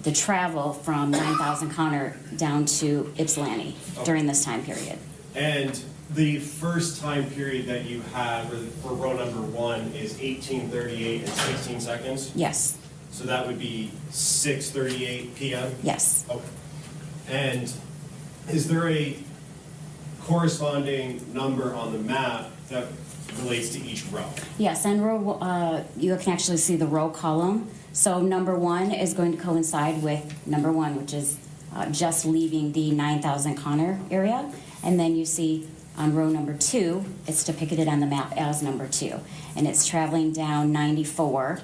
the travel from 9,000 Connor down to Ypsilanti during this time period. And the first time period that you have for row number 1 is 1838 and 16 seconds? Yes. So that would be 6:38 p.m.? Yes. Okay. And is there a corresponding number on the map that relates to each row? Yes, and row, you can actually see the row column. So number 1 is going to coincide with number 1, which is just leaving the 9,000 Connor area. And then you see on row number 2, it's depicted on the map as number 2. And it's traveling down 94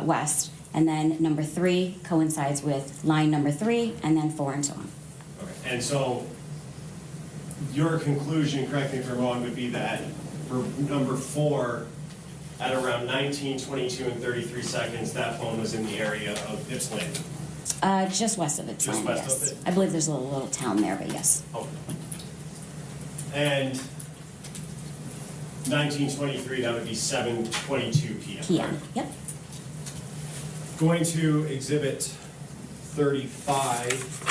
west. And then number 3 coincides with line number 3, and then 4 and so on. Okay. And so your conclusion, correct me if I'm wrong, would be that for number 4, at around 19, 22, and 33 seconds, that phone was in the area of Ypsilanti. Just west of it. Just west yes. of it? I believe there's a little town there, but yes. Okay. And 1923, that would be 7:22 p.m. PM. Yep. Going to Exhibit 35.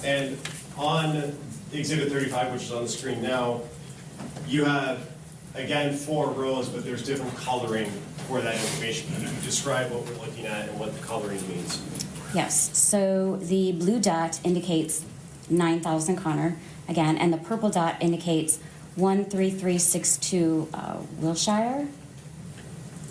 And on Exhibit 35, which is on the screen now, you have, again, 4 rows, but there's different coloring for that information. Can you describe what we're looking at and what the coloring means? Yes. So the blue dot indicates 9,000 Connor, again, and the purple dot indicates 13362 Wilshire.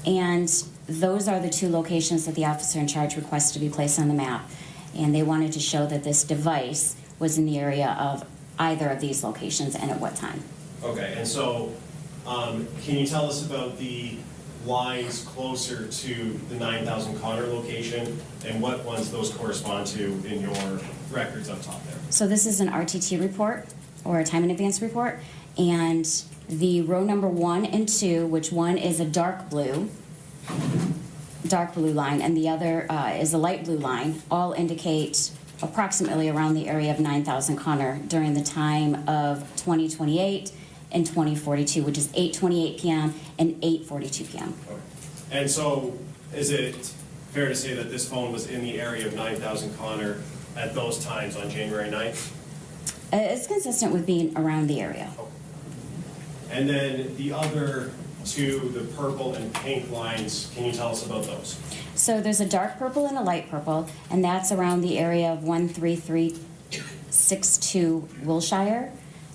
And those are the 2 locations that the officer in charge requested to be placed on the map. And they wanted to show that this device was in the area of either of these locations and at what time. Okay, and so can you tell us about the lines closer to the 9,000 Connor location and what ones those correspond to in your records up top there? So this is an RTT report, or a time in advance report, and the row number 1 and 2, which one is a dark blue line, and the other is a light blue line, all indicate approximately around the area of 9,000 Connor during the time of 2028 and 2042, which is 8:28 p.m. and 8:42 p.m. Okay. And so is it fair to say that this phone was in the area of 9,000 Connor at those times on January 9th? It's consistent with being around the area. Okay. And then the other 2, the purple and pink lines, can you tell us about those? So there's a dark purple and a light purple, and that's around the area of 13362 Wilshire,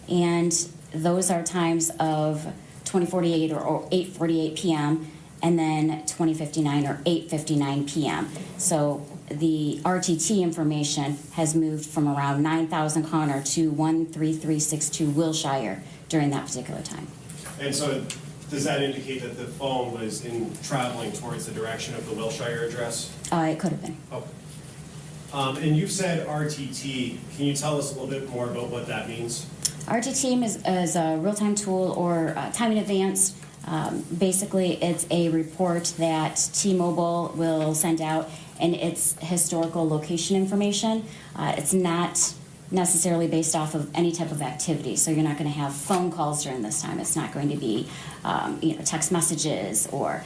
and those are times of 2048 or 8:48 p.m. and then 2059 or 8:59 p.m. So the RTT information has moved from around 9,000 Connor to 13362 Wilshire during that particular time. And so does that indicate that the phone was traveling towards the direction of the Wilshire address? It could have been. Okay. And you've said RTT. Can you tell us a little bit more about what that means? RTT is a real-time tool or time in advance. Basically, it's a report that T-Mobile will send out, and it's historical location information. It's not necessarily based off of any type of activity, so you're not going to have phone calls during this time. It's not going to be text messages, or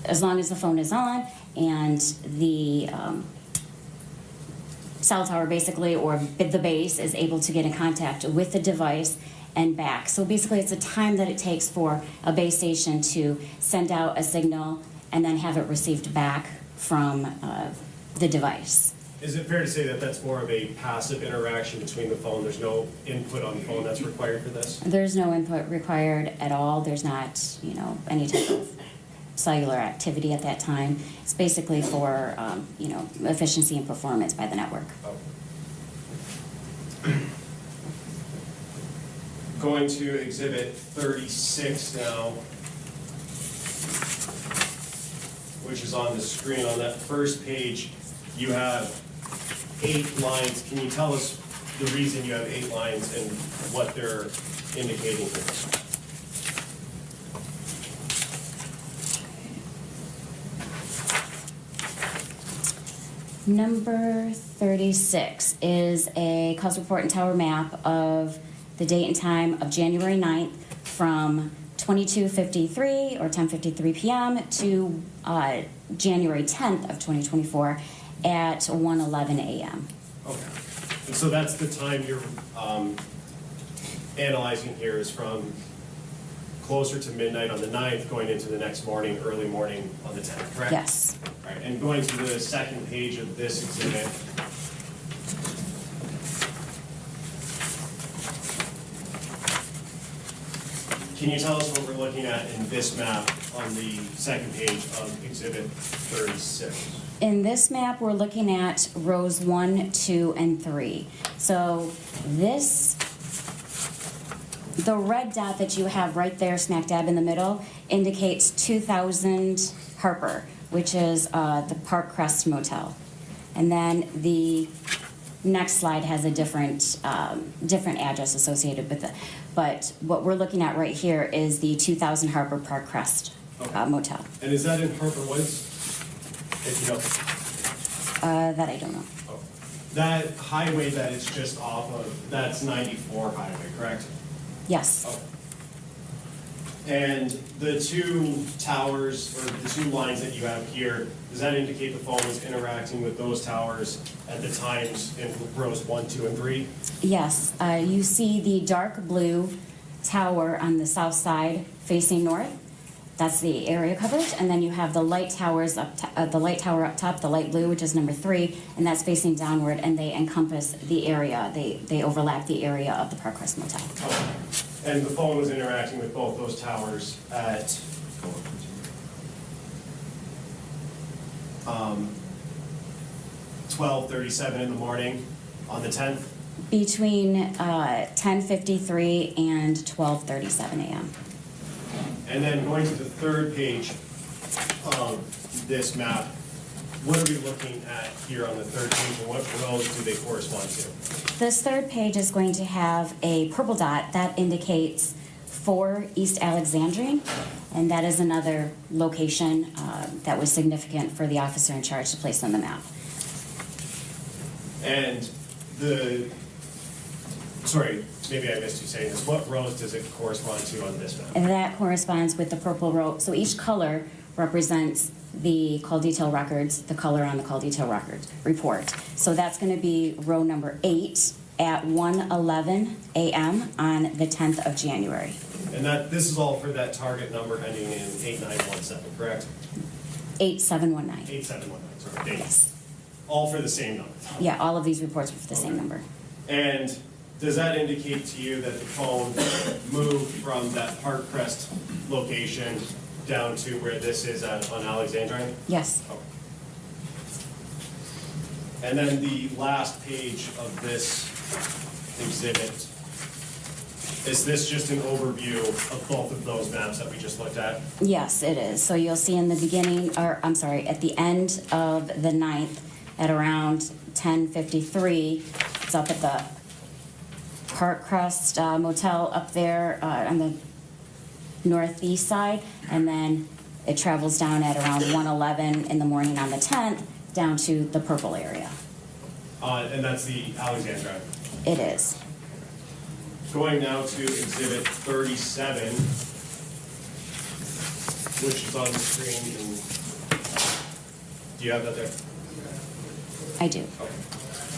as long as the phone is on and the cell tower basically, or the base, is able to get in contact with the device and back. So basically it's the time that it takes for a base station to send out a signal and then have it received back from the device. Is it fair to say that that's more of a passive interaction between the phone? There's no input on the phone that's required for this? There's no input required at all. There's not, any type of cellular activity at that time. It's basically for, efficiency and performance by the network. Oh. Going to Exhibit 36 now, which is on the screen. On that first page, you have 8 lines. Can you tell us the reason you have 8 lines and what they're indicating here? Number 36 is a cause report and tower map of the date and time of January 9th from 22:53 or 10:53 p.m. to January 10th of 2024 at 1:11 a.m. Okay. And so that's the time you're analyzing here, is from closer to midnight on the 9th going into the next morning, early morning on the 10th, correct? Yes. All right, and going to the second page of this exhibit, can you tell us what we're looking at in this map on the second page of Exhibit 36? In this map, we're looking at rows 1, 2, and 3. So the red dot that you have right there smack dab in the middle indicates 2000 Harper, which is the Park Crest Motel. And then the next slide has a different address associated with it. But what we're looking at right here is the 2000 Harbor Park Crest Motel. And is that in Harper Woods? If you know. That I don't know. Oh. That highway that it's just off of, that's 94 highway, correct? Yes. Oh. And the two towers, or the two lines that you have here, does that indicate the phone was interacting with those towers at the times in rows 1, 2, and 3? Yes. You see the dark blue tower on the south side facing north. That's the area coverage, and then you have the light towers the light tower up top, the light blue, which is number 3, and that's facing downward, and they encompass the area. They overlap the area of the Park Crest Motel. Okay. And the phone was interacting with both those towers at 12:37 in the morning on the 10th? Between 10:53 and 12:37 a.m. And then going to the third page of this map, what are we looking at here on the third page, and what rows do they correspond to? This third page is going to have a purple dot that indicates 4 East Alexandrine, and that is another location that was significant for the officer in charge to place on the map. And sorry, maybe I missed you saying this, what rows does it correspond to on this map? And that corresponds with the purple row. So each color represents the call detail records, the color on the call detail records report. So that's going to be row number 8 at 1:11 a.m. on the 10th of January. And this is all for that target number ending in 8917, correct? 8719. 8719, sorry. Yes. All for the same number. Yeah, all of these reports are for the same number. And does that indicate to you that the phone moved from that Park Crest location down to where this is on Alexandrine? Yes. Okay. And then the last page of this exhibit, is this just an overview of both of those maps that we just looked at? Yes, it is. So you'll see in the beginning, or I'm sorry, at the end of the 9th at around 10:53, it's up at the Park Crest Motel up there on the northeast side, and then it travels down at around 1:11 in the morning on the 10th down to the purple area. And that's the Alexandrine. It is. Going now to exhibit 37, which is on the screen. And do you have that there? I do. Okay.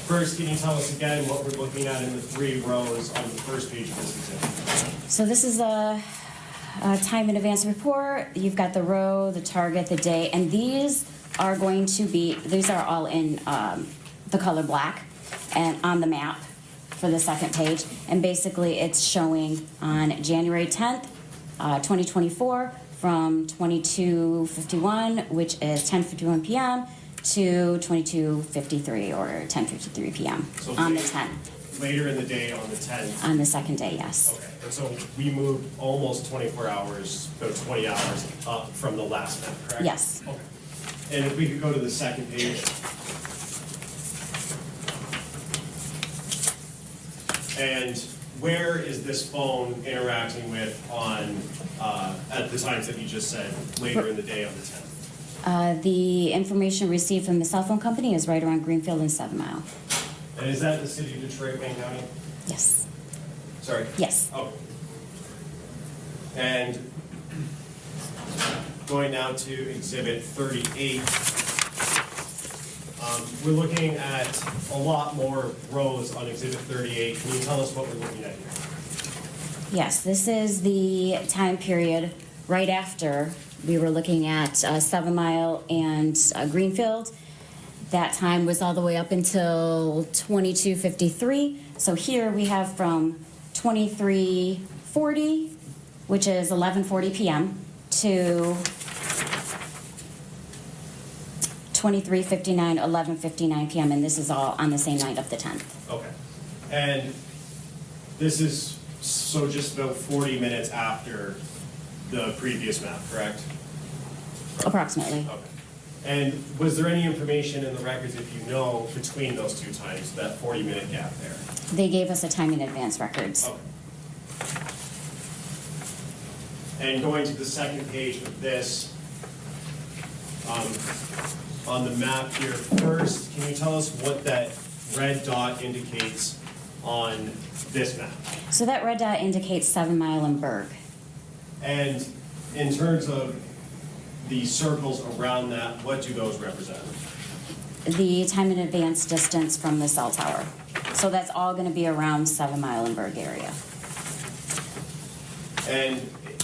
First, can you tell us again what we're looking at in the 3 rows on the first page of this exhibit? So this is a time in advance report. You've got the row, the target, the day, and these are all in the color black and on the map for the second page. And basically it's showing on January 10th, 2024 from 22:51, which is 10:51 p.m. to 22:53 or 10:53 p.m. So on the 10th. Later in the day on the 10th. On the second day, yes. Okay, and so we moved almost 24 hours, about 20 hours up from the last map, correct? Yes. Okay. And if we could go to the second page. And where is this phone interacting with at the times that you just said, later in the day on the 10th? The information received from the cell phone company is right around Greenfield and 7 Mile. And is that the city of Detroit, Wayne County? Yes. Sorry? Yes. Oh. And going now to exhibit 38, we're looking at a lot more rows on exhibit 38. Can you tell us what we're looking at here? Yes, this is the time period right after we were looking at 7 Mile and Greenfield. That time was all the way up until 22:53. So here we have from 23:40, which is 11:40 p.m., to 23:59, 11:59 p.m., and this is all on the same night of the 10th. Okay. And this is so just about 40 minutes after the previous map, correct? Approximately. Okay. And was there any information in the records, if you know, between those two times, that 40-minute gap there? They gave us a time in advance records. Okay. And going to the second page of this, on the map here, first, can you tell us what that red dot indicates on this map? So that red dot indicates 7 Mile and Berg. And in terms of the circles around that, what do those represent? The time in advance distance from the cell tower. So that's all going to be around 7 Mile and Berg area. And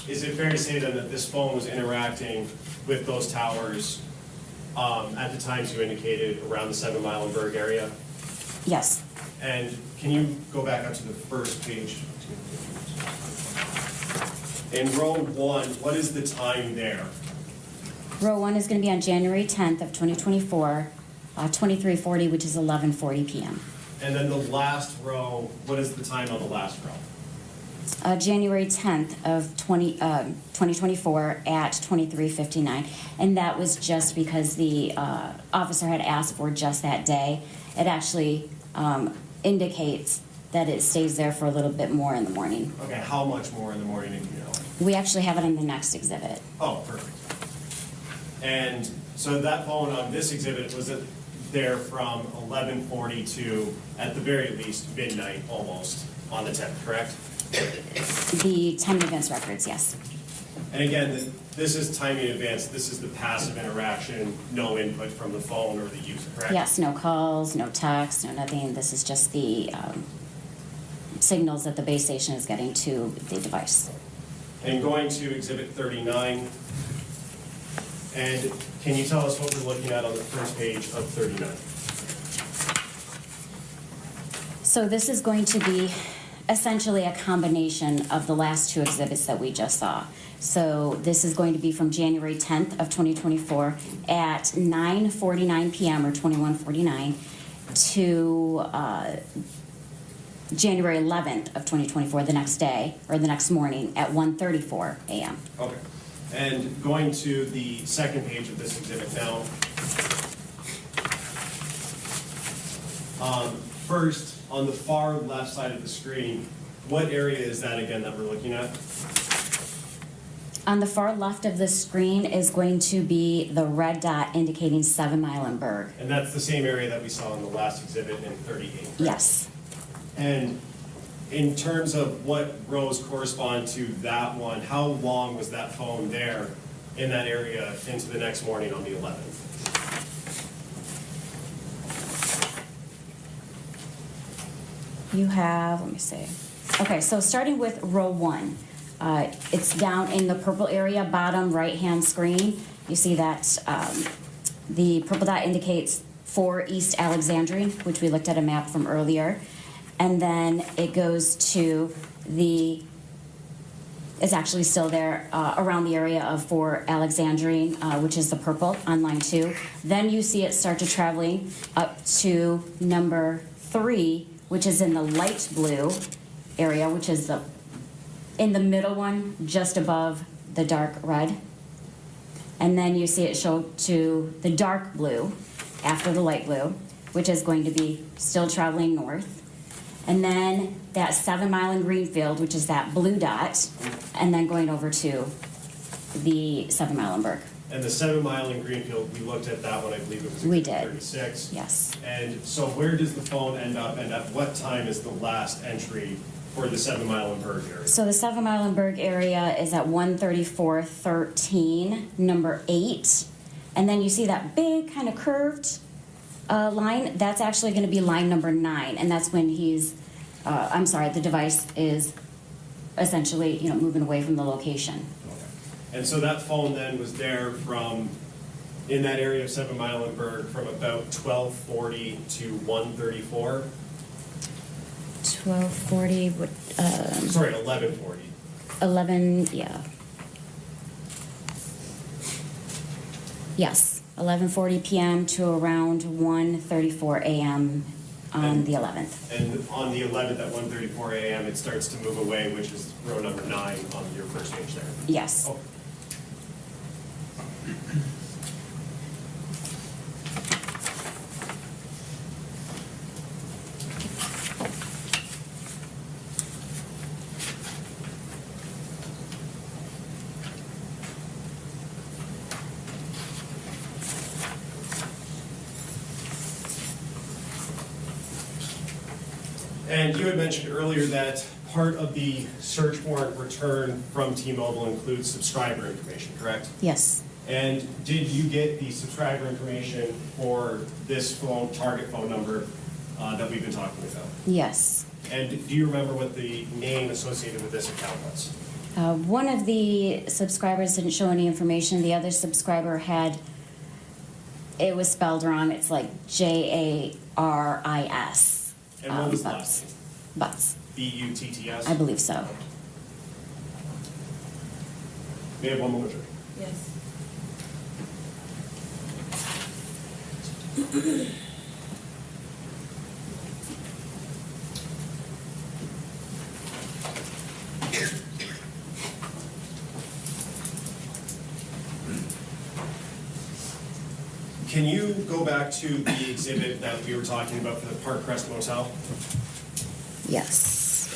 is it fair to say then that this phone was interacting with those towers at the times you indicated around the 7 Mile and Berg area? Yes. And can you go back up to the first page? In row 1, what is the time there? Row 1 is going to be on January 10th of 2024, 2340, which is 11:40 p.m. And then the last row, what is the time on the last row? January 10th of 2024 at 23:59, and that was just because the officer had asked for just that day. It actually indicates that it stays there for a little bit more in the morning. Okay, how much more in the morning, if you know? We actually have it in the next exhibit. Oh, perfect. And so that phone on this exhibit, was it there from 11:40 to, at the very least, midnight almost on the 10th, correct? The time in advance records, yes. And again, this is timing in advance. This is the passive interaction, no input from the phone or the user, correct? Yes, no calls, no texts, no nothing. This is just the signals that the base station is getting to the device. And going to exhibit 39, and can you tell us what we're looking at on the first page of 39? So this is going to be essentially a combination of the last two exhibits that we just saw. So this is going to be from January 10th of 2024 at 9:49 p.m. or 21:49 to January 11th of 2024, the next day, or the next morning at 1:34 a.m. Okay. And going to the second page of this exhibit now. First, on the far left side of the screen, what area is that again that we're looking at? On the far left of the screen is going to be the red dot indicating 7 Mile and Berg. And that's the same area that we saw in the last exhibit in 38. Correct? Yes. And in terms of what rows correspond to that one, how long was that phone there in that area into the next morning on the 11th? You have, let me see. Okay, so starting with row 1, it's down in the purple area, bottom right-hand screen. You see that the purple dot indicates 4 East Alexandrian, which we looked at a map from earlier. And then it goes to it's actually still there around the area of 4 Alexandrine, which is the purple on line 2. Then you see it start to traveling up to number 3, which is in the light blue area, which is in the middle one, just above the dark red. And then you see it show to the dark blue after the light blue, which is going to be still traveling north. And then that 7 Mile in Greenfield, which is that blue dot, and then going over to the 7 Mile in Berg. And the 7 Mile in Greenfield, we looked at that one, I believe it was We did. 36. Yes. And so where does the phone end up, and at what time is the last entry for the 7 Mile in Berg area? So the 7 Mile in Berg area is at 134.13, number 8. And then you see that big kind of curved line, that's actually going to be line number 9, and that's when the device is essentially, moving away from the location. Okay. And so that phone then was there in that area of 7 Mile in Berg from about 12:40 to 1:34? 12:40, 11:40. 11, yeah. Yes, 11:40 p.m. to around 1:34 a.m. on the 11th. And on the 11th at 1:34 a.m., it starts to move away, which is row number 9 on your first page there. Yes. Oh. And you had mentioned earlier that part of the search warrant return from T-Mobile includes subscriber information, correct? Yes. And did you get the subscriber information for this phone, target phone number that we've been talking about? Yes. And do you remember what the name associated with this account was? One of the subscribers didn't show any information. The other subscriber had, it was spelled wrong. It's like Jaris. And what was the last name? Butts. B-U-T-T-S? I believe so. May I have one moment, sir? Yes. Can you go back to the exhibit that we were talking about for the Park Crest Motel? Yes.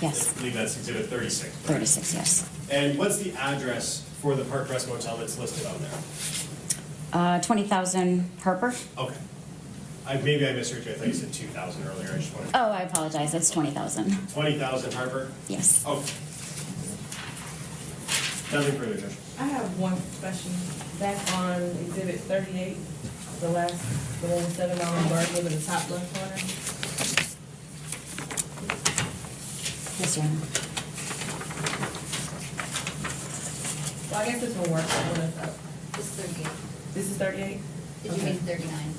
Yes. I believe that's exhibit 36. 36, yes. And what's the address for the Park Crest Motel that's listed on there? 20,000 Harper. Okay. Maybe I misheard you. I thought you said 2,000 earlier. I just wanted. Oh, I apologize. It's 20,000. 20,000 Harper? Yes. Okay. Nothing further, Judge. I have one question. Back on exhibit 38, the one with $7 burden in the top left corner. Yes, Your Honor. Well, I guess this will work. This is 38. This is 38? Did you mean 39?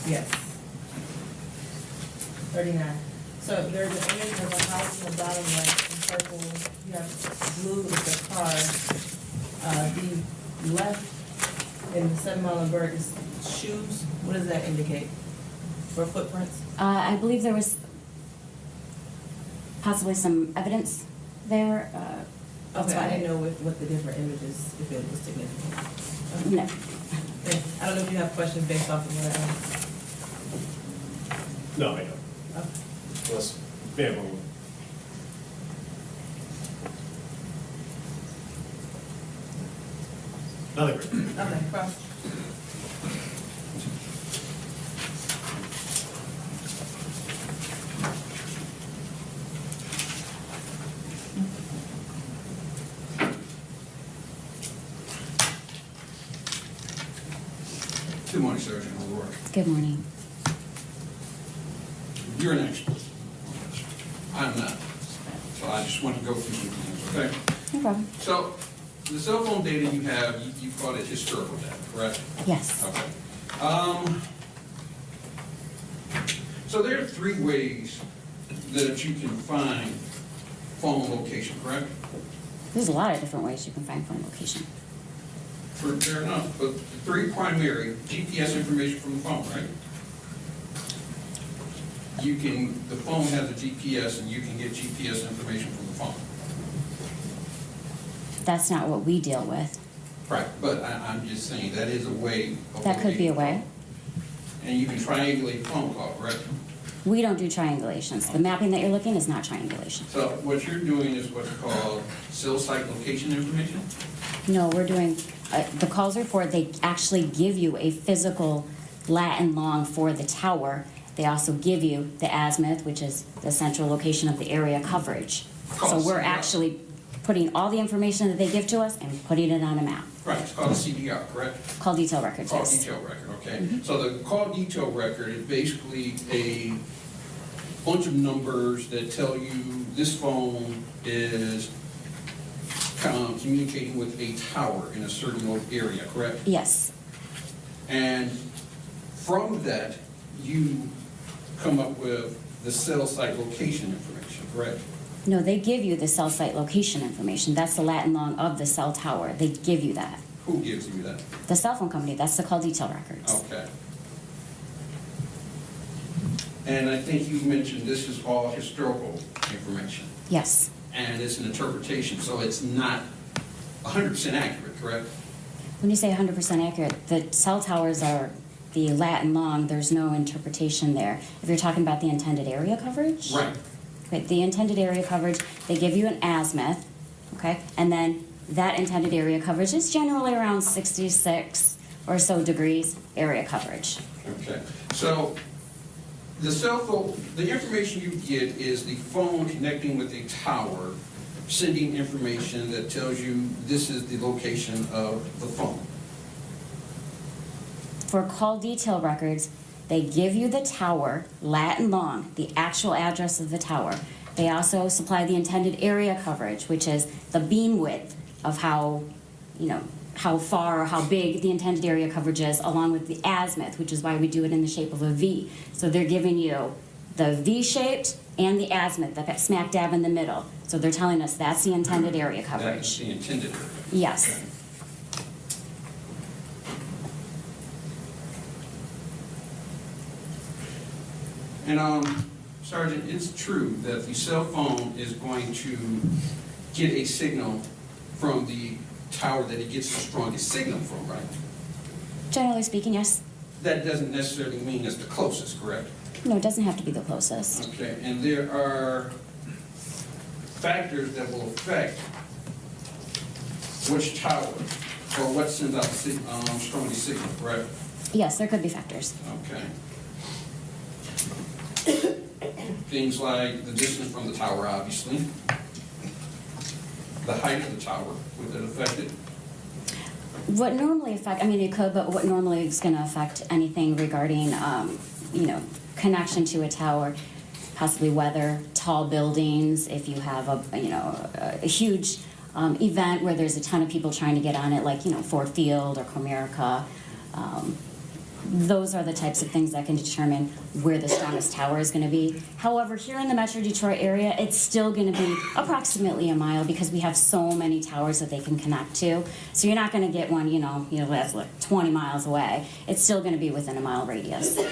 Yes. 39. So there's an image of a house in the bottom right, in purple. You have blue with the car. The left in the 7 Mile and Burke is shoes. What does that indicate? For footprints? I believe there was possibly some evidence there. That's Okay, I why didn't know what the different images, if it was significant. Okay. No. Okay. I don't know if you have questions based off of what I asked. No, I don't. Okay. Unless, may I have one more? Nothing further. Okay, well. Good morning, Sergeant O'Rourke. Good morning. You're an expert. I'm not. So I just want to go through some things, okay? No problem. So the cell phone data you have, you call it historical data, correct? Yes. Okay. So there are 3 ways that you can find phone location, correct? There's a lot of different ways you can find phone location. Fair enough, but the 3 primary, GPS information from the phone, right? The phone has a GPS and you can get GPS information from the phone. That's not what we deal with. Right, but I'm just saying, that is a way of. That could be a way. And you can triangulate phone call, correct? We don't do triangulations. The mapping that you're looking is not triangulation. So what you're doing is what's called cell site location information? No, we're doing, the calls report, they actually give you a physical Latin long for the tower. They also give you the azimuth, which is the central location of the area coverage. So we're actually putting all the information that they give to us and putting it on a map. Right, it's called a CDR, correct? Call detail records, Call yes. detail record, okay. So the call detail record is basically a bunch of numbers that tell you this phone is communicating with a tower in a certain area, correct? Yes. And from that, you come up with the cell site location information, correct? No, they give you the cell site location information. That's the Latin long of the cell tower. They give you that. Who gives you that? The cell phone company, that's the call detail records. Okay. And I think you mentioned this is all historical information. Yes. And it's an interpretation, so it's not 100% accurate, correct? When you say 100% accurate, the cell towers are the Latin long. There's no interpretation there. If you're talking about the intended area coverage? Right. Okay, the intended area coverage, they give you an azimuth, okay? And then that intended area coverage is generally around 66 or so degrees area coverage. Okay, so the cell phone, the information you get is the phone connecting with a tower, sending information that tells you this is the location of the phone. For call detail records, they give you the tower, lat and long, the actual address of the tower. They also supply the intended area coverage, which is the beam width of how, how far or how big the intended area coverage is, along with the azimuth, which is why we do it in the shape of a V. So they're giving you the V-shaped and the azimuth, the smack dab in the middle. So they're telling us that's the intended area coverage. That's the intended area. Yes. And Sergeant, it's true that the cell phone is going to get a signal from the tower that it gets the strongest signal from, right? Generally speaking, yes. That doesn't necessarily mean it's the closest, correct? No, it doesn't have to be the closest. Okay, and there are factors that will affect which tower or what sends out the strongest signal, correct? Yes, there could be factors. Okay. Things like the distance from the tower, obviously. The height of the tower, would that affect it? What normally affect, I mean, it could, but what normally is going to affect anything regarding, connection to a tower, possibly weather, tall buildings, if you have a huge event where there's a ton of people trying to get on it, like, Ford Field or Comerica. Those are the types of things that can determine where the strongest tower is going to be. However, here in the Metro Detroit area, it's still going to be approximately a mile because we have so many towers that they can connect to. So you're not going to get one, that's like 20 miles away. It's still going to be within a mile radius. Okay.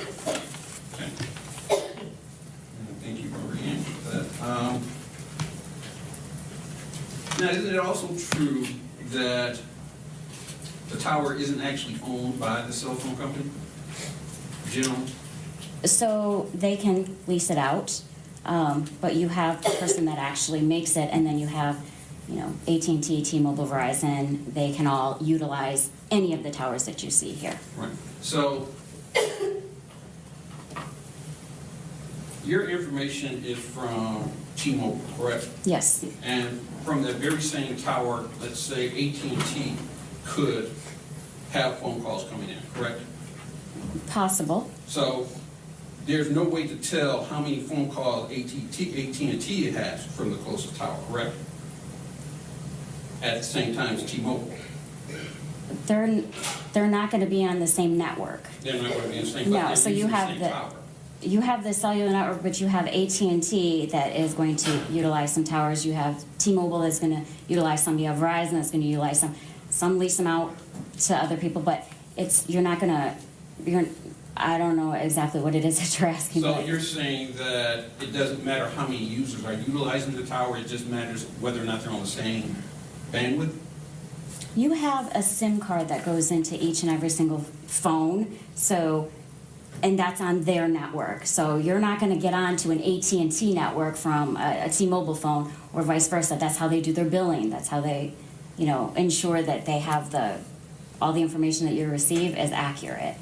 Thank you for answering that. Now, isn't it also true that the tower isn't actually owned by the cell phone company? Generally? So they can lease it out, but you have the person that actually makes it, and then you have, AT&T, T-Mobile, Verizon. They can all utilize any of the towers that you see here. Right. So your information is from T-Mobile, correct? Yes. And from that very same tower, let's say AT&T could have phone calls coming in, correct? Possible. So there's no way to tell how many phone calls AT&T it has from the closest tower, correct? At the same time as T-Mobile. They're not going to be on the same network. They're not going to be in the same. No. So you have you have the cellular network, but you have AT&T that is going to utilize some towers. You have T-Mobile that's going to utilize some. You have Verizon that's going to utilize some. Some lease them out to other people, but I don't know exactly what it is that you're asking. So you're saying that it doesn't matter how many users are utilizing the tower, it just matters whether or not they're on the same bandwidth? You have a SIM card that goes into each and every single phone, and that's on their network. So you're not going to get onto an AT&T network from a T-Mobile phone or vice versa. That's how they do their billing. That's how they, ensure that they have all the information that you receive is accurate.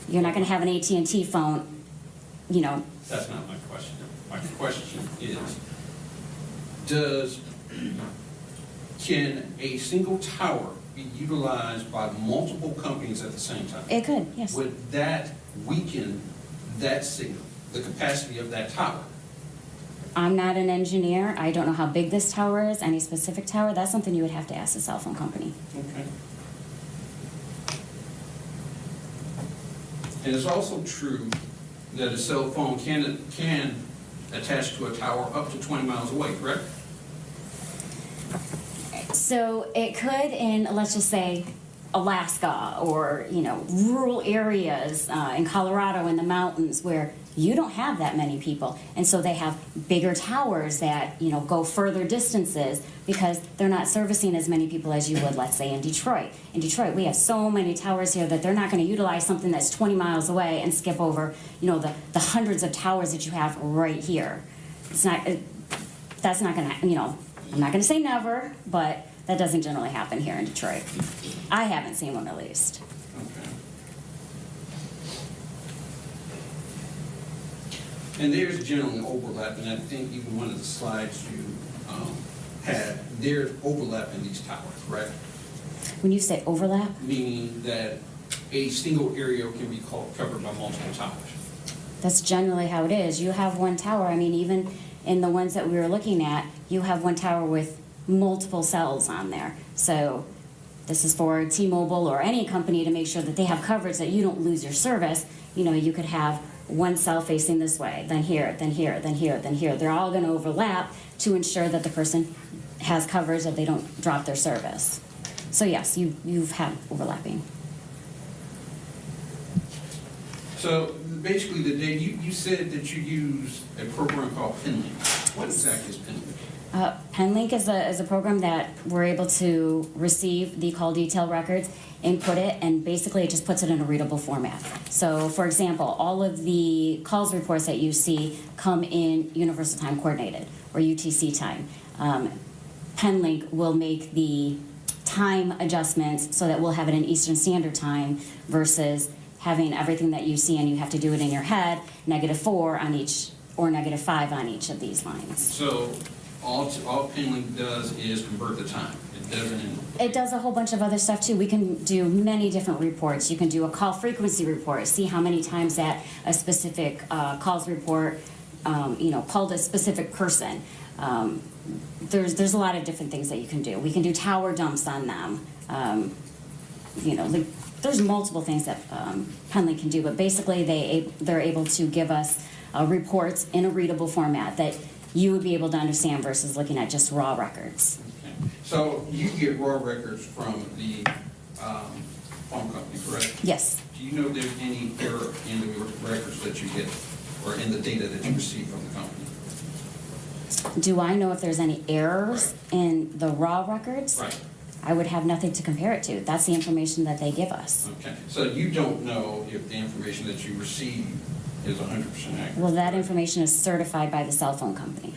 You're not going to have an AT&T phone, That's not my question. My question is, can a single tower be utilized by multiple companies at the same time? It could, yes. Would that weaken that signal, the capacity of that tower? I'm not an engineer. I don't know how big this tower is, any specific tower. That's something you would have to ask the cell phone company. Okay. And it's also true that a cell phone can attach to a tower up to 20 miles away, correct? So it could in, let's just say, Alaska or, rural areas in Colorado in the mountains where you don't have that many people. And so they have bigger towers that, go further distances because they're not servicing as many people as you would, let's say, in Detroit. In Detroit, we have so many towers here that they're not going to utilize something that's 20 miles away and skip over, the hundreds of towers that you have right here. that's not gonna, I'm not gonna say never, but that doesn't generally happen here in Detroit. I haven't seen one at least. Okay. And there's generally overlap, and I think even one of the slides you had, there's overlap in these towers, correct? When you say overlap, Meaning that a single area can be covered by multiple towers. that's generally how it is. You have one tower, I mean, even in the ones that we were looking at, you have one tower with multiple cells on there. So this is for T-Mobile or any company to make sure that they have coverage, that you don't lose your service. You could have one cell facing this way, then here, then here, then here, then here. They're all gonna overlap to ensure that the person has coverage, that they don't drop their service. So yes, you've had overlapping. So basically, the data, you said that you use a program called PenLink. What exactly is PenLink? PenLink is a program that we're able to receive the call detail records, input it, and basically it just puts it in a readable format. So, for example, all of the calls reports that you see come in Universal Time Coordinated, or UTC time. PenLink will make the time adjustments so that we'll have it in Eastern Standard Time versus having everything that you see and you have to do it in your head, -4 on each or -5 on each of these lines. So all PenLink does is convert the time. It doesn't. It does a whole bunch of other stuff too. We can do many different reports. You can do a call frequency report, see how many times that a specific calls report, called a specific person. There's a lot of different things that you can do. We can do tower dumps on them. There's multiple things that PenLink can do, but basically they're able to give us reports in a readable format that you would be able to understand versus looking at just raw records. Okay. So you get raw records from the phone company, correct? Yes. Do you know if there's any error in the records that you get or in the data that you receive from the company? Do I know if there's any errors in the raw records? Right. I would have nothing to compare it to. That's the information that they give us. Okay. So you don't know if the information that you receive is 100% accurate? Well, that information is certified by the cell phone company.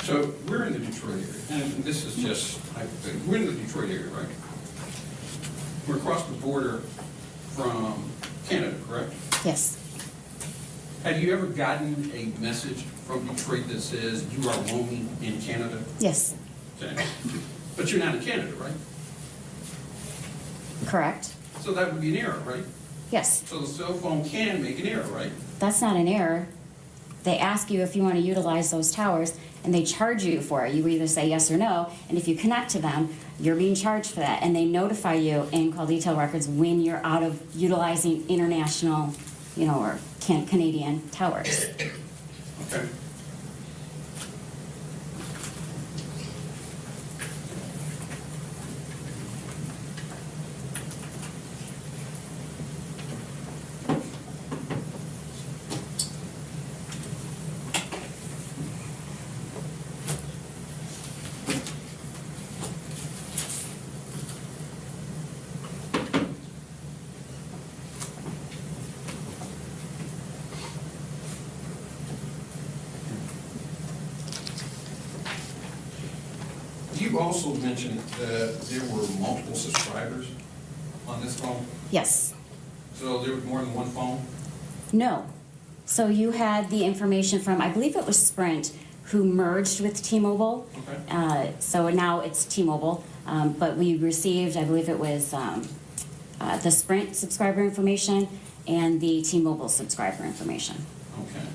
So we're in the Detroit area, and this is just hypothetical. We're in the Detroit area, right? We're across the border from Canada, correct? Yes. Have you ever gotten a message from Detroit that says you are roaming in Canada? Yes. Okay. But you're not in Canada, right? Correct. So that would be an error, right? Yes. So the cell phone can make an error, right? That's not an error. They ask you if you want to utilize those towers, and they charge you for it. You either say yes or no, and if you connect to them, you're being charged for that, and they notify you in call detail records when you're out of utilizing international, or Canadian towers. Okay. You also mentioned that there were multiple subscribers on this phone? Yes. So there was more than one phone? No. So you had the information from, I believe it was Sprint, who merged with T-Mobile. Okay. So now it's T-Mobile. But we received, I believe it was the Sprint subscriber information and the T-Mobile subscriber information. Okay.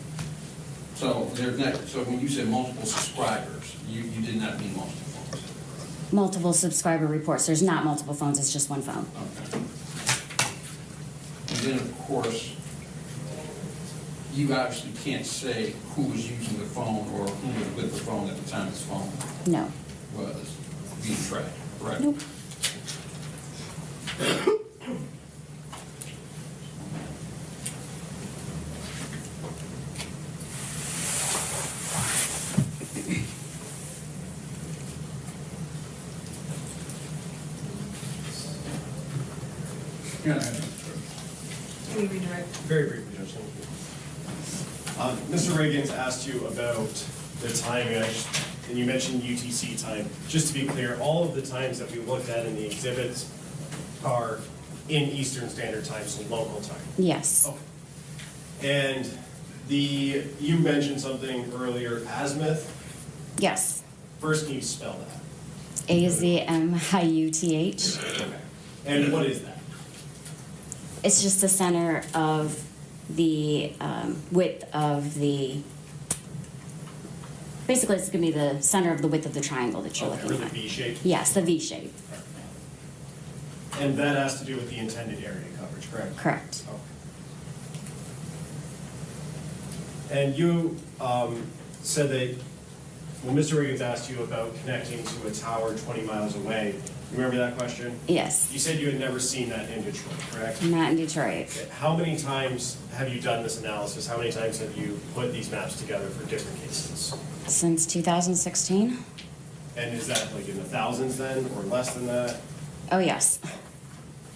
So there's not, so when you said multiple subscribers, you did not mean multiple phones? Multiple subscriber reports. There's not multiple phones, it's just one phone. Okay. And then, of course, you obviously can't say who was using the phone or who was with the phone at the time this phone No. was being tracked, correct? Nope. Yeah. Can you redirect? Very briefly, Judge, thank you. Mr. Reagan's asked you about the timing, and you mentioned UTC time. Just to be clear, all of the times that we looked at in the exhibits are in Eastern Standard Time, so local time. Yes. Okay. And you mentioned something earlier, azimuth. Yes. First, can you spell that? AZMIUTH. Okay. And what is that? It's just the center of the width of the. Basically, it's going to be the center of the width of the triangle that you're looking Or the at. V shape? Yes, the V shape. And that has to do with the intended area coverage, correct? Correct. Okay. And you said that when Mr. Reagan's asked you about connecting to a tower 20 miles away, you remember that question? Yes. You said you had never seen that in Detroit, correct? Not in Detroit. Okay. How many times have you done this analysis? How many times have you put these maps together for different cases? Since 2016. And is that like in the thousands then, or less than that? Oh, yes.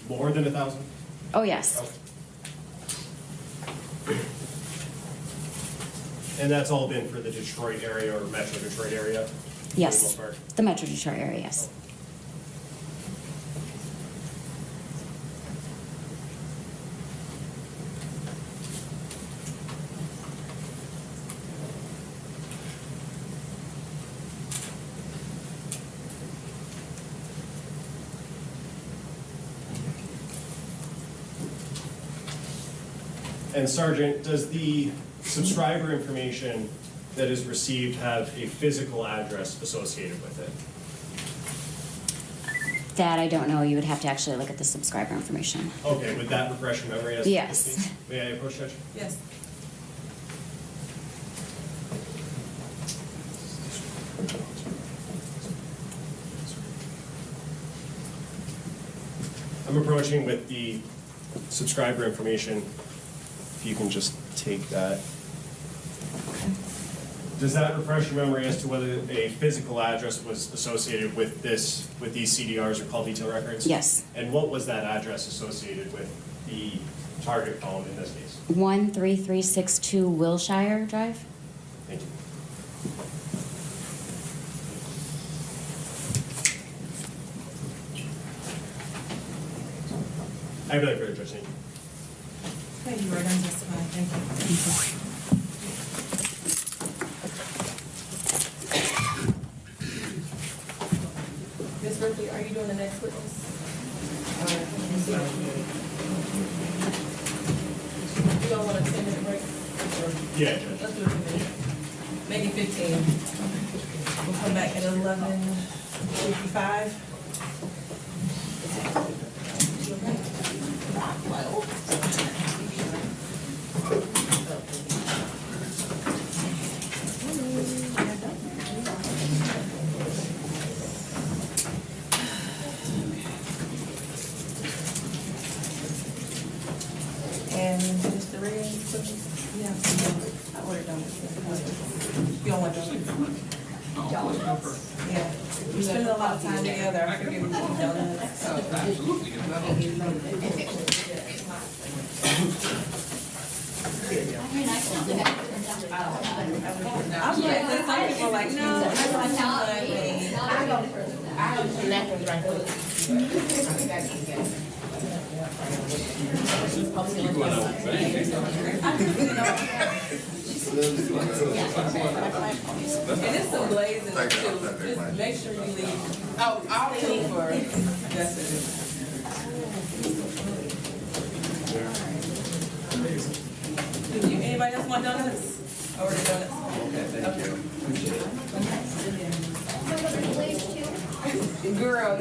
More than 1,000? Oh, yes. Okay. And that's all been for the Detroit area or Metro Detroit area? For the Yes. most part? The Metro Detroit area, yes. And Sergeant, does the subscriber information that is received have a physical address associated with it? That I don't know. You would have to actually look at the subscriber information. Okay, would that refresh your memory? Yes. May I approach, Judge? Yes. I'm approaching with the subscriber information. If you can just take that. Does that refresh your memory as to whether a physical address was associated with these CDRs or call detail records? Yes. And what was that address associated with the target phone in this case? 13362 Wilshire Drive. Thank you. I have nothing further, Judge. Thank you. Thank you, right on justified. Thank you. Ms. Berkeley, are you doing the next witness? You don't want a 10-minute break? Yeah, Judge. Let's do a 10 minutes. Maybe 15. We'll come back at 11:55. And Mr. Red, yeah, I ordered donuts. You don't want donuts? Yeah, we spend a lot of time together, I figured we should donuts. Absolutely. I'm like, some people are like, no, I don't And it's some glazing too, just make sure you leave. Oh, I'll leave for, that's it. Anybody else want donuts? Or the donuts? Okay, thank you. Girl.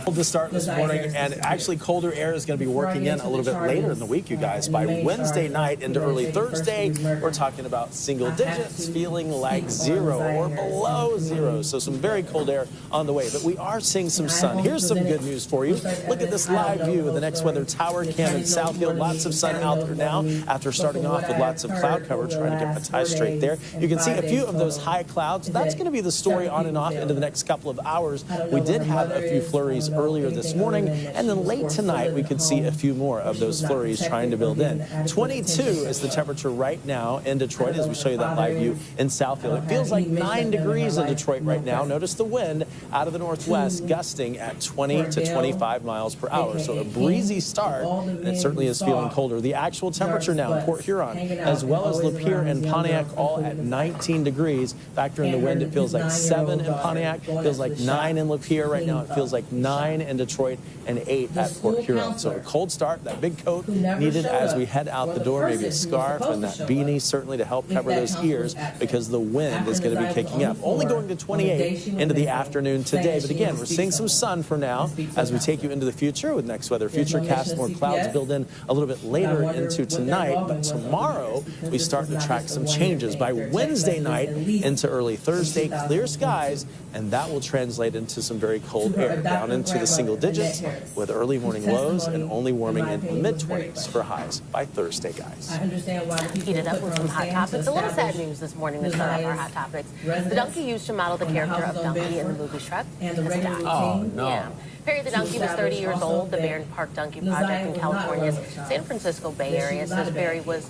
To start this morning, and actually colder air is going to be working in a little bit later in the week, you guys. By Wednesday night into early Thursday, we're talking about single digits, feeling like 0 or below 0. So some very cold air on the way, but we are seeing some sun. Here's some good news for you. Look at this live view of the Next Weather Tower cam in Southfield. Lots of sun out there now after starting off with lots of cloud cover, trying to get my tie straight there. You can see a few of those high clouds. that's going to be the story on and off into the next couple of hours. We did have a few flurries earlier this morning, and then late tonight we could see a few more of those flurries trying to build in. 22 is the temperature right now in Detroit as we show you that live view in Southfield. It feels like 9 degrees in Detroit right now. Notice the wind out of the northwest gusting at 20 to 25 miles per hour. So a breezy start, and it certainly is feeling colder. The actual temperature now in Port Huron, as well as Lapeer and Pontiac, all at 19 degrees. Factor in the wind, it feels like 7 in Pontiac, feels like 9 in Lapeer. Right now it feels like 9 in Detroit and 8 at Port Huron. So a cold start, that big coat needed as we head out the door, maybe a scarf and that beanie certainly to help cover those ears because the wind is going to be kicking up. Only going to 28 into the afternoon today, but again, we're seeing some sun for now as we take you into the future with next weather futurecast. More clouds build in a little bit later into tonight, but tomorrow we start to track some changes. By Wednesday night into early Thursday, clear skies, and that will translate into some very cold air down into the single digits with early morning lows and only warming in the mid-20s for highs by Thursday, guys. I understand why the Heated up with some hot topics. A little sad news this morning to start off our hot topics. The donkey used to model the character of Donkey in the movie Shrek has died. Oh, no. Yeah. Perry the donkey was 30 years old. The Barron Park Donkey Project in California's San Francisco Bay Area says Barry was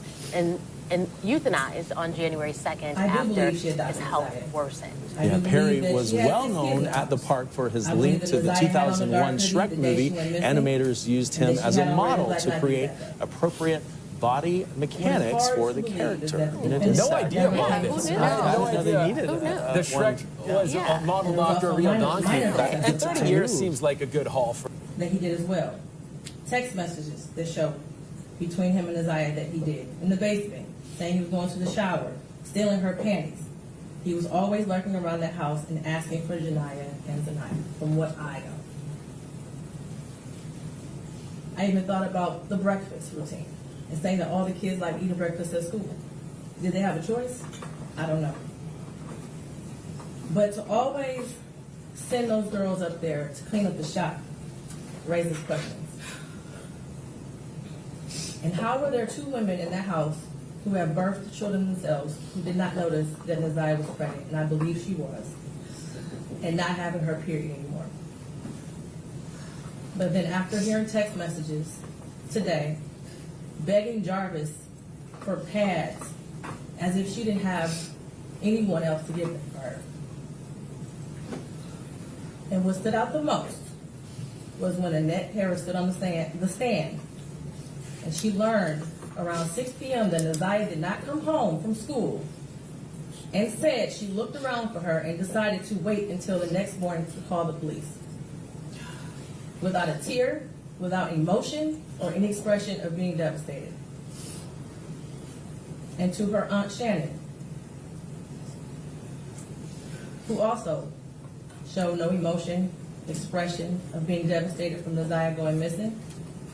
euthanized on January 2nd after his health worsened. Yeah, Perry was well known at the park for his link to the 2001 Shrek movie. Animators used him as a model to create appropriate body mechanics for the character. No idea about this. I didn't know they needed it. The Shrek was modeled after a real donkey. And 30 years seems like a good haul for. That he did as well. Text messages that show between him and ZIYAH that he did in the basement, saying he was going to the shower, stealing her panties. He was always lurking around that house and asking for Janiyah and Zaniyah, from what I know. I even thought about the breakfast routine and saying that all the kids like eating breakfast at school. Did they have a choice? I don't know. But to always send those girls up there to clean up the shop raises questions. And how were there 2 women in that house who have birthed children themselves who did not notice that ZIYAH was pregnant, and I believe she was, and not having her period anymore? But then after hearing text messages today, begging Jarvis for pads as if she didn't have anyone else to give them for her. And what stood out the most was when Annette Harris stood on the stand, and she learned around 6 p.m. that ZIYAH did not come home from school, and said she looked around for her and decided to wait until the next morning to call the police. Without a tear, without emotion, or any expression of being devastated. And to her Aunt Shannon, who also showed no emotion, expression of being devastated from ZIYAH going missing.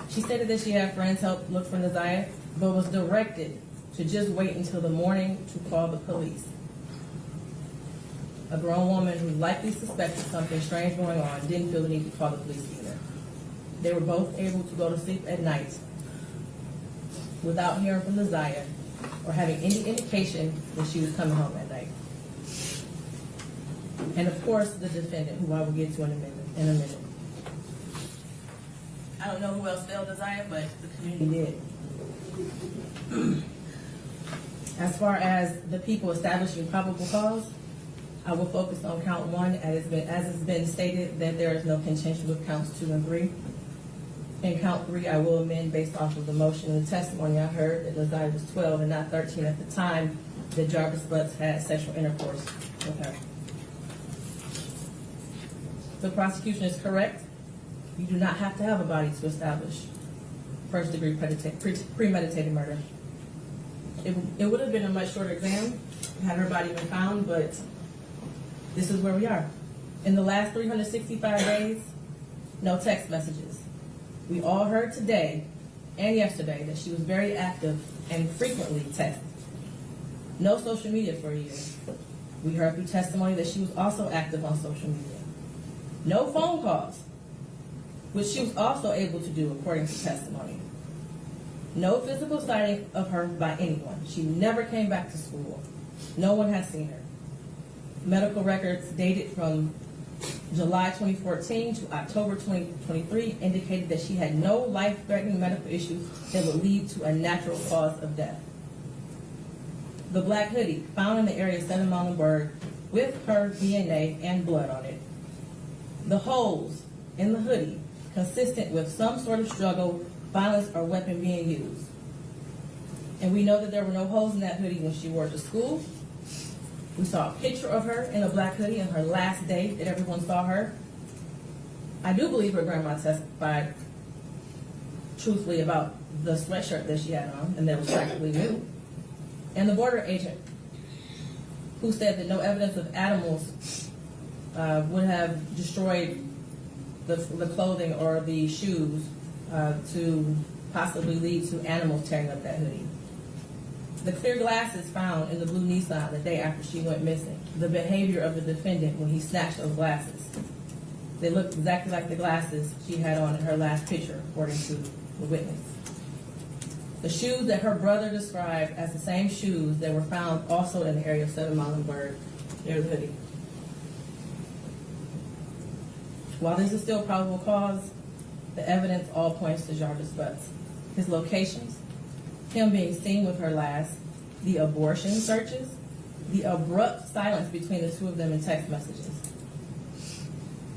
She stated that she had friends help look for ZIYAH, but was directed to just wait until the morning to call the police. A grown woman who likely suspected something strange going on didn't feel the need to call the police either. They were both able to go to sleep at night without hearing from ZIYAH or having any indication that she was coming home at night. And of course, the defendant, who I will get to in a minute. I don't know who else failed ZIYAH, but the community did. As far as the people establishing probable cause, I will focus on count 1, as it's been stated that there is no contention with counts 2 and 3. In count 3, I will amend based off of the motion and the testimony I heard that ZIYAH was 12 and not 13 at the time that Jarvis Butts had sexual intercourse with her. The prosecution is correct. You do not have to have a body to establish first-degree premeditated murder. It would have been a much shorter exam had her body been found, but this is where we are. In the last 365 days, no text messages. We all heard today and yesterday that she was very active and frequently texted. No social media for a year. We heard through testimony that she was also active on social media. No phone calls, which she was also able to do according to testimony. No physical sighting of her by anyone. She never came back to school. No one has seen her. medical records dated from July 2014 to October 2023 indicated that she had no life-threatening medical issues that would lead to a natural cause of death. The black hoodie found in the area of 7 Muhlenberg with her DNA and blood on it. The holes in the hoodie consistent with some sort of struggle, violence, or weapon being used. And we know that there were no holes in that hoodie when she wore it to school. We saw a picture of her in a black hoodie on her last day that everyone saw her. I do believe her grandma testified truthfully about the sweatshirt that she had on and that was practically new. And the border agent who said that no evidence of animals would have destroyed the clothing or the shoes to possibly lead to animals tearing up that hoodie. The clear glasses found in the blue Nissan the day after she went missing. The behavior of the defendant when he snatched those glasses. They looked exactly like the glasses she had on in her last picture, according to the witness. The shoes that her brother described as the same shoes that were found also in the area of 7 Muhlenberg near the hoodie. While this is still probable cause, the evidence all points to Jarvis Butts. His locations, him being seen with her last, the abortion searches, the abrupt silence between the two of them in text messages,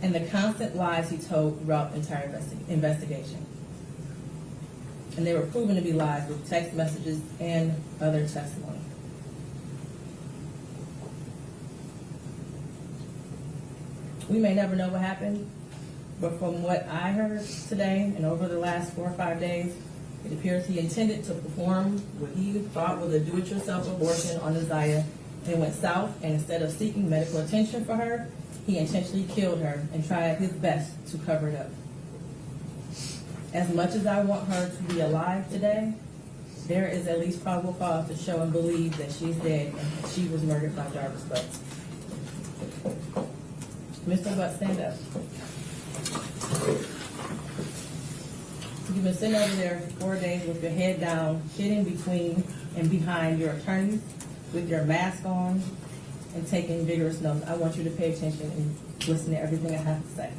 and the constant lies he told throughout the entire investigation. And they were proven to be lies with text messages and other testimony. We may never know what happened, but from what I heard today and over the last 4 or 5 days, it appears he intended to perform what he thought was a do-it-yourself abortion on ZIYAH, and it went south, and instead of seeking medical attention for her, he intentionally killed her and tried his best to cover it up. As much as I want her to be alive today, there is at least probable cause to show and believe that she's dead and she was murdered by Jarvis Butts. Mr. Butts, stand up. You've been sitting over there for 4 days with your head down, sitting between and behind your attorneys with your mask on and taking vigorous notes. I want you to pay attention and listen to everything I have to say.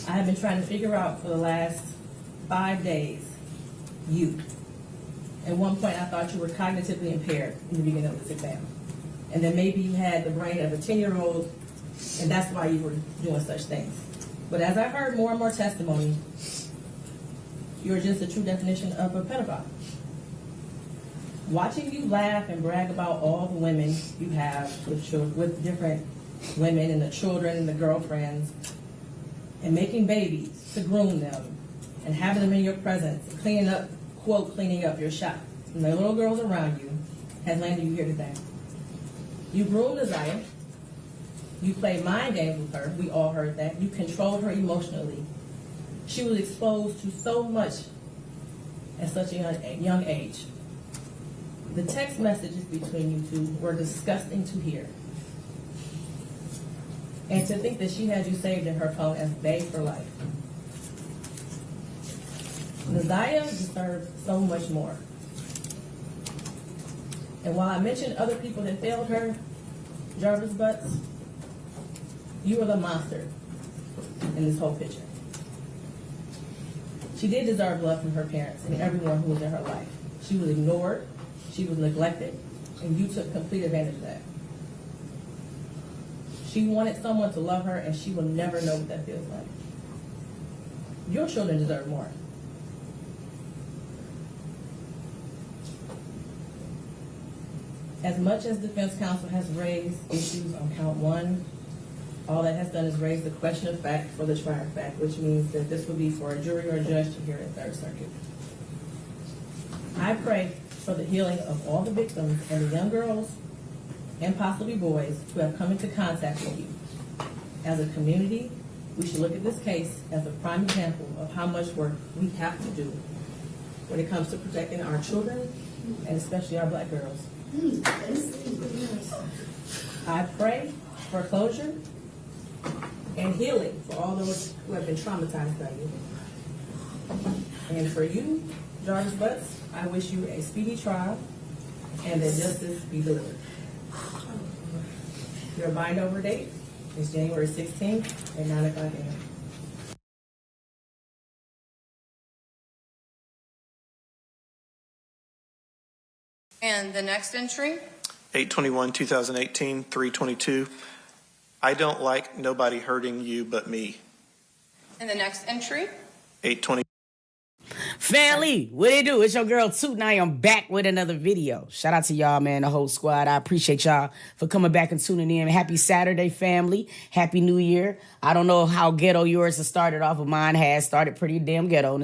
I have been trying to figure out for the last 5 days, you. At one point I thought you were cognitively impaired in the beginning of this exam. And then maybe you had the brain of a 10-year-old and that's why you were doing such things. But as I heard more and more testimony, you're just a true definition of a pedophile. Watching you laugh and brag about all the women you have with different women and the children and the girlfriends, and making babies to groom them, and having them in your presence, and cleaning up, quote, cleaning up your shop, and the little girls around you, has landed you here today. You groomed ZIYAH. You played mind games with her. We all heard that. You controlled her emotionally. She was exposed to so much at such a young age. The text messages between you two were disgusting to hear. And to think that she had you saved in her phone as bae for life. ZIYAH deserves so much more. And while I mentioned other people that failed her, Jarvis Butts, you are the monster in this whole picture. She did deserve love from her parents and everyone who was in her life. She was ignored, she was neglected, and you took complete advantage of that. She wanted someone to love her, and she will never know what that feels like. Your children deserve more. As much as defense counsel has raised issues on count 1, all that has done is raise the question of fact for the trier of fact, which means that this would be for a jury or a judge to hear in Third Circuit. I pray for the healing of all the victims and the young girls and possibly boys who have come into contact with you. As a community, we should look at this case as a prime example of how much work we have to do when it comes to protecting our children and especially our black girls. I pray for closure and healing for all those who have been traumatized by you. And for you, Jarvis Butts, I wish you a speedy trial and that justice be delivered. Your bind over date is January 16th at 9 o'clock a.m. And the next entry? 8/21/2018, 3/22. I don't like nobody hurting you but me. And the next entry? 8/20. Family, what it do? It's your girl Toot, and I am back with another video. Shout out to y'all, man, the whole squad. I appreciate y'all for coming back and tuning in. Happy Saturday, family. Happy New Year. I don't know how ghetto yours has started off, but mine has started pretty damn ghetto.